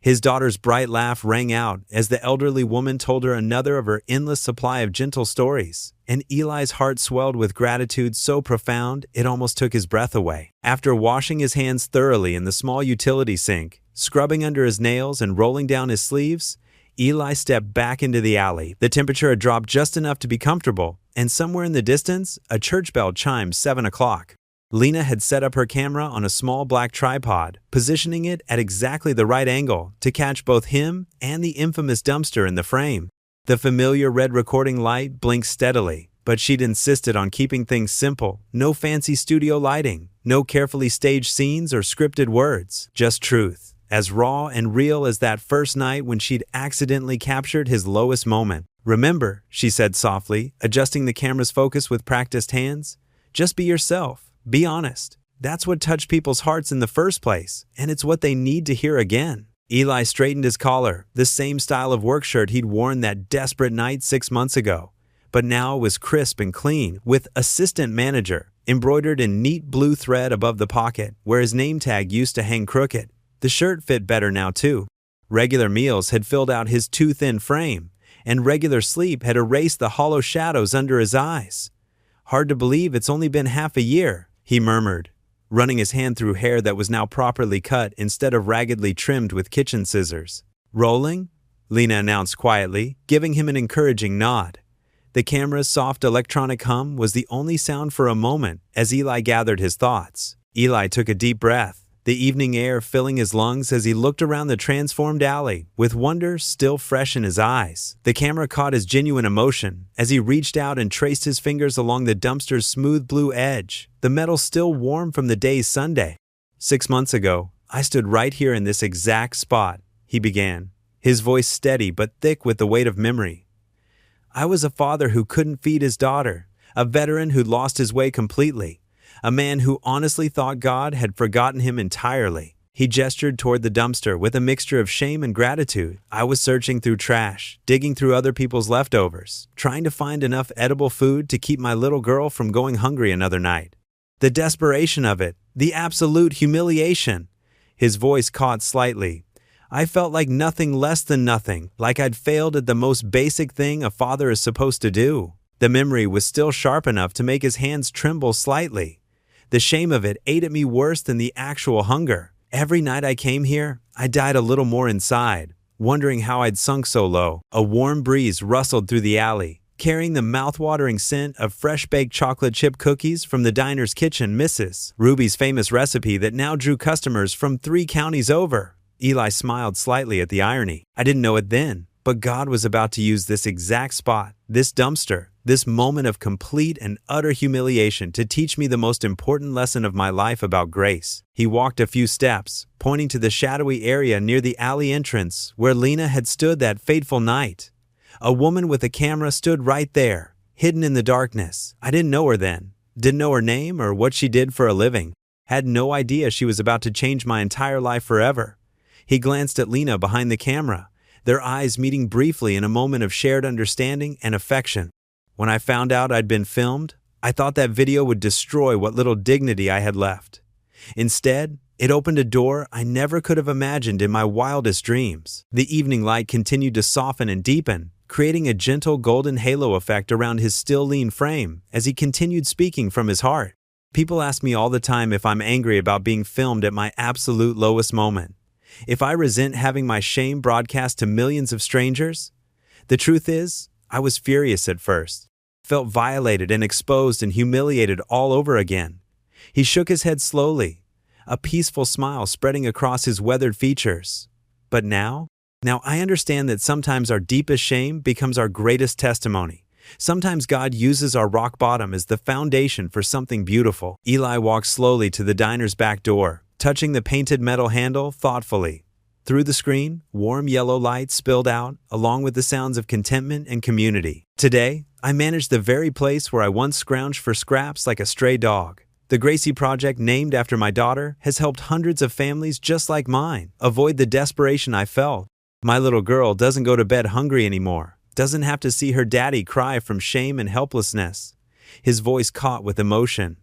His daughter's bright laugh rang out as the elderly woman told her another of her endless supply of gentle stories, and Eli's heart swelled with gratitude so profound it almost took his breath away. After washing his hands thoroughly in the small utility sink, scrubbing under his nails and rolling down his sleeves, Eli stepped back into the alley. The temperature had dropped just enough to be comfortable, and somewhere in the distance, a church bell chimed 7 o'clock. Lena had set up her camera on a small black tripod, positioning it at exactly the right angle to catch both him and the infamous dumpster in the frame. The familiar red recording light blinked steadily, but she'd insisted on keeping things simple. No fancy studio lighting, no carefully staged scenes or scripted words, just truth, as raw and real as that first night when she'd accidentally captured his lowest moment. Remember, she said softly, adjusting the camera's focus with practiced hands, just be yourself. Be honest. That's what touched people's hearts in the first place, and it's what they need to hear again. Eli straightened his collar, the same style of work shirt he'd worn that desperate night 6 months ago. But now it was crisp and clean, with "Assistant Manager" embroidered in neat blue thread above the pocket, where his name tag used to hang crooked. The shirt fit better now, too. Regular meals had filled out his too-thin frame, and regular sleep had erased the hollow shadows under his eyes. Hard to believe it's only been half a year, he murmured, running his hand through hair that was now properly cut instead of raggedly trimmed with kitchen scissors. Rolling? Lena announced quietly, giving him an encouraging nod. The camera's soft electronic hum was the only sound for a moment as Eli gathered his thoughts. Eli took a deep breath, the evening air filling his lungs as he looked around the transformed alley, with wonder still fresh in his eyes. The camera caught his genuine emotion as he reached out and traced his fingers along the dumpster's smooth blue edge, the metal still warm from the day's Sunday. 6 months ago, I stood right here in this exact spot, he began, his voice steady but thick with the weight of memory. I was a father who couldn't feed his daughter, a veteran who'd lost his way completely, a man who honestly thought God had forgotten him entirely. He gestured toward the dumpster with a mixture of shame and gratitude. I was searching through trash, digging through other people's leftovers, trying to find enough edible food to keep my little girl from going hungry another night. The desperation of it, the absolute humiliation. His voice caught slightly. I felt like nothing less than nothing, like I'd failed at the most basic thing a father is supposed to do. The memory was still sharp enough to make his hands tremble slightly. The shame of it ate at me worse than the actual hunger. Every night I came here, I died a little more inside, wondering how I'd sunk so low. A warm breeze rustled through the alley, carrying the mouth-watering scent of fresh-baked chocolate chip cookies from the diner's kitchen, Mrs. Ruby's famous recipe that now drew customers from 3 counties over. Eli smiled slightly at the irony. I didn't know it then, but God was about to use this exact spot, this dumpster, this moment of complete and utter humiliation to teach me the most important lesson of my life about grace. He walked a few steps, pointing to the shadowy area near the alley entrance where Lena had stood that fateful night. A woman with a camera stood right there, hidden in the darkness. I didn't know her then, didn't know her name or what she did for a living. Had no idea she was about to change my entire life forever. He glanced at Lena behind the camera, their eyes meeting briefly in a moment of shared understanding and affection. When I found out I'd been filmed, I thought that video would destroy what little dignity I had left. Instead, it opened a door I never could have imagined in my wildest dreams. The evening light continued to soften and deepen, creating a gentle golden halo effect around his still lean frame as he continued speaking from his heart. People ask me all the time if I'm angry about being filmed at my absolute lowest moment. If I resent having my shame broadcast to millions of strangers. The truth is, I was furious at first. Felt violated and exposed and humiliated all over again. He shook his head slowly, a peaceful smile spreading across his weathered features. But now I understand that sometimes our deepest shame becomes our greatest testimony. Sometimes God uses our rock bottom as the foundation for something beautiful. Eli walked slowly to the diner's back door, touching the painted metal handle thoughtfully. Through the screen, warm yellow light spilled out, along with the sounds of contentment and community. Today, I manage the very place where I once scrounged for scraps like a stray dog. The Gracie Project, named after my daughter, has helped hundreds of families just like mine avoid the desperation I felt. My little girl doesn't go to bed hungry anymore, doesn't have to see her daddy cry from shame and helplessness. His voice caught with emotion.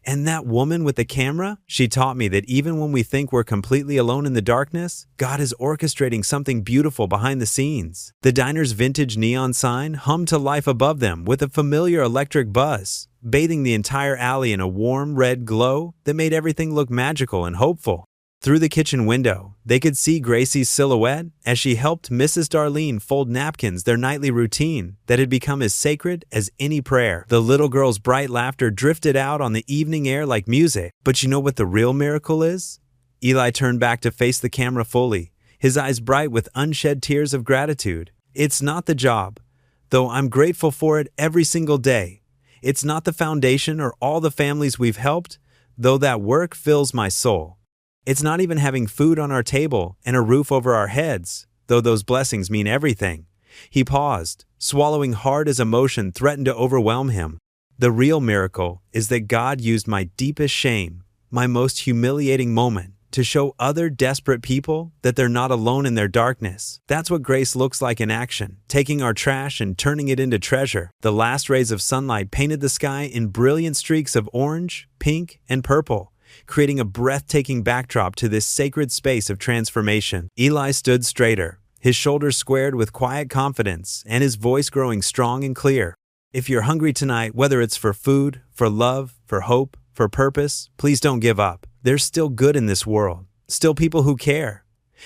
And that woman with the camera? She taught me that even when we think we're completely alone in the darkness, God is orchestrating something beautiful behind the scenes. The diner's vintage neon sign hummed to life above them with a familiar electric buzz, bathing the entire alley in a warm red glow that made everything look magical and hopeful. Through the kitchen window, they could see Gracie's silhouette as she helped Mrs. Darlene fold napkins, their nightly routine that had become as sacred as any prayer. The little girl's bright laughter drifted out on the evening air like music. But you know what the real miracle is? Eli turned back to face the camera fully, his eyes bright with unshed tears of gratitude. It's not the job, though I'm grateful for it every single day. It's not the foundation or all the families we've helped, though that work fills my soul. It's not even having food on our table and a roof over our heads, though those blessings mean everything. He paused, swallowing hard as emotion threatened to overwhelm him. The real miracle is that God used my deepest shame, my most humiliating moment, to show other desperate people that they're not alone in their darkness. That's what grace looks like in action, taking our trash and turning it into treasure. The last rays of sunlight painted the sky in brilliant streaks of orange, pink, and purple, creating a breathtaking backdrop to this sacred space of transformation. Eli stood straighter, his shoulders squared with quiet confidence and his voice growing strong and clear. If you're hungry tonight, whether it's for food, for love, for hope, for purpose, please don't give up. There's still good in this world, still people who care,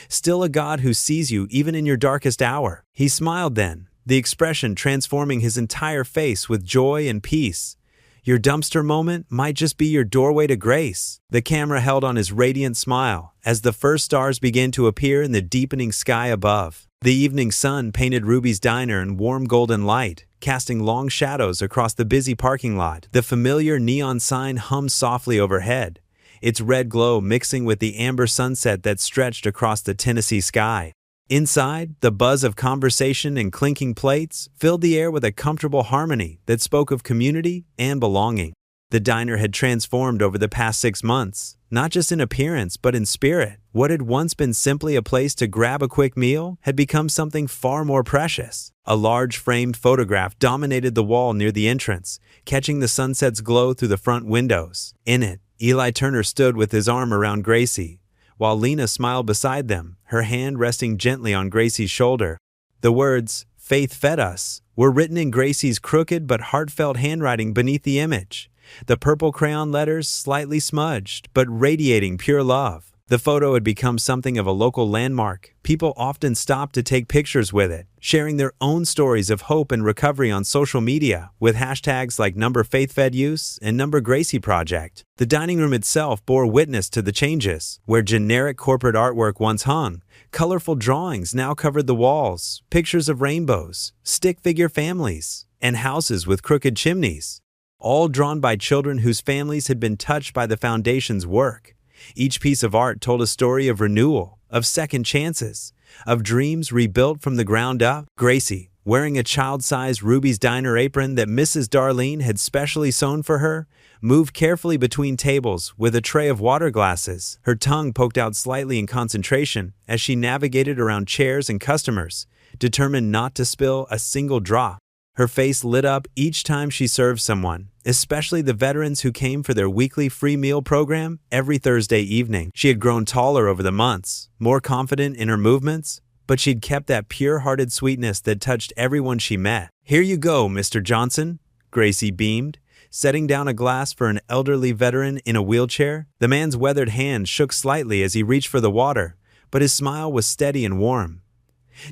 still a God who sees you even in your darkest hour. He smiled then, the expression transforming his entire face with joy and peace. Your dumpster moment might just be your doorway to grace. The camera held on his radiant smile as the first stars began to appear in the deepening sky above. The evening sun painted Ruby's diner in warm golden light, casting long shadows across the busy parking lot. The familiar neon sign hummed softly overhead, its red glow mixing with the amber sunset that stretched across the Tennessee sky. Inside, the buzz of conversation and clinking plates filled the air with a comfortable harmony that spoke of community and belonging. The diner had transformed over the past 6 months, not just in appearance but in spirit. What had once been simply a place to grab a quick meal had become something far more precious. A large framed photograph dominated the wall near the entrance, catching the sunset's glow through the front windows. In it, Eli Turner stood with his arm around Gracie, while Lena smiled beside them, her hand resting gently on Gracie's shoulder. The words, "Faith fed us," were written in Gracie's crooked but heartfelt handwriting beneath the image, the purple crayon letters slightly smudged but radiating pure love. The photo had become something of a local landmark. People often stopped to take pictures with it, sharing their own stories of hope and recovery on social media, with hashtags like #FaithFedUse and #GracieProject. The dining room itself bore witness to the changes. Where generic corporate artwork once hung, colorful drawings now covered the walls, pictures of rainbows, stick figure families, and houses with crooked chimneys, all drawn by children whose families had been touched by the foundation's work. Each piece of art told a story of renewal, of second chances, of dreams rebuilt from the ground up. Gracie, wearing a child-sized Ruby's Diner apron that Mrs. Darlene had specially sewn for her, moved carefully between tables with a tray of water glasses. Her tongue poked out slightly in concentration as she navigated around chairs and customers, determined not to spill a single drop. Her face lit up each time she served someone, especially the veterans who came for their weekly free meal program every Thursday evening. She had grown taller over the months, more confident in her movements, but she'd kept that pure-hearted sweetness that touched everyone she met. "Here you go, Mr. Johnson," Gracie beamed, setting down a glass for an elderly veteran in a wheelchair. The man's weathered hand shook slightly as he reached for the water, but his smile was steady and warm.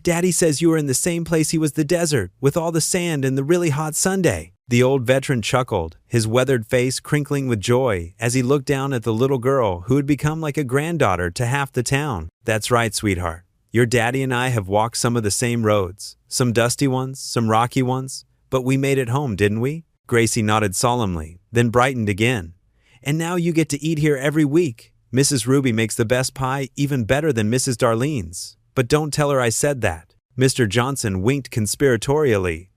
"Daddy says you were in the same place he was the desert, with all the sand and the really hot Sunday." The old veteran chuckled, his weathered face crinkling with joy as he looked down at the little girl who had become like a granddaughter to half the town. "That's right, sweetheart. Your daddy and I have walked some of the same roads, some dusty ones, some rocky ones, but we made it home, didn't we?" Gracie nodded solemnly, then brightened again. "And now you get to eat here every week. Mrs. Ruby makes the best pie, even better than Mrs. Darlene's. But don't tell her I said that." Mr. Johnson winked conspiratorially.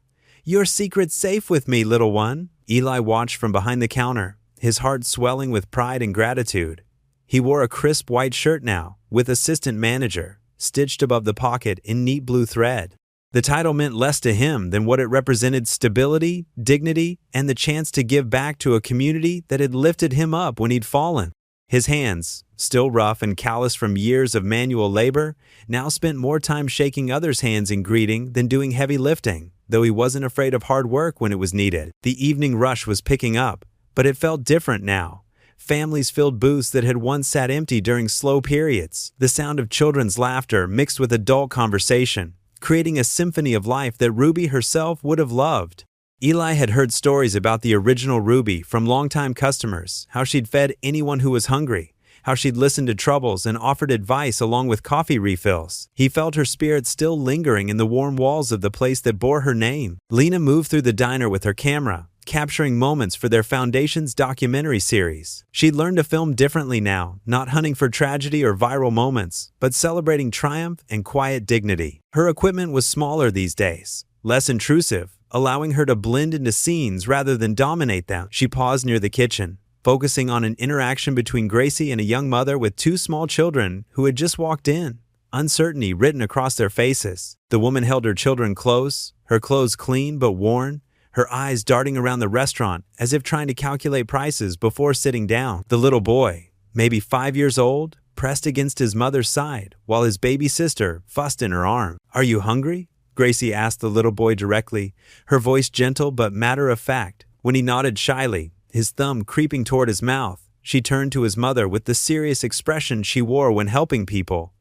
"Your secret's safe with me, little one." Eli watched from behind the counter, his heart swelling with pride and gratitude. He wore a crisp white shirt now, with assistant manager, stitched above the pocket in neat blue thread. The title meant less to him than what it represented: stability, dignity, and the chance to give back to a community that had lifted him up when he'd fallen. His hands, still rough and calloused from years of manual labor, now spent more time shaking others' hands in greeting than doing heavy lifting, though he wasn't afraid of hard work when it was needed. The evening rush was picking up, but it felt different now. Families filled booths that had once sat empty during slow periods, the sound of children's laughter mixed with adult conversation, creating a symphony of life that Ruby herself would have loved. Eli had heard stories about the original Ruby from longtime customers, how she'd fed anyone who was hungry, how she'd listened to troubles and offered advice along with coffee refills. He felt her spirit still lingering in the warm walls of the place that bore her name. Lena moved through the diner with her camera, capturing moments for their Foundation's documentary series. She'd learned to film differently now, not hunting for tragedy or viral moments, but celebrating triumph and quiet dignity. Her equipment was smaller these days, less intrusive, allowing her to blend into scenes rather than dominate them. She paused near the kitchen, focusing on an interaction between Gracie and a young mother with two small children who had just walked in, uncertainty written across their faces. The woman held her children close, her clothes clean but worn, her eyes darting around the restaurant as if trying to calculate prices before sitting down. The little boy, maybe 5 years old, pressed against his mother's side, while his baby sister fussed in her arm. "Are you hungry?" Gracie asked the little boy directly, her voice gentle but matter-of-fact. When he nodded shyly, his thumb creeping toward his mouth, she turned to his mother with the serious expression she wore when helping people.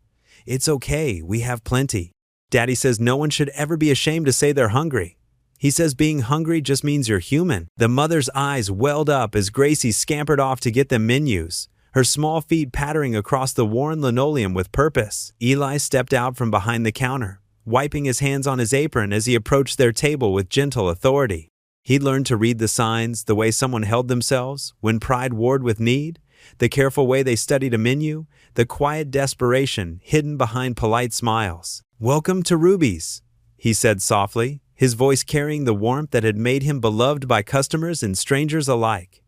"It's okay, we have plenty. Daddy says no one should ever be ashamed to say they're hungry. He says being hungry just means you're human." The mother's eyes welled up as Gracie scampered off to get them menus, her small feet pattering across the worn linoleum with purpose. Eli stepped out from behind the counter, wiping his hands on his apron as he approached their table with gentle authority. He'd learned to read the signs, the way someone held themselves when pride warred with need, the careful way they studied a menu, the quiet desperation hidden behind polite smiles. "Welcome to Ruby's," he said softly, his voice carrying the warmth that had made him beloved by customers and strangers alike.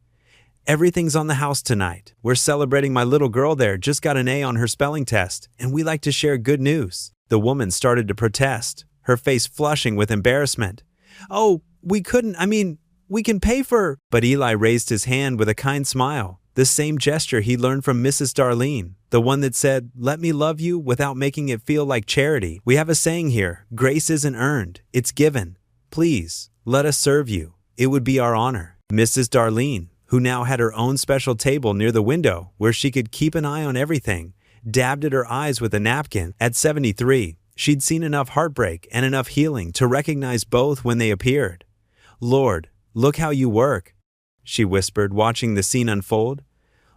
"Everything's on the house tonight. We're celebrating my little girl there just got an A on her spelling test, and we like to share good news." The woman started to protest, her face flushing with embarrassment. "Oh, we can pay for—" But Eli raised his hand with a kind smile, the same gesture he learned from Mrs. Darlene, the one that said, "Let me love you without making it feel like charity. We have a saying here, grace isn't earned, it's given. Please, let us serve you. It would be our honor." Mrs. Darlene, who now had her own special table near the window where she could keep an eye on everything, dabbed at her eyes with a napkin. At 73, she'd seen enough heartbreak and enough healing to recognize both when they appeared. "Lord, look how you work," she whispered, watching the scene unfold.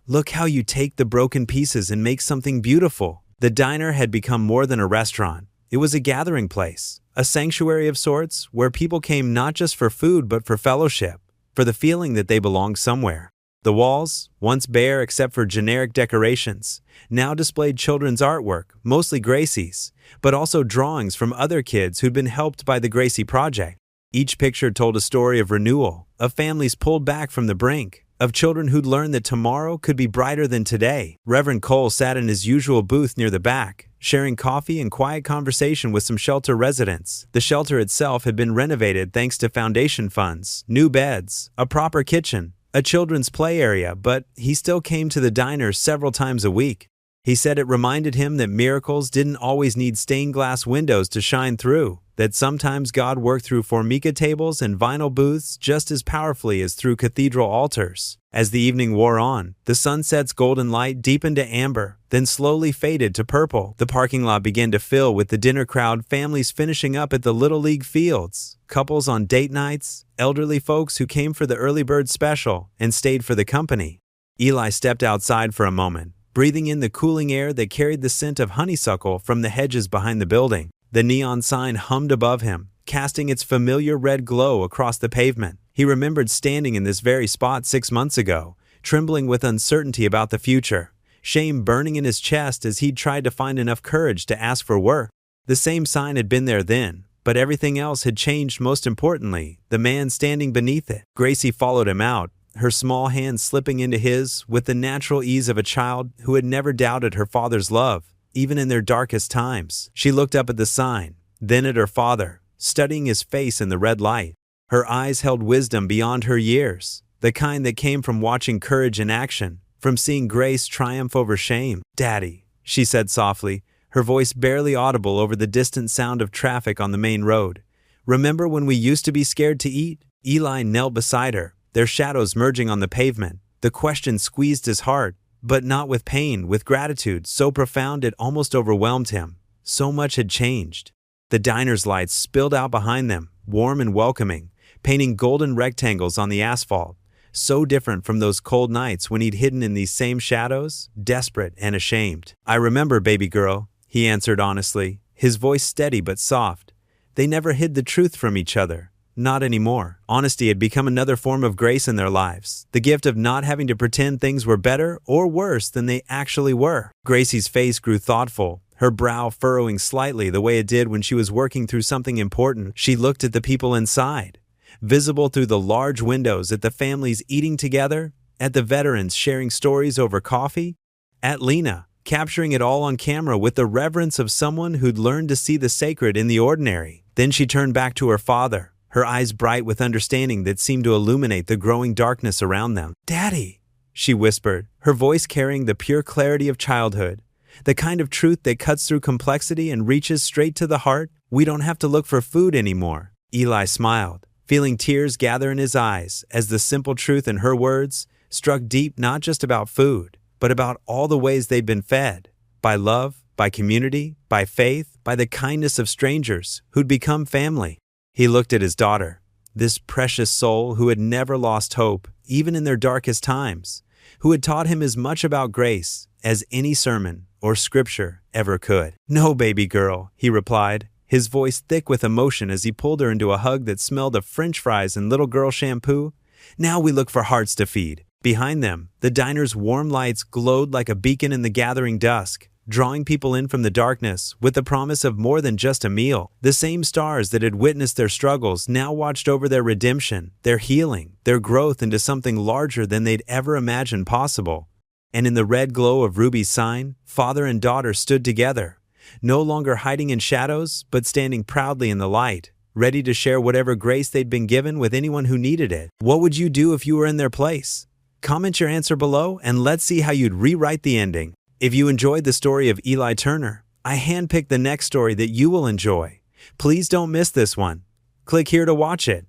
"Look how you take the broken pieces and make something beautiful." The diner had become more than a restaurant. It was a gathering place, a sanctuary of sorts where people came not just for food but for fellowship, for the feeling that they belonged somewhere. The walls, once bare except for generic decorations, now displayed children's artwork, mostly Gracie's, but also drawings from other kids who'd been helped by the Gracie Project. Each picture told a story of renewal, of families pulled back from the brink, of children who'd learned that tomorrow could be brighter than today. Reverend Cole sat in his usual booth near the back, sharing coffee and quiet conversation with some shelter residents. The shelter itself had been renovated thanks to foundation funds, new beds, a proper kitchen, a children's play area, but he still came to the diner several times a week. He said it reminded him that miracles didn't always need stained glass windows to shine through, that sometimes God worked through formica tables and vinyl booths just as powerfully as through cathedral altars. As the evening wore on, the sunset's golden light deepened to amber, then slowly faded to purple. The parking lot began to fill with the dinner crowd, families finishing up at the Little League fields, couples on date nights, elderly folks who came for the early bird special and stayed for the company. Eli stepped outside for a moment, breathing in the cooling air that carried the scent of honeysuckle from the hedges behind the building. The neon sign hummed above him, casting its familiar red glow across the pavement. He remembered standing in this very spot 6 months ago, trembling with uncertainty about the future, shame burning in his chest as he'd tried to find enough courage to ask for work. The same sign had been there then, but everything else had changed. Most importantly, the man standing beneath it. Gracie followed him out, her small hand slipping into his with the natural ease of a child who had never doubted her father's love, even in their darkest times. She looked up at the sign, then at her father, studying his face in the red light. Her eyes held wisdom beyond her years, the kind that came from watching courage in action, from seeing grace triumph over shame. "Daddy," she said softly, her voice barely audible over the distant sound of traffic on the main road. "Remember when we used to be scared to eat?" Eli knelt beside her, their shadows merging on the pavement. The question squeezed his heart, but not with pain, with gratitude so profound it almost overwhelmed him. So much had changed. The diner's lights spilled out behind them, warm and welcoming, painting golden rectangles on the asphalt, so different from those cold nights when he'd hidden in these same shadows, desperate and ashamed. "I remember, baby girl," he answered honestly, his voice steady but soft. They never hid the truth from each other. Not anymore. Honesty had become another form of grace in their lives, the gift of not having to pretend things were better or worse than they actually were. Gracie's face grew thoughtful, her brow furrowing slightly the way it did when she was working through something important. She looked at the people inside, visible through the large windows, at the families eating together, at the veterans sharing stories over coffee, at Lena, capturing it all on camera with the reverence of someone who'd learned to see the sacred in the ordinary. Then she turned back to her father, her eyes bright with understanding that seemed to illuminate the growing darkness around them. "Daddy," she whispered, her voice carrying the pure clarity of childhood, the kind of truth that cuts through complexity and reaches straight to the heart. "We don't have to look for food anymore." Eli smiled, feeling tears gather in his eyes as the simple truth in her words struck deep, not just about food, but about all the ways they'd been fed, by love, by community, by faith, by the kindness of strangers who'd become family. He looked at his daughter, this precious soul who had never lost hope, even in their darkest times, who had taught him as much about grace as any sermon or scripture ever could. "No, baby girl," he replied, his voice thick with emotion as he pulled her into a hug that smelled of French fries and little girl shampoo. "Now we look for hearts to feed." Behind them, the diner's warm lights glowed like a beacon in the gathering dusk, drawing people in from the darkness with the promise of more than just a meal. The same stars that had witnessed their struggles now watched over their redemption, their healing, their growth into something larger than they'd ever imagined possible. And in the red glow of Ruby's sign, father and daughter stood together, no longer hiding in shadows, but standing proudly in the light, ready to share whatever grace they'd been given with anyone who needed it. What would you do if you were in their place? Comment your answer below and let's see how you'd rewrite the ending. If you enjoyed the story of Eli Turner, I handpicked the next story that you will enjoy. Please don't miss this one. Click here to watch it.